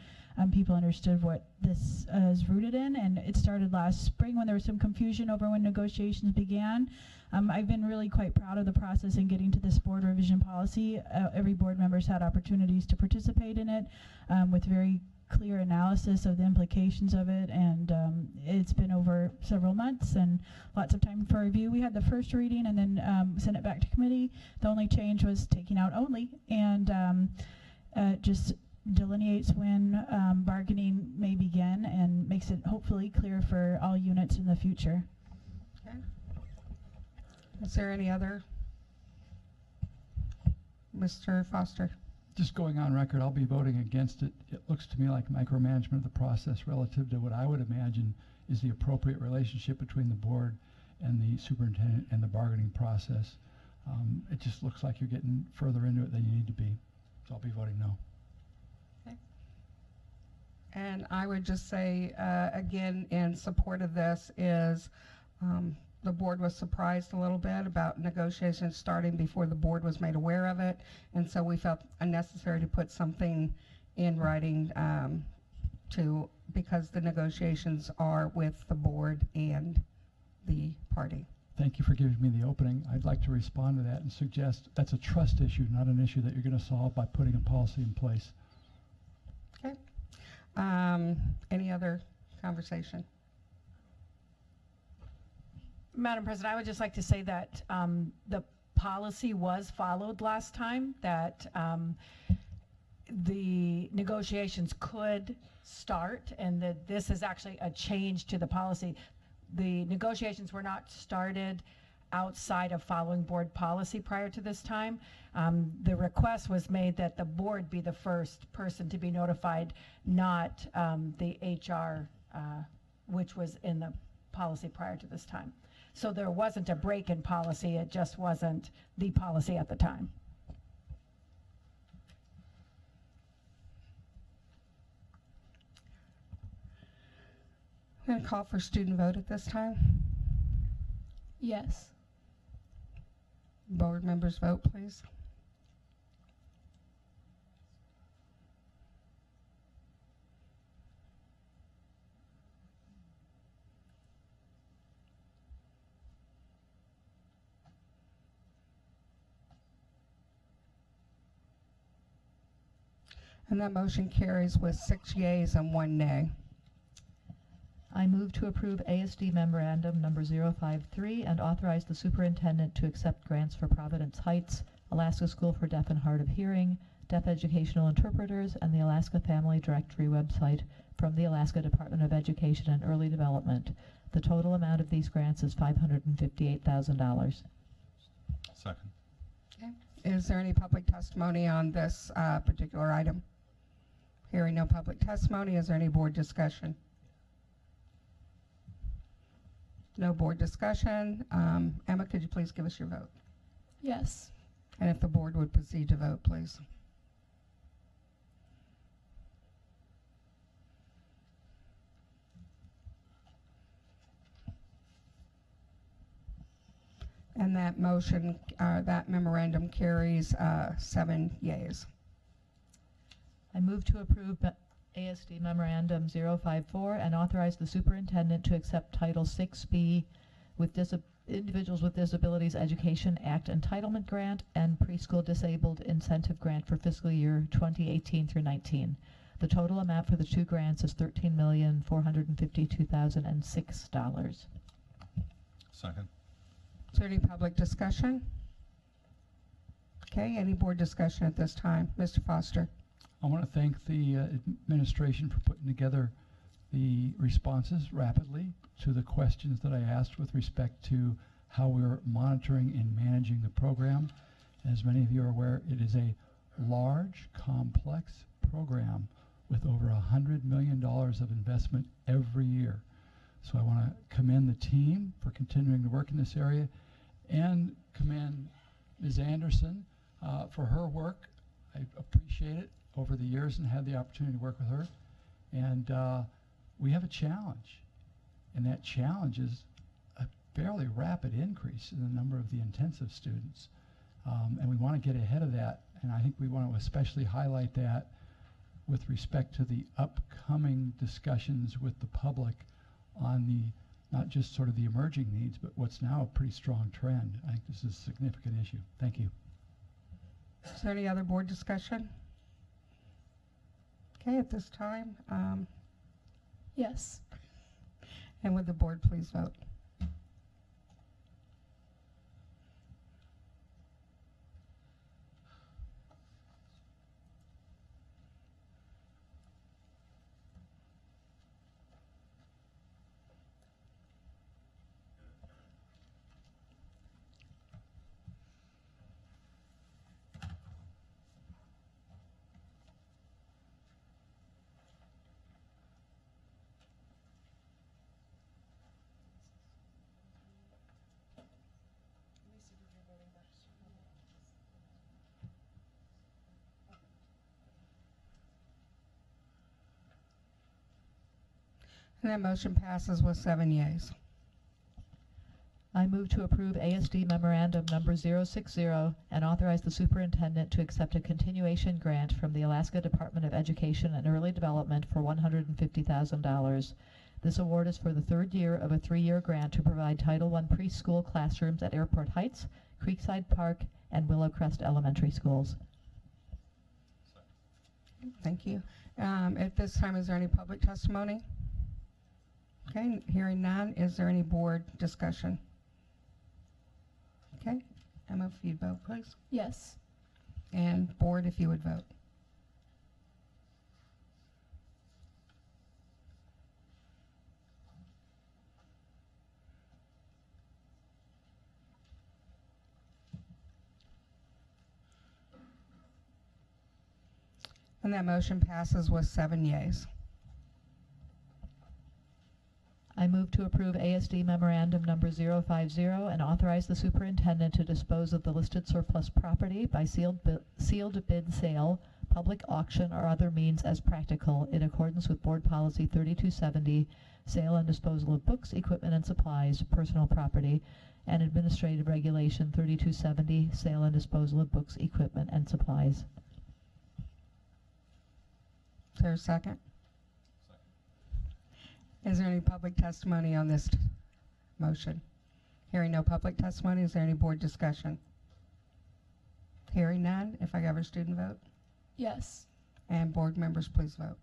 people understood what this is rooted in. And it started last spring when there was some confusion over when negotiations began. I've been really quite proud of the process in getting to this board revision policy. Every board member's had opportunities to participate in it with very clear analysis of the implications of it, and it's been over several months and lots of time for review. We had the first reading and then sent it back to committee. The only change was taking out only, and just delineates when bargaining may begin and makes it hopefully clear for all units in the future. Okay. Is there any other? Mr. Foster. Just going on record, I'll be voting against it. It looks to me like micromanagement of the process relative to what I would imagine is the appropriate relationship between the board and the superintendent and the bargaining process. It just looks like you're getting further into it than you need to be. So I'll be voting no. Okay. And I would just say, again, in support of this is the board was surprised a little bit about negotiations starting before the board was made aware of it, and so we felt unnecessary to put something in writing because the negotiations are with the board and the party. Thank you for giving me the opening. I'd like to respond to that and suggest that's a trust issue, not an issue that you're going to solve by putting a policy in place. Okay. Any other conversation? Madam President, I would just like to say that the policy was followed last time, that the negotiations could start, and that this is actually a change to the policy. The negotiations were not started outside of following board policy prior to this time. The request was made that the board be the first person to be notified, not the HR, which was in the policy prior to this time. So there wasn't a break in policy, it just wasn't the policy at the time. I'm going to call for student vote at this time. Yes. Board members vote, please. And that motion carries with 6 yeas and 1 nay. I move to approve ASD Memorandum Number 053 and authorize the superintendent to accept grants for Providence Heights, Alaska School for Deaf and Hard of Hearing, Deaf Educational Interpreters, and the Alaska Family Directory website from the Alaska Department of Education and Early Development. The total amount of these grants is $558,000. Second. Okay. Is there any public testimony on this particular item? Hearing no public testimony, is there any board discussion? No board discussion. Emma, could you please give us your vote? Yes. And if the board would proceed to vote, please. And that motion, that memorandum carries 7 yeas. I move to approve ASD Memorandum 054 and authorize the superintendent to accept Title 6B with Individuals with Disabilities Education Act Entitlement Grant and Preschool Disabled Incentive Grant for fiscal year 2018 through 19. The total amount for the 2 grants is $13,452,006. Second. Is there any public discussion? Okay, any board discussion at this time? Mr. Foster. I want to thank the administration for putting together the responses rapidly to the questions that I asked with respect to how we're monitoring and managing the program. As many of you are aware, it is a large, complex program with over $100 million of investment every year. So I want to commend the team for continuing to work in this area and commend Ms. Anderson for her work. I appreciate it over the years and had the opportunity to work with her. And we have a challenge, and that challenge is a fairly rapid increase in the number of the intensive students. And we want to get ahead of that, and I think we want to especially highlight that with respect to the upcoming discussions with the public on the, not just sort of the emerging needs, but what's now a pretty strong trend. I think this is a significant issue. Thank you. Is there any other board discussion? Okay, at this time, Yes. and would the board please vote? And that motion passes with 7 yeas. I move to approve ASD Memorandum Number 060 and authorize the superintendent to accept a continuation grant from the Alaska Department of Education and Early Development for $150,000. This award is for the 3rd year of a 3-year grant to provide Title I preschool classrooms at Airport Heights, Creekside Park, and Willow Crest Elementary Schools. Thank you. At this time, is there any public testimony? Okay, hearing none, is there any board discussion? Okay, Emma, if you'd vote, please. Yes. And board, if you would vote. And that motion passes with 7 yeas. I move to approve ASD Memorandum Number 050 and authorize the superintendent to dispose of the listed surplus property by sealed bid sale, public auction, or other means as practical in accordance with Board Policy 3270, sale and disposal of books, equipment, and supplies, personal property, and Administrative Regulation 3270, sale and disposal of books, equipment, and supplies. Is there a second? Is there any public testimony on this motion? Hearing no public testimony, is there any board discussion? Hearing none, if I have a student vote? Yes. And board members, please vote.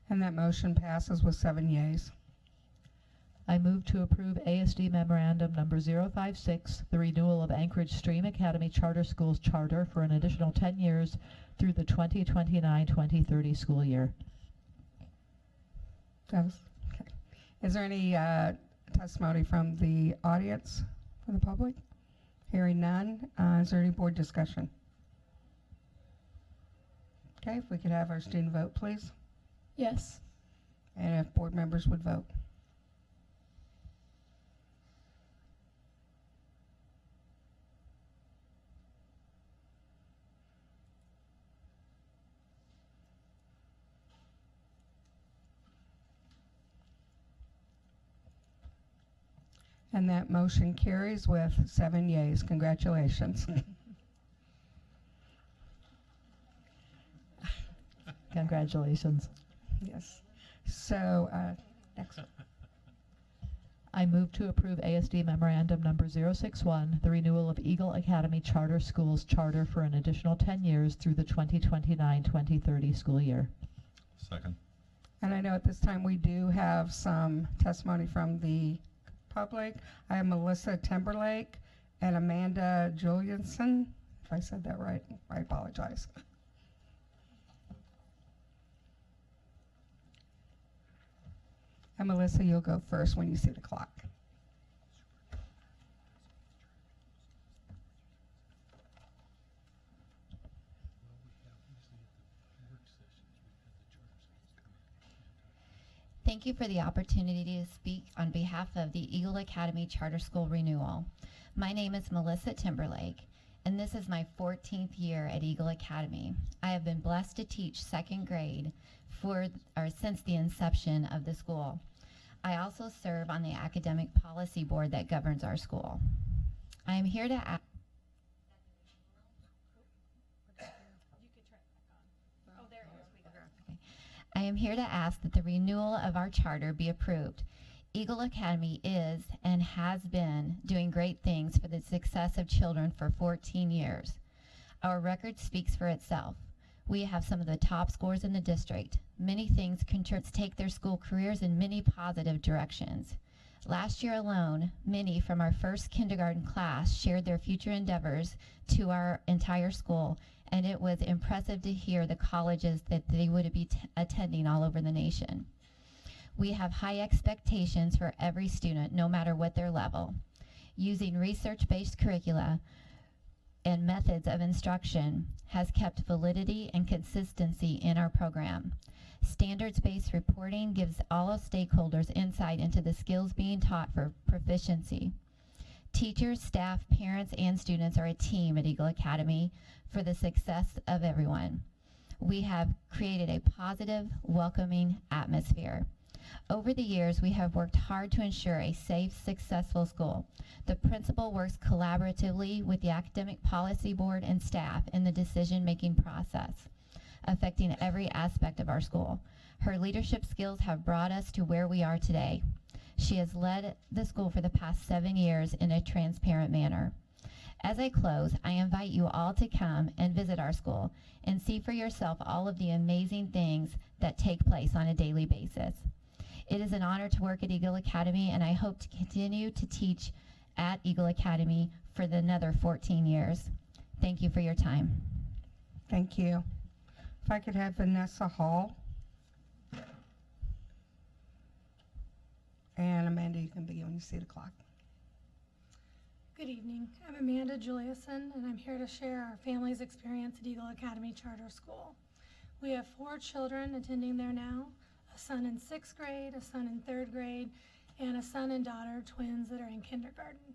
And that motion passes with 7 yeas. I move to approve ASD Memorandum Number 056, the renewal of Anchorage Stream Academy Charter Schools charter for an additional 10 years through the 2029-2030 school year. Okay. Is there any testimony from the audience, for the public? Hearing none, is there any board discussion? Okay, if we could have our student vote, please. Yes. And if board members would vote. And that motion carries with 7 yeas. Congratulations. Congratulations. Yes. So, next. I move to approve ASD Memorandum Number 061, the renewal of Eagle Academy Charter Schools charter for an additional 10 years through the 2029-2030 school year. Second. And I know at this time we do have some testimony from the public. I have Melissa Timberlake and Amanda Julianson. If I said that right, I apologize. And Melissa, you'll go first when you see the clock. Thank you for the opportunity to speak on behalf of the Eagle Academy Charter School Renewal. My name is Melissa Timberlake, and this is my 14th year at Eagle Academy. I have been blessed to teach second grade since the inception of the school. I also serve on the academic policy board that governs our school. I am here to ask I am here to ask that the renewal of our charter be approved. Eagle Academy is and has been doing great things for the success of children for 14 years. Our record speaks for itself. We have some of the top scores in the district. Many things contribute to take their school careers in many positive directions. Last year alone, many from our first kindergarten class shared their future endeavors to our entire school, and it was impressive to hear the colleges that they would be attending all over the nation. We have high expectations for every student, no matter what their level. Using research-based curricula and methods of instruction has kept validity and consistency in our program. Standards-based reporting gives all stakeholders insight into the skills being taught for proficiency. Teachers, staff, parents, and students are a team at Eagle Academy for the success of everyone. We have created a positive, welcoming atmosphere. Over the years, we have worked hard to ensure a safe, successful school. The principal works collaboratively with the academic policy board and staff in the decision-making process, affecting every aspect of our school. Her leadership skills have brought us to where we are today. She has led the school for the past 7 years in a transparent manner. As I close, I invite you all to come and visit our school and see for yourself all of the amazing things that take place on a daily basis. It is an honor to work at Eagle Academy, and I hope to continue to teach at Eagle Academy for another 14 years. Thank you for your time. Thank you. If I could have Vanessa Hall. And Amanda, you can begin when you see the clock. Good evening. I'm Amanda Juliuson, and I'm here to share our family's experience at Eagle Academy Charter School. We have 4 children attending there now, a son in 6th grade, a son in 3rd grade, and a son and daughter, twins that are in kindergarten.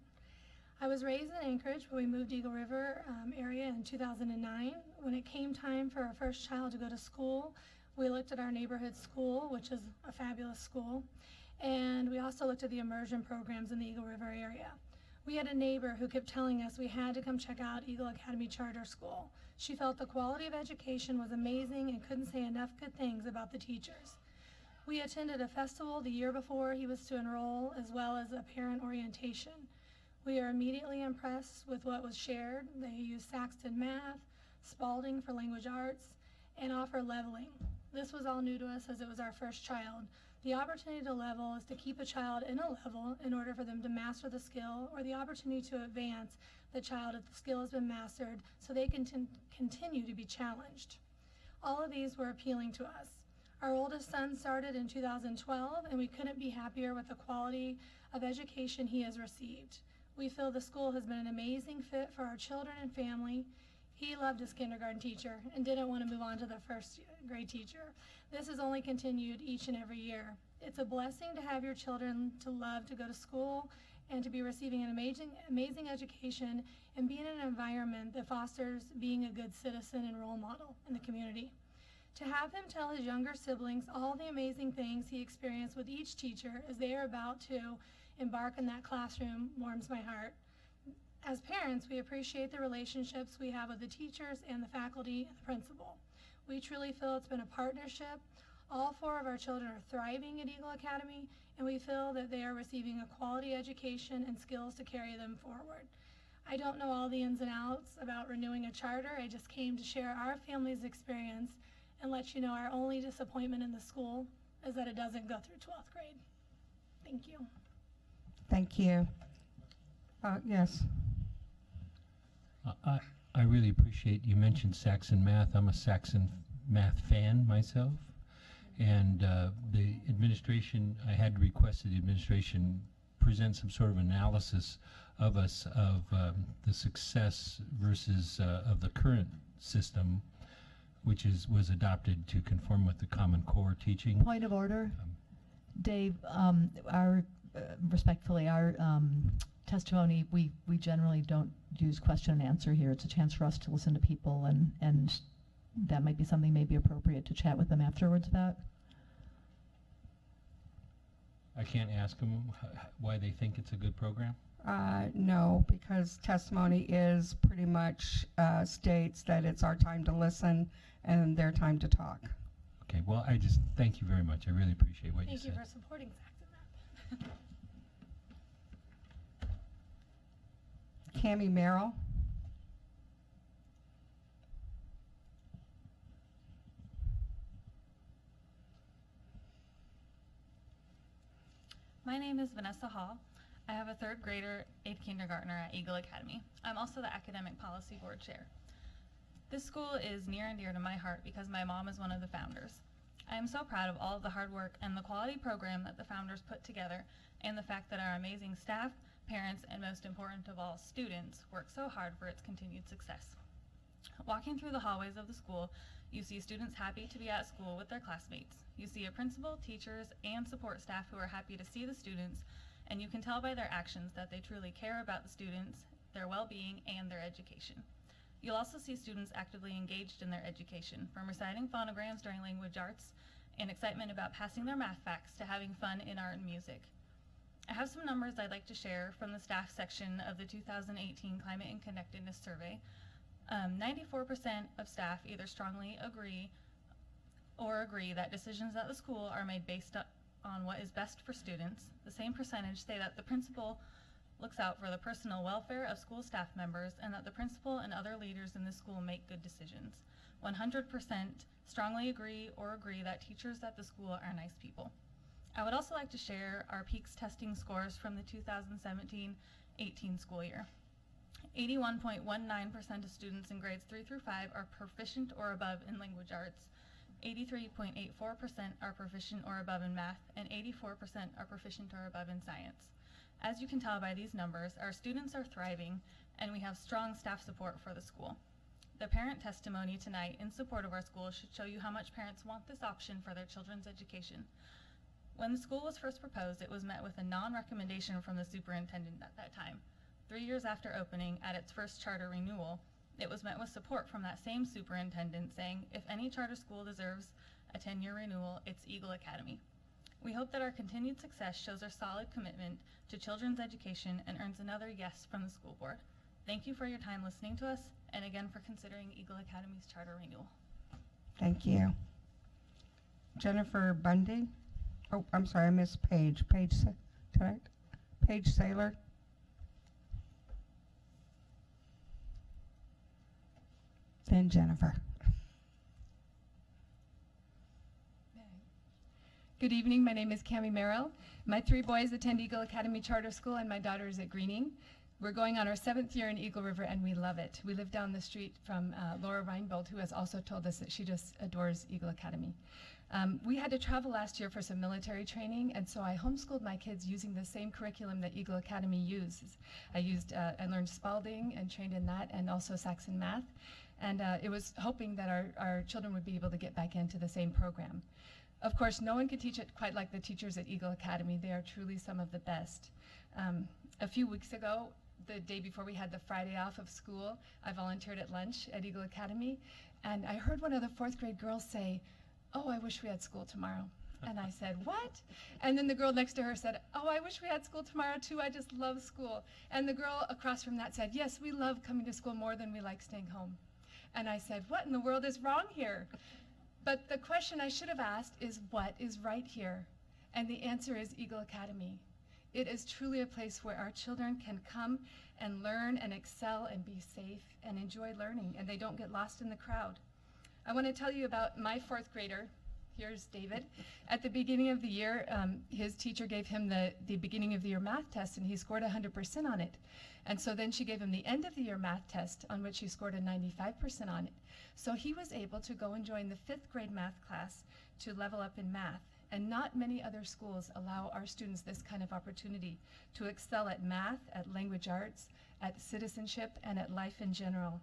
I was raised in Anchorage, but we moved to Eagle River area in 2009. When it came time for our first child to go to school, we looked at our neighborhood school, which is a fabulous school, and we also looked at the immersion programs in the Eagle River area. We had a neighbor who kept telling us we had to come check out Eagle Academy Charter School. She felt the quality of education was amazing and couldn't say enough good things about the teachers. We attended a festival the year before he was to enroll, as well as a parent orientation. We are immediately impressed with what was shared. They use Saxton Math, Spalding for language arts, and offer leveling. This was all new to us as it was our first child. The opportunity to level is to keep a child in a level in order for them to master the skill, or the opportunity to advance the child if the skill has been mastered so they can continue to be challenged. All of these were appealing to us. Our oldest son started in 2012, and we couldn't be happier with the quality of education he has received. We feel the school has been an amazing fit for our children and family. He loved his kindergarten teacher and didn't want to move on to the 1st grade teacher. This has only continued each and every year. It's a blessing to have your children to love to go to school and to be receiving an amazing education and be in an environment that fosters being a good citizen and role model in the community. To have him tell his younger siblings all the amazing things he experienced with each teacher as they are about to embark in that classroom warms my heart. As parents, we appreciate the relationships we have with the teachers and the faculty and the principal. We truly feel it's been a partnership. All 4 of our children are thriving at Eagle Academy, and we feel that they are receiving a quality education and skills to carry them forward. I don't know all the ins and outs about renewing a charter. I just came to share our family's experience and let you know our only disappointment in the school is that it doesn't go through 12th grade. Thank you. Thank you. Yes. I really appreciate you mentioned Saxon Math. I'm a Saxon Math fan myself, and the administration, I had requested the administration present some sort of analysis of us of the success versus of the current system, which was adopted to conform with the Common Core teaching. Point of order. Dave, respectfully, our testimony, we generally don't use question and answer here. It's a chance for us to listen to people, and that might be something maybe appropriate to chat with them afterwards about. I can't ask them why they think it's a good program? No, because testimony is pretty much states that it's our time to listen and their time to talk. Okay, well, I just thank you very much. I really appreciate what you Thank said. you for supporting Saxon Math. Cammie Merrill. My name is Vanessa Hall. I have a 3rd grader, 8th kindergartner at Eagle Academy. I'm also the Academic Policy Board Chair. This school is near and dear to my heart because my mom is one of the founders. I am so proud of all of the hard work and the quality program that the founders put together, and the fact that our amazing staff, parents, and most important of all, students work so hard for its continued success. Walking through the hallways of the school, you see students happy to be at school with their classmates. You see a principal, teachers, and support staff who are happy to see the students, and you can tell by their actions that they truly care about the students, their well-being, and their education. You'll also see students actively engaged in their education, from reciting phonograms during language arts and excitement about passing their math facts to having fun in art and music. I have some numbers I'd like to share from the staff section of the 2018 Climate and Connectedness Survey. 94% of staff either strongly agree that decisions at the school are made based on what is best for students. The same percentage say that the principal looks out for the personal welfare of school staff members and that the principal and other leaders in the school make good decisions. 100% strongly agree that teachers at the school are nice people. I would also like to share our PEAKS testing scores from the 2017-18 school year. 81.19% of students in grades 3 through 5 are proficient or above in language arts. 83.84% are proficient or above in math, and 84% are proficient or above in science. As you can tell by these numbers, our students are thriving, and we have strong staff support for the school. The parent testimony tonight in support of our school should show you how much parents want this option for their children's education. When the school was first proposed, it was met with a non-recommendation from the superintendent at that time. 3 years after opening, at its first charter renewal, it was met with support from that same superintendent saying, if any charter school deserves a 10-year renewal, it's Eagle Academy. We hope that our continued success shows our solid commitment to children's education and earns another yes from the school board. Thank you for your time listening to us, and again for considering Eagle Academy's charter renewal. Thank you. Jennifer Bundy. Oh, I'm sorry, I missed Paige. Paige Saylor. Then Jennifer. Good evening, my name is Cami Merrill. My 3 boys attend Eagle Academy Charter School and my daughter is at Greening. We're going on our 7th year in Eagle River and we love it. We live down the street from Laura Reinbold, who has also told us that she just adores Eagle Academy. We had to travel last year for some military training, and so I homeschooled my kids using the same curriculum that Eagle Academy uses. I learned Spalding and trained in that, and also Saxon math. And it was hoping that our children would be able to get back into the same program. Of course, no one could teach it quite like the teachers at Eagle Academy. They are truly some of the best. A few weeks ago, the day before we had the Friday off of school, I volunteered at lunch at Eagle Academy, and I heard one of the 4th grade girls say, "Oh, I wish we had school tomorrow." And I said, "What?" And then the girl next to her said, "Oh, I wish we had school tomorrow too. I just love school." And the girl across from that said, "Yes, we love coming to school more than we like staying home." And I said, "What in the world is wrong here?" But the question I should have asked is, what is right here? And the answer is Eagle Academy. It is truly a place where our children can come and learn and excel and be safe and enjoy learning, and they don't get lost in the crowd. I want to tell you about my 4th grader. Here's David. At the beginning of the year, his teacher gave him the beginning of the year math test, and he scored 100% on it. And so then she gave him the end of the year math test, on which he scored a 95% on it. So he was able to go and join the 5th grade math class to level up in math. And not many other schools allow our students this kind of opportunity to excel at math, at language arts, at citizenship, and at life in general.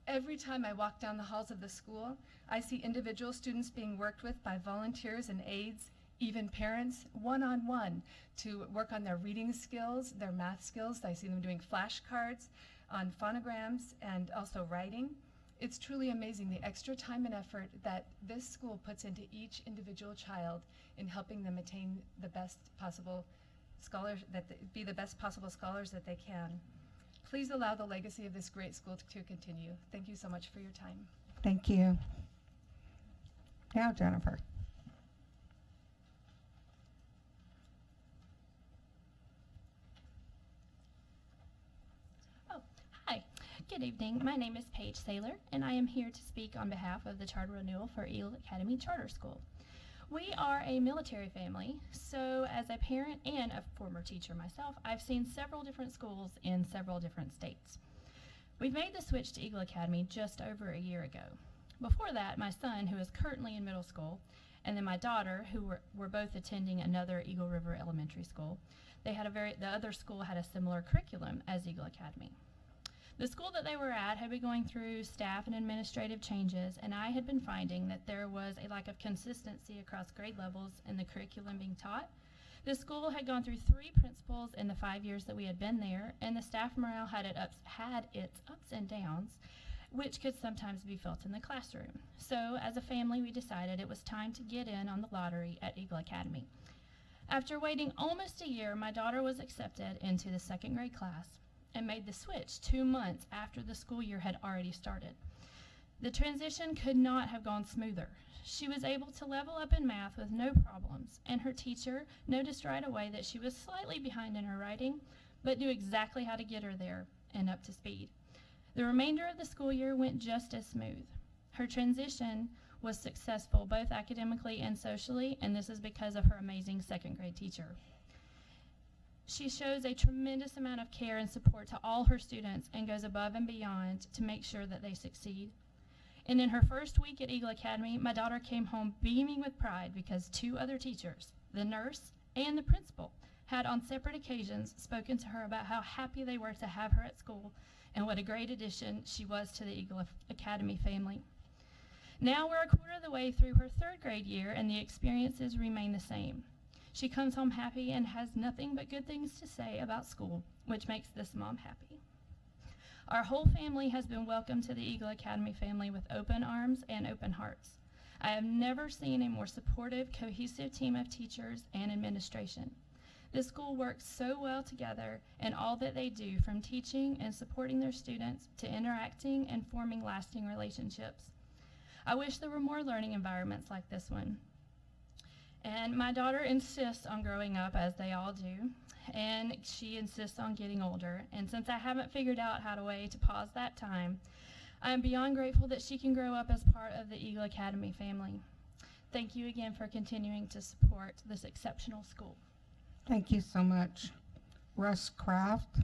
Every time I walk down the halls of the school, I see individual students being worked with by volunteers and aides, even parents, one-on-one, to work on their reading skills, their math skills. I see them doing flashcards on phonograms and also writing. It's truly amazing the extra time and effort that this school puts into each individual child in helping them attain the best possible scholars, be the best possible scholars that they can. Please allow the legacy of this great school to continue. Thank you so much for your time. Thank you. Now, Jennifer. Hi, good evening. My name is Paige Saylor, and I am here to speak on behalf of the charter renewal for Eagle Academy Charter School. We are a military family, so as a parent and a former teacher myself, I've seen several different schools in several different states. We've made the switch to Eagle Academy just over a year ago. Before that, my son, who is currently in middle school, and then my daughter, who were both attending another Eagle River Elementary School, the other school had a similar curriculum as Eagle Academy. The school that they were at had been going through staff and administrative changes, and I had been finding that there was a lack of consistency across grade levels in the curriculum being taught. The school had gone through 3 principals in the 5 years that we had been there, and the staff morale had its ups and downs, which could sometimes be felt in the classroom. So as a family, we decided it was time to get in on the lottery at Eagle Academy. After waiting almost a year, my daughter was accepted into the 2nd grade class and made the switch 2 months after the school year had already started. The transition could not have gone smoother. She was able to level up in math with no problems, and her teacher noticed right away that she was slightly behind in her writing, but knew exactly how to get her there and up to speed. The remainder of the school year went just as smooth. Her transition was successful both academically and socially, and this is because of her amazing 2nd grade teacher. She shows a tremendous amount of care and support to all her students and goes above and beyond to make sure that they succeed. And in her first week at Eagle Academy, my daughter came home beaming with pride because 2 other teachers, the nurse and the principal, had on separate occasions spoken to her about how happy they were to have her at school and what a great addition she was to the Eagle Academy family. Now we're a quarter of the way through her 3rd grade year and the experiences remain the same. She comes home happy and has nothing but good things to say about school, which makes this mom happy. Our whole family has been welcomed to the Eagle Academy family with open arms and open hearts. I have never seen a more supportive, cohesive team of teachers and administration. This school works so well together in all that they do, from teaching and supporting their students to interacting and forming lasting relationships. I wish there were more learning environments like this one. And my daughter insists on growing up, as they all do, and she insists on getting older. And since I haven't figured out how to pause that time, I am beyond grateful that she can grow up as part of the Eagle Academy family. Thank you again for continuing to support this exceptional school. Thank you so much. Russ Kraft.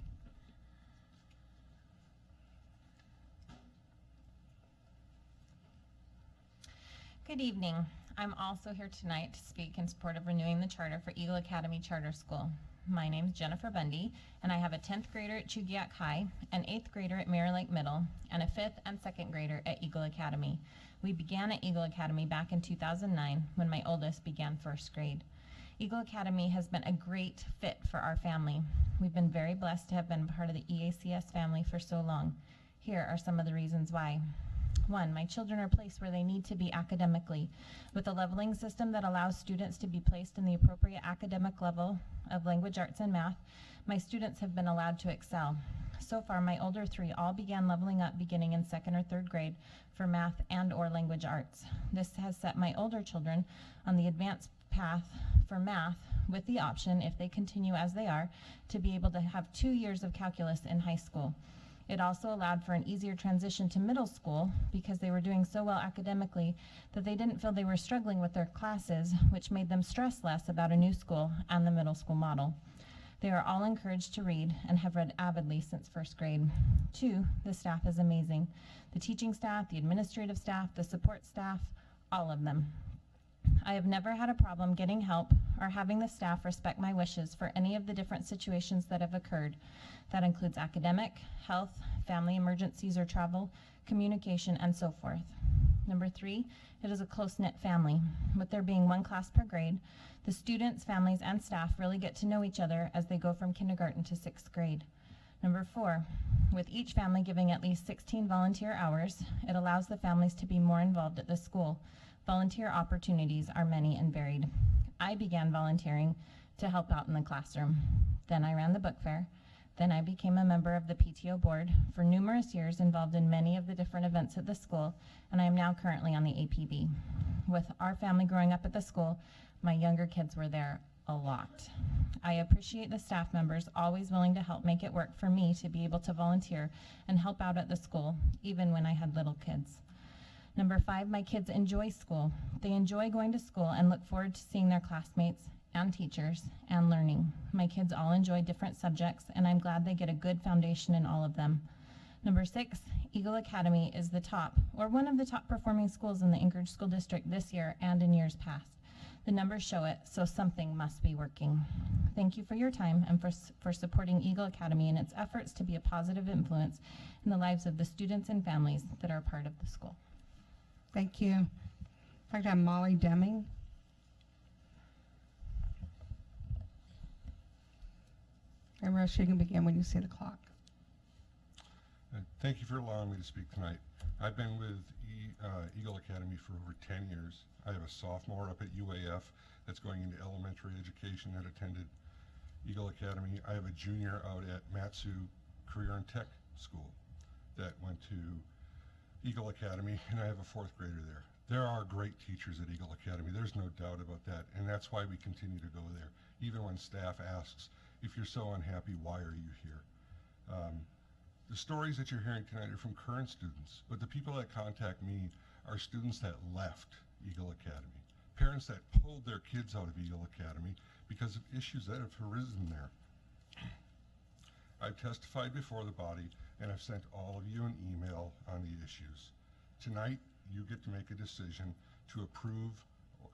Good evening. I'm also here tonight to speak in support of renewing the charter for Eagle Academy Charter School. My name is Jennifer Bundy, and I have a 10th grader at Chugiak High, an 8th grader at Mirror Lake Middle, and a 5th and 2nd grader at Eagle Academy. We began at Eagle Academy back in 2009 when my oldest began 1st grade. Eagle Academy has been a great fit for our family. We've been very blessed to have been part of the EACS family for so long. Here are some of the reasons why. 1, my children are placed where they need to be academically. With a leveling system that allows students to be placed in the appropriate academic level of language arts and math, my students have been allowed to excel. So far, my older 3 all began leveling up beginning in 2nd or 3rd grade for math and/or language arts. This has set my older children on the advanced path for math, with the option, if they continue as they are, to be able to have 2 years of calculus in high school. It also allowed for an easier transition to middle school because they were doing so well academically that they didn't feel they were struggling with their classes, which made them stress less about a new school and the middle school model. They are all encouraged to read and have read avidly since 1st grade. 2, the staff is amazing. The teaching staff, the administrative staff, the support staff, all of them. I have never had a problem getting help or having the staff respect my wishes for any of the different situations that have occurred. That includes academic, health, family emergencies or travel, communication, and so forth. Number 3, it is a close-knit family. With there being 1 class per grade, the students, families, and staff really get to know each other as they go from kindergarten to 6th grade. Number 4, with each family giving at least 16 volunteer hours, it allows the families to be more involved at the school. Volunteer opportunities are many and varied. I began volunteering to help out in the classroom. Then I ran the book fair. Then I became a member of the PTO board for numerous years, involved in many of the different events at the school, and I am now currently on the APB. With our family growing up at the school, my younger kids were there a lot. I appreciate the staff members always willing to help make it work for me to be able to volunteer and help out at the school, even when I had little kids. Number 5, my kids enjoy school. They enjoy going to school and look forward to seeing their classmates and teachers and learning. My kids all enjoy different subjects, and I'm glad they get a good foundation in all of them. Number 6, Eagle Academy is the top, or one of the top performing schools in the Anchorage School District this year and in years past. The numbers show it, so something must be working. Thank you for your time and for supporting Eagle Academy in its efforts to be a positive influence in the lives of the students and families that are a part of the school. Thank you. I'd like to have Molly Deming. And Russ, you can begin when you see the clock. Thank you for allowing me to speak tonight. I've been with Eagle Academy for over 10 years. I have a sophomore up at UAF that's going into elementary education that attended Eagle Academy. I have a junior out at Matsu Career and Tech School that went to Eagle Academy, and I have a 4th grader there. There are great teachers at Eagle Academy. There's no doubt about that, and that's why we continue to go there. Even when staff asks, if you're so unhappy, why are you here? The stories that you're hearing tonight are from current students, but the people that contact me are students that left Eagle Academy, parents that pulled their kids out of Eagle Academy because of issues that have arisen there. I've testified before the body, and I've sent all of you an email on the issues. Tonight, you get to make a decision to approve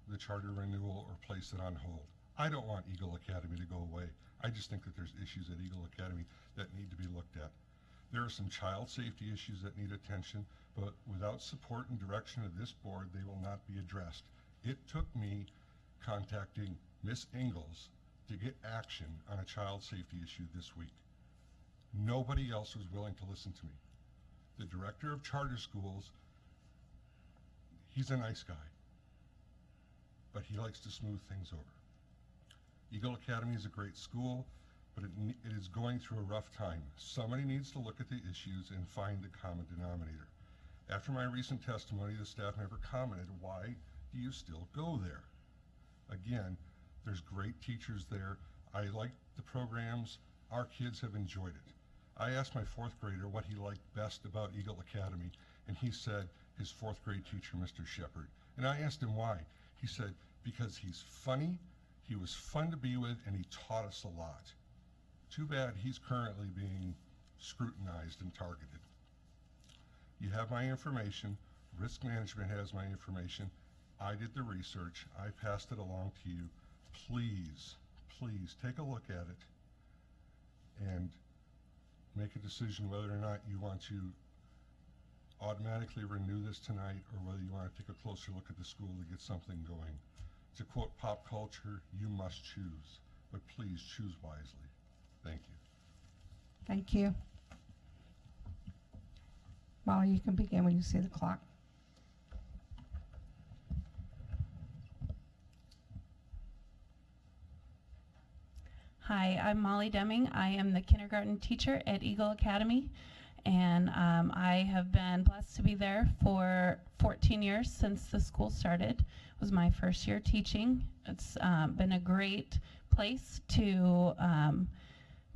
the charter renewal or place it on hold. I don't want Eagle Academy to go away. I just think that there's issues at Eagle Academy that need to be looked at. There are some child safety issues that need attention, but without support and direction of this board, they will not be addressed. It took me contacting Miss Ingalls to get action on a child safety issue this week. Nobody else was willing to listen to me. The director of charter schools, he's a nice guy, but he likes to smooth things over. Eagle Academy is a great school, but it is going through a rough time. Somebody needs to look at the issues and find the common denominator. After my recent testimony, the staff member commented, "Why do you still go there?" Again, there's great teachers there. I like the programs. Our kids have enjoyed it. I asked my fourth grader what he liked best about Eagle Academy, and he said his fourth grade teacher, Mr. Shepard. And I asked him why. He said, because he's funny, he was fun to be with, and he taught us a lot. Too bad he's currently being scrutinized and targeted. You have my information. Risk management has my information. I did the research. I passed it along to you. Please, please take a look at it and make a decision whether or not you want to automatically renew this tonight or whether you want to take a closer look at the school to get something going. To quote pop culture, you must choose, but please choose wisely. Thank you. Thank you. Molly, you can begin when you see the clock. Hi, I'm Molly Deming. I am the kindergarten teacher at Eagle Academy, and I have been blessed to be there for 14 years since the school started. It was my first year teaching. It's been a great place to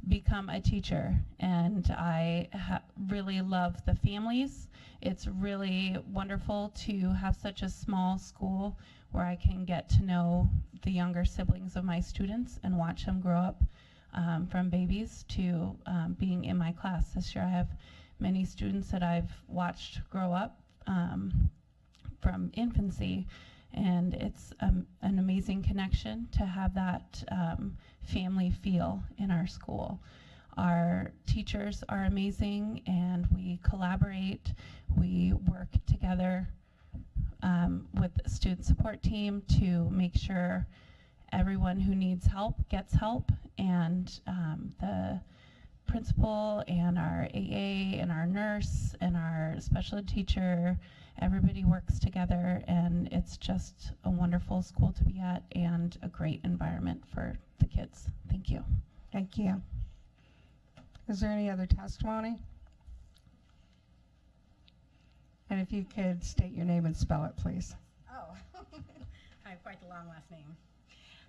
become a teacher, and I really love the families. It's really wonderful to have such a small school where I can get to know the younger siblings of my students and watch them grow up from babies to being in my class. This year I have many students that I've watched grow up from infancy, and it's an amazing connection to have that family feel in our school. Our teachers are amazing, and we collaborate. We work together with the student support team to make sure everyone who needs help gets help, and the principal and our AA and our nurse and our special ed teacher, everybody works together, and it's just a wonderful school to be at and a great environment for the kids. Thank you. Thank you. Is there any other testimony? And if you could state your name and spell it, please. Oh, I have quite the long last name.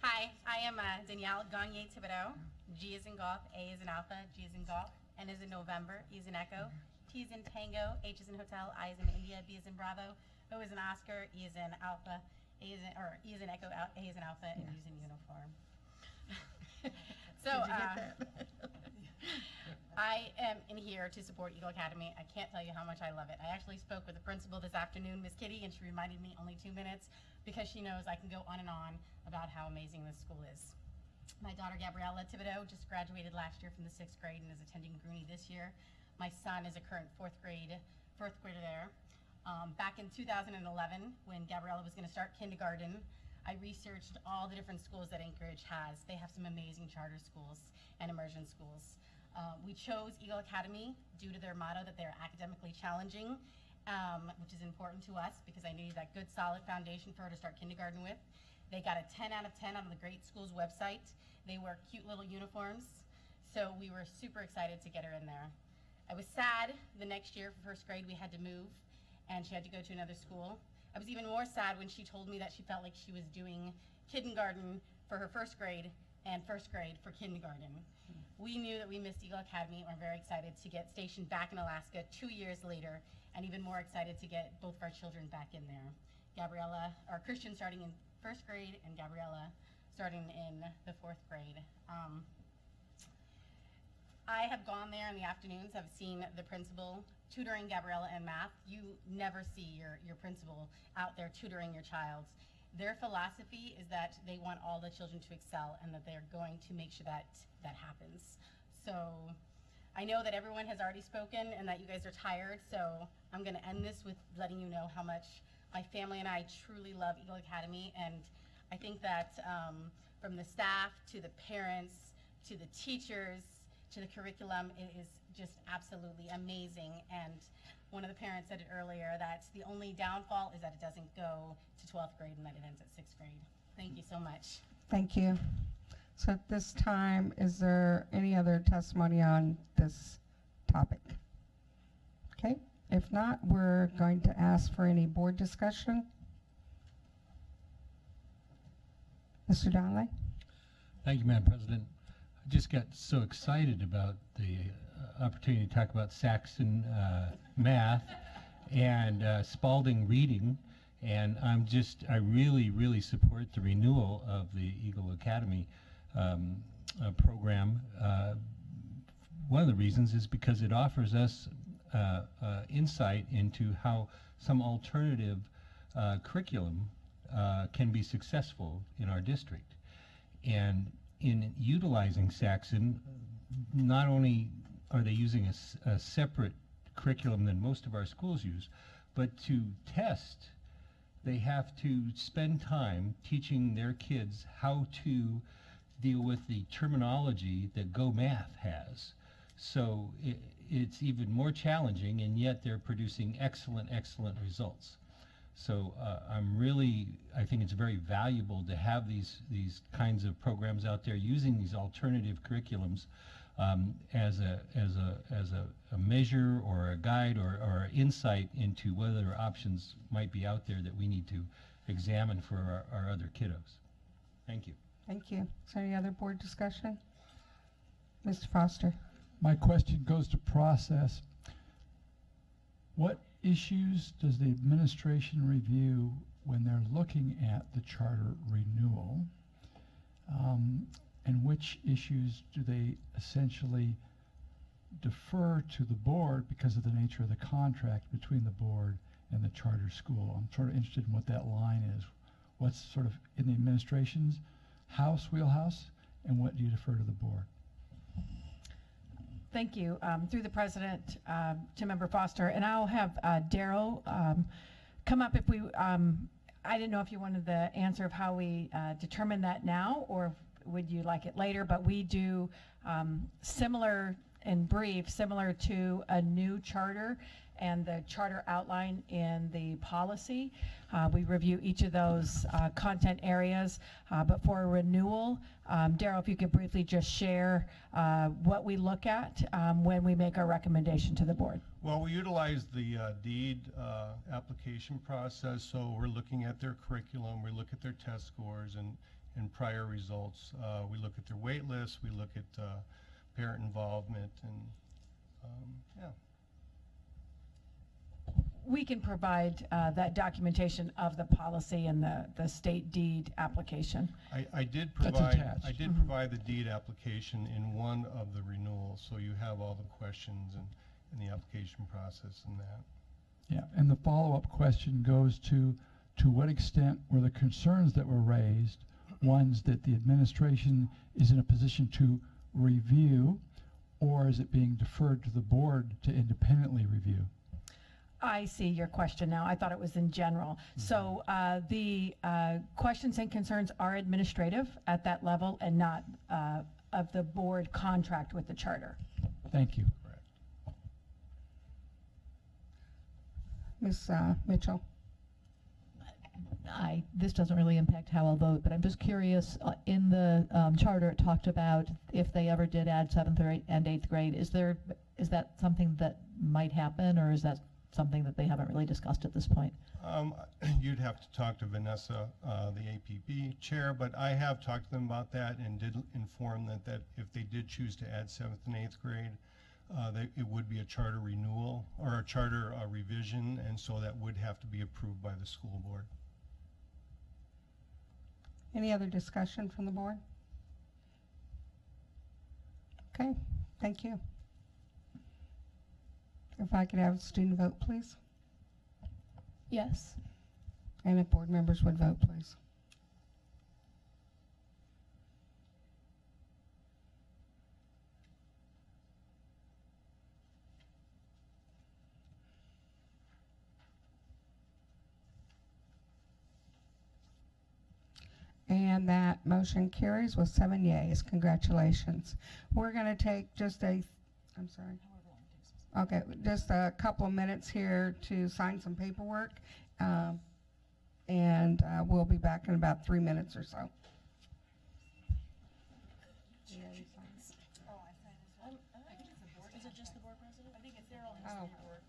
Hi, I am Danielle Gagne Thibodeau. G is in golf, A is in alpha, G is in golf, N is in November, E is in echo, T is in tango, H is in hotel, I is in India, B is in bravo, O is in Oscar, E is in alpha, E is in echo, A is in alpha, and U is in uniform. So, I am in here to support Eagle Academy. I can't tell you how much I love it. I actually spoke with the principal this afternoon, Miss Kitty, and she reminded me only 2 minutes because she knows I can go on and on about how amazing this school is. My daughter Gabriella Thibodeau just graduated last year from the 6th grade and is attending Grooney this year. My son is a current fourth grader there. Back in 2011, when Gabriella was going to start kindergarten, I researched all the different schools that Anchorage has. They have some amazing charter schools and immersion schools. We chose Eagle Academy due to their motto that they're academically challenging, which is important to us because I needed that good solid foundation for her to start kindergarten with. They got a 10 out of 10 on the Great Schools website. They wear cute little uniforms, so we were super excited to get her in there. I was sad the next year for first grade we had to move and she had to go to another school. I was even more sad when she told me that she felt like she was doing kindergarten for her first grade and first grade for kindergarten. We knew that we missed Eagle Academy and we're very excited to get stationed back in Alaska 2 years later, and even more excited to get both of our children back in there. Christian starting in first grade and Gabriella starting in the 4th grade. I have gone there in the afternoons, have seen the principal tutoring Gabriella in math. You never see your principal out there tutoring your child. Their philosophy is that they want all the children to excel and that they're going to make sure that that happens. So I know that everyone has already spoken and that you guys are tired, so I'm going to end this with letting you know how much my family and I truly love Eagle Academy, and I think that from the staff to the parents to the teachers to the curriculum, it is just absolutely amazing. And one of the parents said it earlier, that the only downfall is that it doesn't go to 12th grade and that it ends at 6th grade. Thank you so much. Thank you. So at this time, is there any other testimony on this topic? Okay, if not, we're going to ask for any board discussion. Mr. Donnelly? Thank you, Madam President. I just got so excited about the opportunity to talk about Saxon math and Spalding reading, and I really support the renewal of the Eagle Academy program. One of the reasons is because it offers us insight into how some alternative curriculum can be successful in our district. And in utilizing Saxon, not only are they using a separate curriculum than most of our schools use, but to test, they have to spend time teaching their kids how to deal with the terminology that Go Math has. So it's even more challenging, and yet they're producing excellent results. So I think it's very valuable to have these kinds of programs out there using these alternative curriculums as a measure or a guide or insight into whether options might be out there that we need to examine for our other kiddos. Thank you. Thank you. Is there any other board discussion? Mr. Foster. My question goes to process. What issues does the administration review when they're looking at the charter renewal? And which issues do they essentially defer to the board because of the nature of the contract between the board and the charter school? I'm sort of interested in what that line is. What's sort of in the administration's wheelhouse, and what do you defer to the board? Thank you. Through the president to Member Foster, and I'll have Daryl come up if we, I didn't know if you wanted the answer of how we determine that now, or would you like it later, but we do similar to a new charter and the charter outline in the policy. We review each of those content areas, but for a renewal, Daryl, if you could briefly just share what we look at when we make our recommendation to the board. Well, we utilize the deed application process, so we're looking at their curriculum, we look at their test scores and prior results. We look at their wait list, we look at parent involvement, and yeah. We can provide that documentation of the policy and the state deed application. I did provide the deed application in one of the renewals, so you have all the questions and the application process and that. Yeah, and the follow-up question goes to what extent were the concerns that were raised ones that the administration is in a position to review, or is it being deferred to the board to independently review? I see your question now. I thought it was in general. So the questions and concerns are administrative at that level and not of the board contract with the charter. Thank you. Ms. Mitchell. This doesn't really impact how I'll vote, but I'm just curious, in the charter it talked about if they ever did add 7th or 8th and 8th grade, is that something that might happen, or is that something that they haven't really discussed at this point? You'd have to talk to Vanessa, the APB chair, but I have talked to them about that and did inform that if they did choose to add 7th and 8th grade, it would be a charter renewal or a charter revision, and so that would have to be approved by the school board. Any other discussion from the board? Okay, Thank you. If I could have a student vote, please. Yes. And if board members would vote, please. And that motion carries with 7 yeas. Congratulations. We're going to take just I'm sorry. Okay, just a couple of minutes here to sign some paperwork. And we'll be back in about 3 minutes or so. Is it just the board president? I think it's Daryl has the board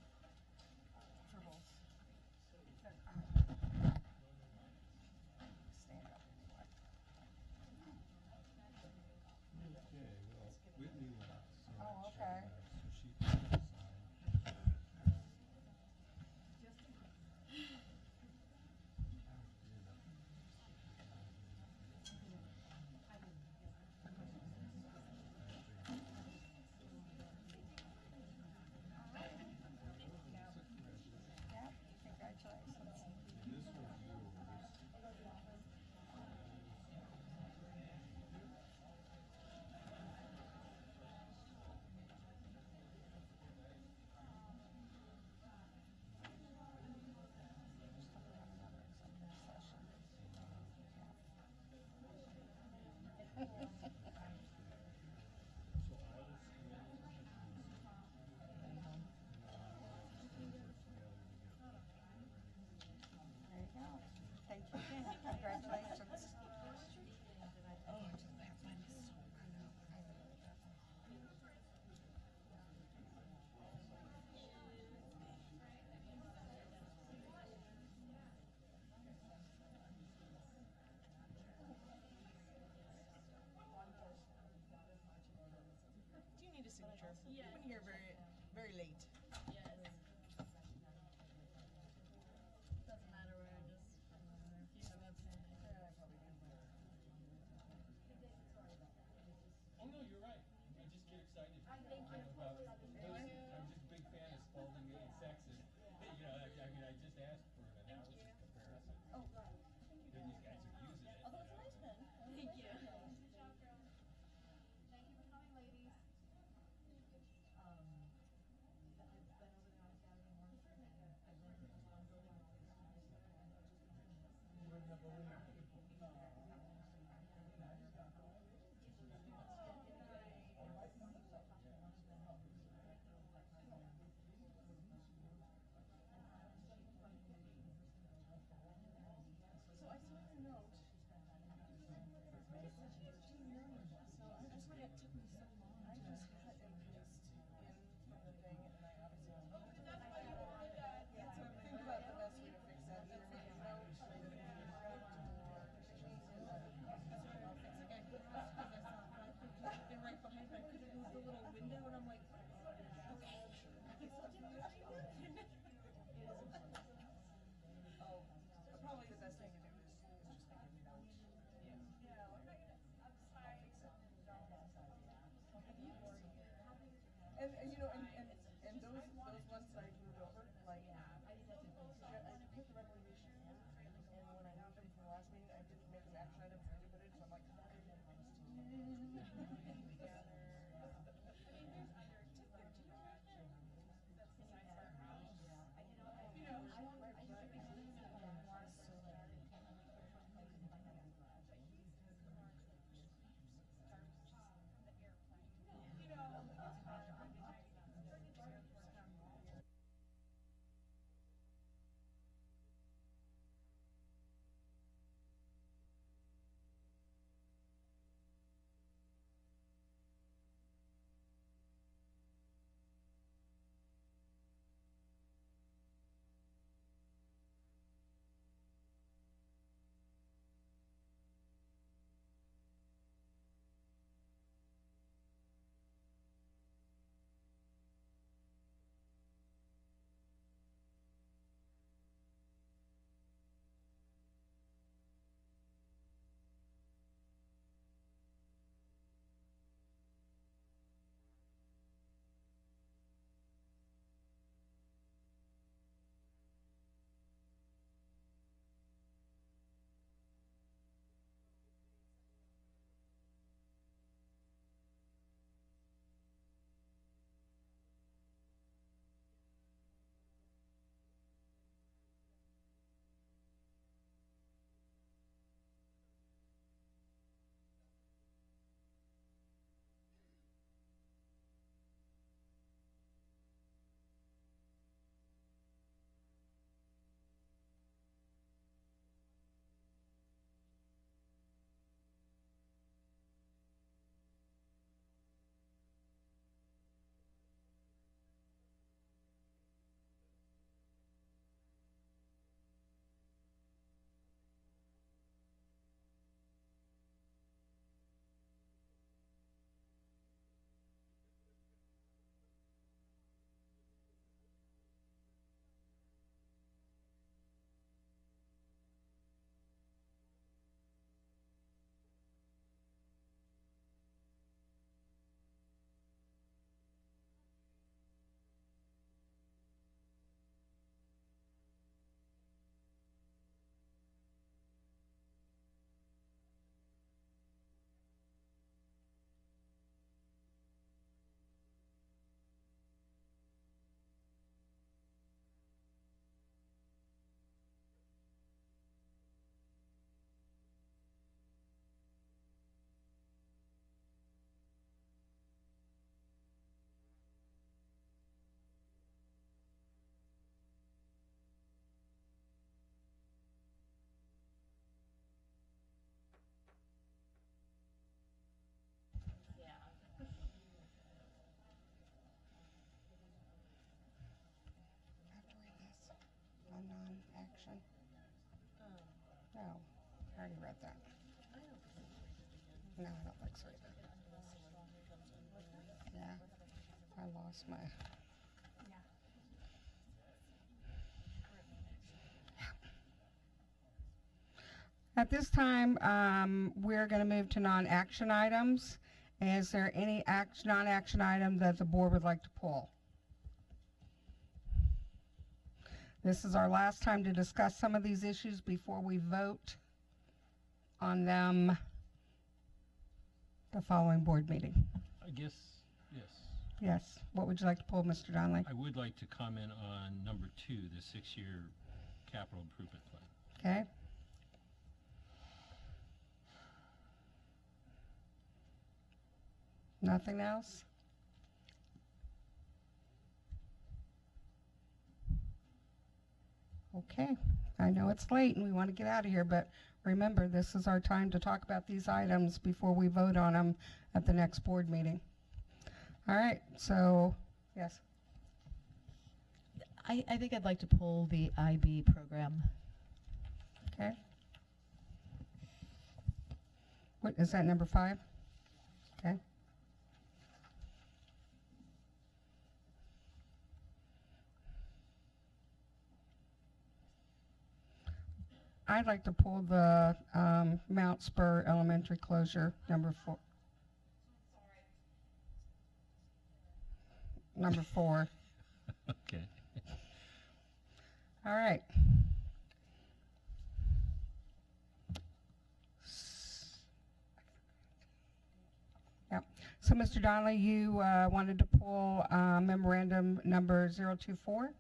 for both. Oh, okay. There you go. Thank you again. Congratulations. Do you need a signature? Yes. I've been here very late. Yes. Doesn't matter where, just if you have absent. Oh no, you're right. I just get excited. I'm just a big fan of Spalding and Sexton. You know, I mean, I just asked for an analysis comparison. Oh, right. And these guys are using it. Although it's a nice pen. Thank you. So I saw your note. So that's why it took me so long. I just cut and paste in from the thing, and I obviously was yeah, so I'm thinking about the best way to fix that. Either make a note or change it. They're right behind me. I couldn't move the little window, and I'm like, okay. Oh, probably the best thing to do is just make a note. Yeah, we're not gonna. I'm sorry. And you know, and those ones that I moved over, like, I put the recommendation in, and when I moved them from the last meeting, I didn't make an action item, I put it, so I'm like, already read that. No, I don't think so either. Yeah, I lost my. At this time, we're going to move to non-action items. Is there any non-action item that the board would like to pull? This is our last time to discuss some of these issues before we vote on them the following board meeting. I guess, yes. Yes. What would you like to pull, Mr. Donnelly? I would like to comment on number 2, the 6-year capital improvement plan. Okay. Nothing else? Okay. I know it's late and we want to get out of here, but remember, this is our time to talk about these items before we vote on them at the next board meeting. All right, so, yes. I think I'd like to pull the IB program. Okay. What, is that number 5? Okay. I'd like to pull the Mount Spur Elementary closure, number 4. Number 4. Okay. All right. Yep. So, Mr. Donnelly, you wanted to pull memorandum number 024?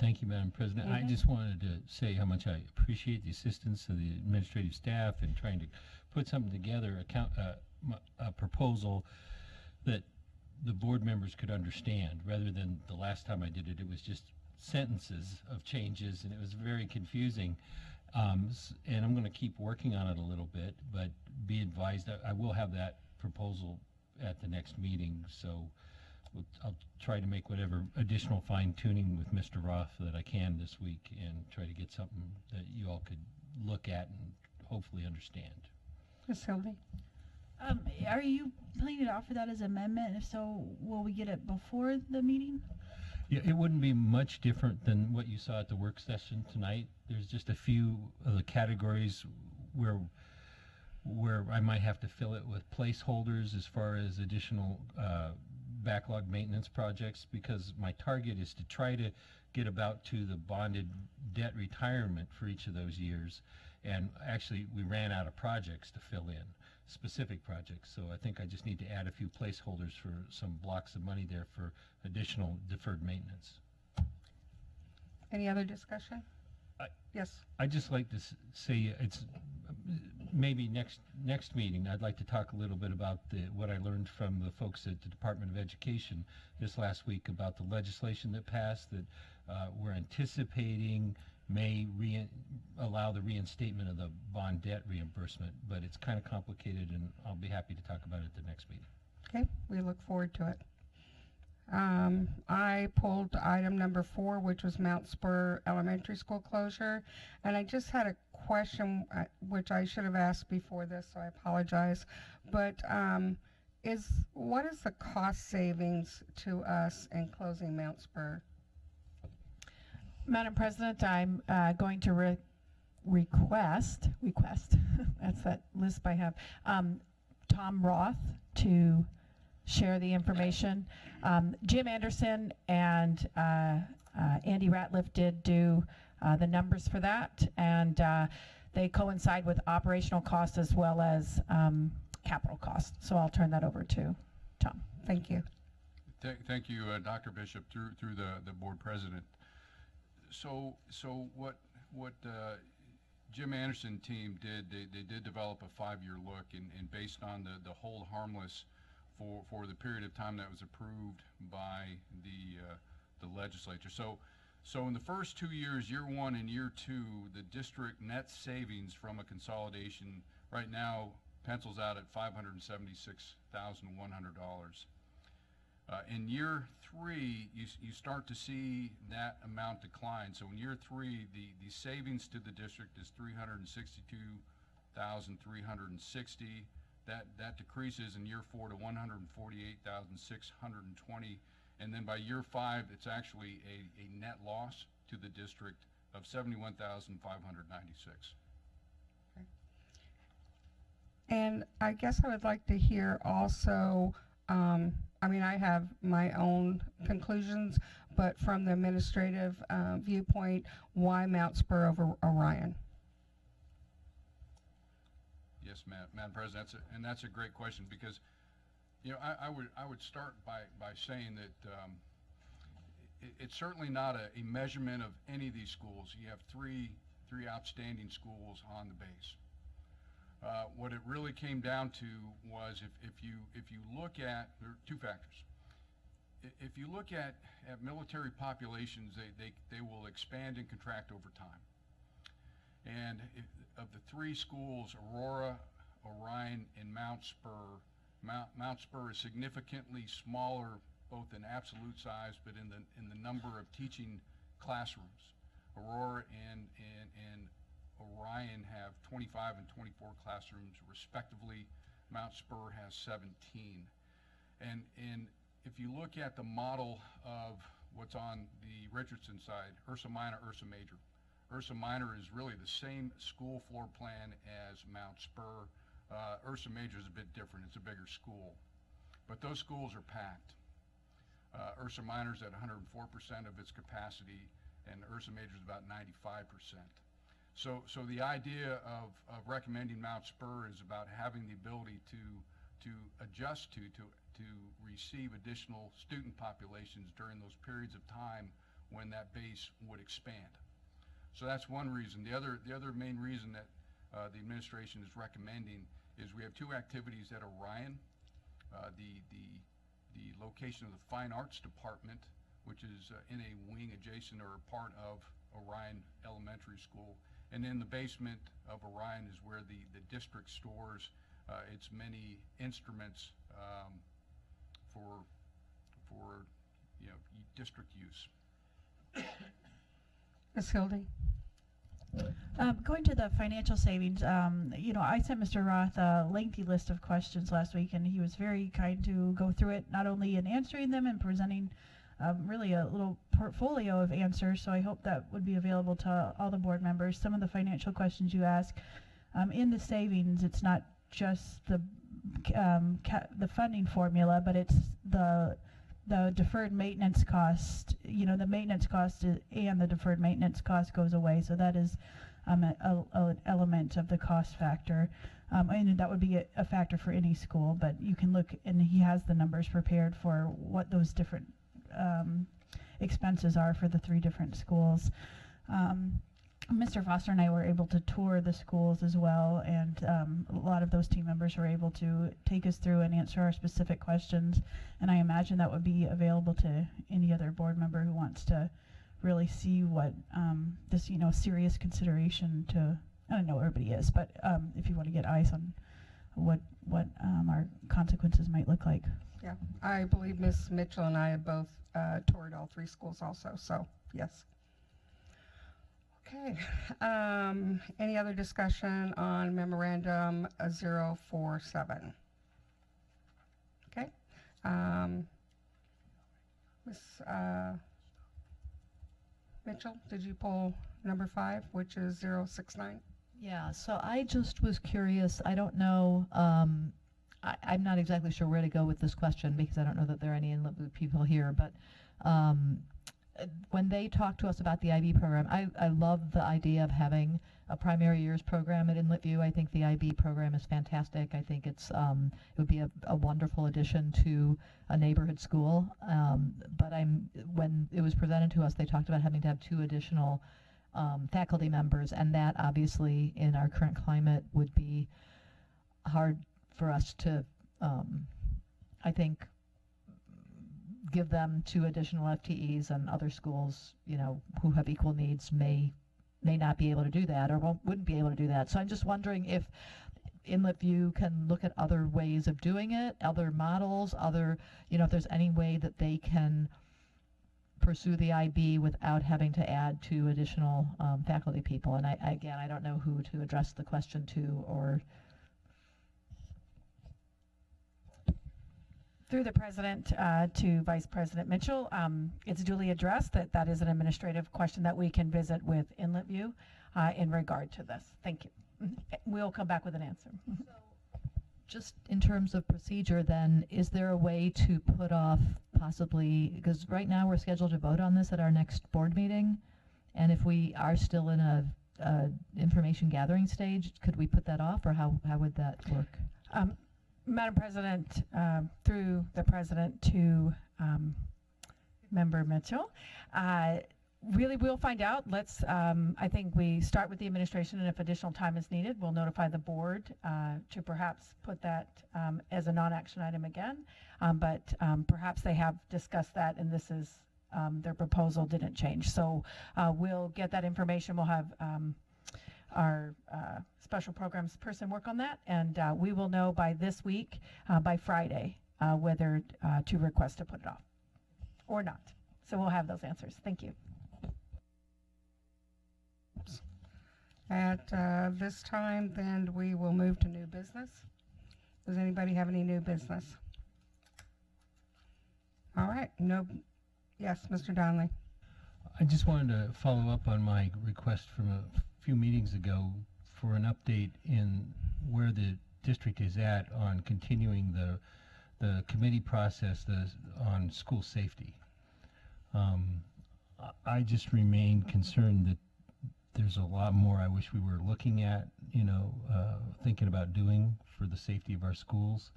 Thank you, Madam President. I just wanted to say how much I appreciate the assistance of the administrative staff in trying to put something together, a proposal that the board members could understand, rather than the last time I did it, it was just sentences of changes, and it was very confusing. And I'm going to keep working on it a little bit, but be advised I will have that proposal at the next meeting, so I'll try to make whatever additional fine-tuning with Mr. Roth that I can this week and try to get something that you all could look at and hopefully understand. Ms. Sylvie? Are you putting it out for that as amendment? If so, will we get it before the meeting? Yeah, it wouldn't be much different than what you saw at the work session tonight. There's just a few of the categories where I might have to fill it with placeholders as far as additional backlog maintenance projects, because my target is to try to get about to the bonded debt retirement for each of those years. And actually, we ran out of projects to fill in, specific projects. So I think I just need to add a few placeholders for some blocks of money there for additional deferred maintenance. Any other discussion? Yes. I'd just like to say it's maybe next meeting, I'd like to talk a little bit about what I learned from the folks at the Department of Education this last week about the legislation that passed that we're anticipating may allow the reinstatement of the bond debt reimbursement, but it's kind of complicated, and I'll be happy to talk about it at the next meeting. Okay, we look forward to it. I pulled item number 4, which was Mount Spur Elementary School closure, and I just had a question, which I should have asked before this, so I apologize. But what is the cost savings to us in closing Mount Spur? Madam President, I'm going to request, that's that lisp I have, Tom Roth to share the information. Jim Anderson and Andy Ratliff did do the numbers for that, and they coincide with operational costs as well as capital costs. So I'll turn that over to Tom. Thank you. Thank you, Dr. Bishop, through the board president. So what Jim Anderson team did, they did develop a 5-year look, and based on the hold harmless for the period of time that was approved by the legislature. So in the first 2 years, year 1 and year 2, the district net savings from a consolidation right now pencils out at $576,100. In year 3, you start to see that amount decline. So in year 3, the savings to the district is $362,000, 1,360. That decreases in year 4 to 148,620. And then by year 5, it's actually a net loss to the district of 71,596. And I guess I would like to hear also, I mean, I have my own conclusions, but from the administrative viewpoint, why Mount Spur over Orion? Yes, Madam President, that's a great question, because, you know, I would start by saying that it's certainly not a measurement of any of these schools. You have three outstanding schools on the base. What it really came down to was if you look at, there are two factors. If you look at military populations, they will expand and contract over time. And of the three schools, Aurora, Orion, and Mount Spur, Mount Spur is significantly smaller, both in absolute size, but in the number of teaching classrooms. Aurora and Orion have 25 and 24 classrooms respectively. Mount Spur has 17. And if you look at the model of what's on the Richardson side, Ursa Minor, Ursa Major. Ursa Minor is really the same school floor plan as Mount Spur. Ursa Major is a bit different. It's a bigger school. But those schools are packed. Ursa Minor is at 104% of its capacity, and Ursa Major is about 95%. So the idea of recommending Mount Spur is about having the ability to adjust to receive additional student populations during those periods of time when that base would expand. So that's one reason. The other main reason that the administration is recommending is we have two activities at Orion. The location of the Fine Arts Department, which is in a wing adjacent or a part of Orion Elementary School. And in the basement of Orion is where the district stores its many instruments for district use. Ms. Hildy? Going to the financial savings, I sent Mr. Roth a lengthy list of questions last week, and he was very kind to go through it, not only in answering them and presenting really a little portfolio of answers, so I hope that would be available to all the board members. Some of the financial questions you ask, in the savings, it's not just the funding formula, but it's the deferred maintenance cost. The maintenance cost and the deferred maintenance cost goes away, so that is an element of the cost factor. And that would be a factor for any school, but you can look, and he has the numbers prepared for what those different expenses are for the three different schools. Mr. Foster and I were able to tour the schools as well, and a lot of those team members were able to take us through and answer our specific questions, and I imagine that would be available to any other board member who wants to really see what this serious consideration to, I don't know where everybody is, but if you want to get eyes on what our consequences might look like. Yeah, I believe Ms. Mitchell and I have both toured all three schools also, so yes. Okay, any other discussion on memorandum 047? Okay, Ms. Mitchell, did you pull number 5, which is 069? Yeah, so I just was curious. I don't know, I'm not exactly sure where to go with this question because I don't know that there are any Inlet people here, but when they talk to us about the IB program, I love the idea of having a primary years program at Inlet View. I think the IB program is fantastic. I think it's it would be a wonderful addition to a neighborhood school. But when it was presented to us, they talked about having to have 2 additional faculty members, and that obviously in our current climate would be hard for us to, I think, give them 2 additional FTEs, and other schools, who have equal needs may not be able to do that, or wouldn't be able to do that. So I'm just wondering if Inlet View can look at other ways of doing it, other models, if there's any way that they can pursue the IB without having to add 2 additional faculty people. And again, I don't know who to address the question to, or Through the president to Vice President Mitchell, it's duly addressed that that is an administrative question that we can visit with Inlet View in regard to this. Thank you. We'll come back with an answer. just in terms of procedure then, is there a way to put off possibly, because right now we're scheduled to vote on this at our next board meeting, and if we are still in a information gathering stage, could we put that off, or how would that work? Madam President, through the president to Member Mitchell, really we'll find out. Let's, I think we start with the administration, and if additional time is needed, we'll notify the board to perhaps put that as a non-action item again. But perhaps they have discussed that, and this is, their proposal didn't change. So we'll get that information. We'll have our special programs person work on that, and we will know by this week, by Friday, whether to request to put it off or not. So we'll have those answers. Thank you. At this time, then we will move to new business. Does anybody have any new business? All right. No. Yes, Mr. Donnelly. I just wanted to follow up on my request from a few meetings ago for an update in where the district is at on continuing the committee process on school safety. I just remain concerned that there's a lot more I wish we were looking at, thinking about doing for the safety of our schools.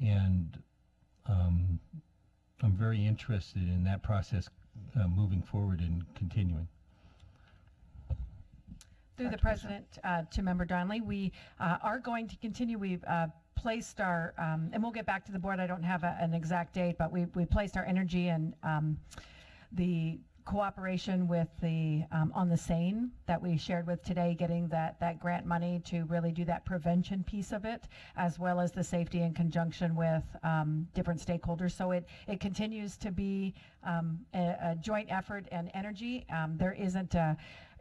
And I'm very interested in that process moving forward and continuing. Through the president to Member Donnelly, we are going to continue. We've placed our, and we'll get back to the board. I don't have an exact date, but we placed our energy and the cooperation with the on the SANE that we shared with today, getting that grant money to really do that prevention piece of it, as well as the safety in conjunction with different stakeholders. So it continues to be a joint effort and energy. There isn't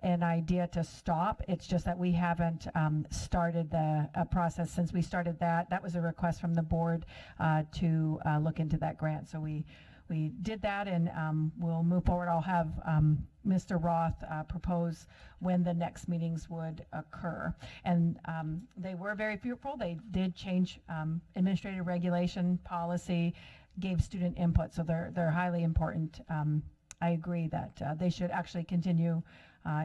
an idea to stop. It's just that we haven't started the process. Since we started that was a request from the board to look into that grant. So we did that, and we'll move forward. I'll have Mr. Roth propose when the next meetings would occur. And they were very fruitful. They did change administrative regulation policy, gave student input, so they're highly important. I agree that they should actually continue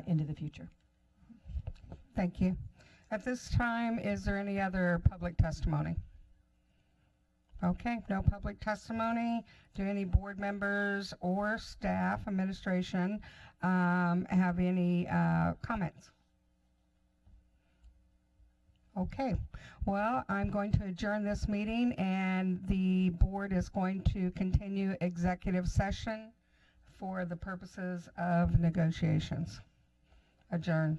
into the future. Thank you. At this time, is there any other public testimony? Okay, no public testimony. Do any board members or staff, administration, have any comments? Okay, well, I'm going to adjourn this meeting, and the board is going to continue executive session for the purposes of negotiations. Adjourned.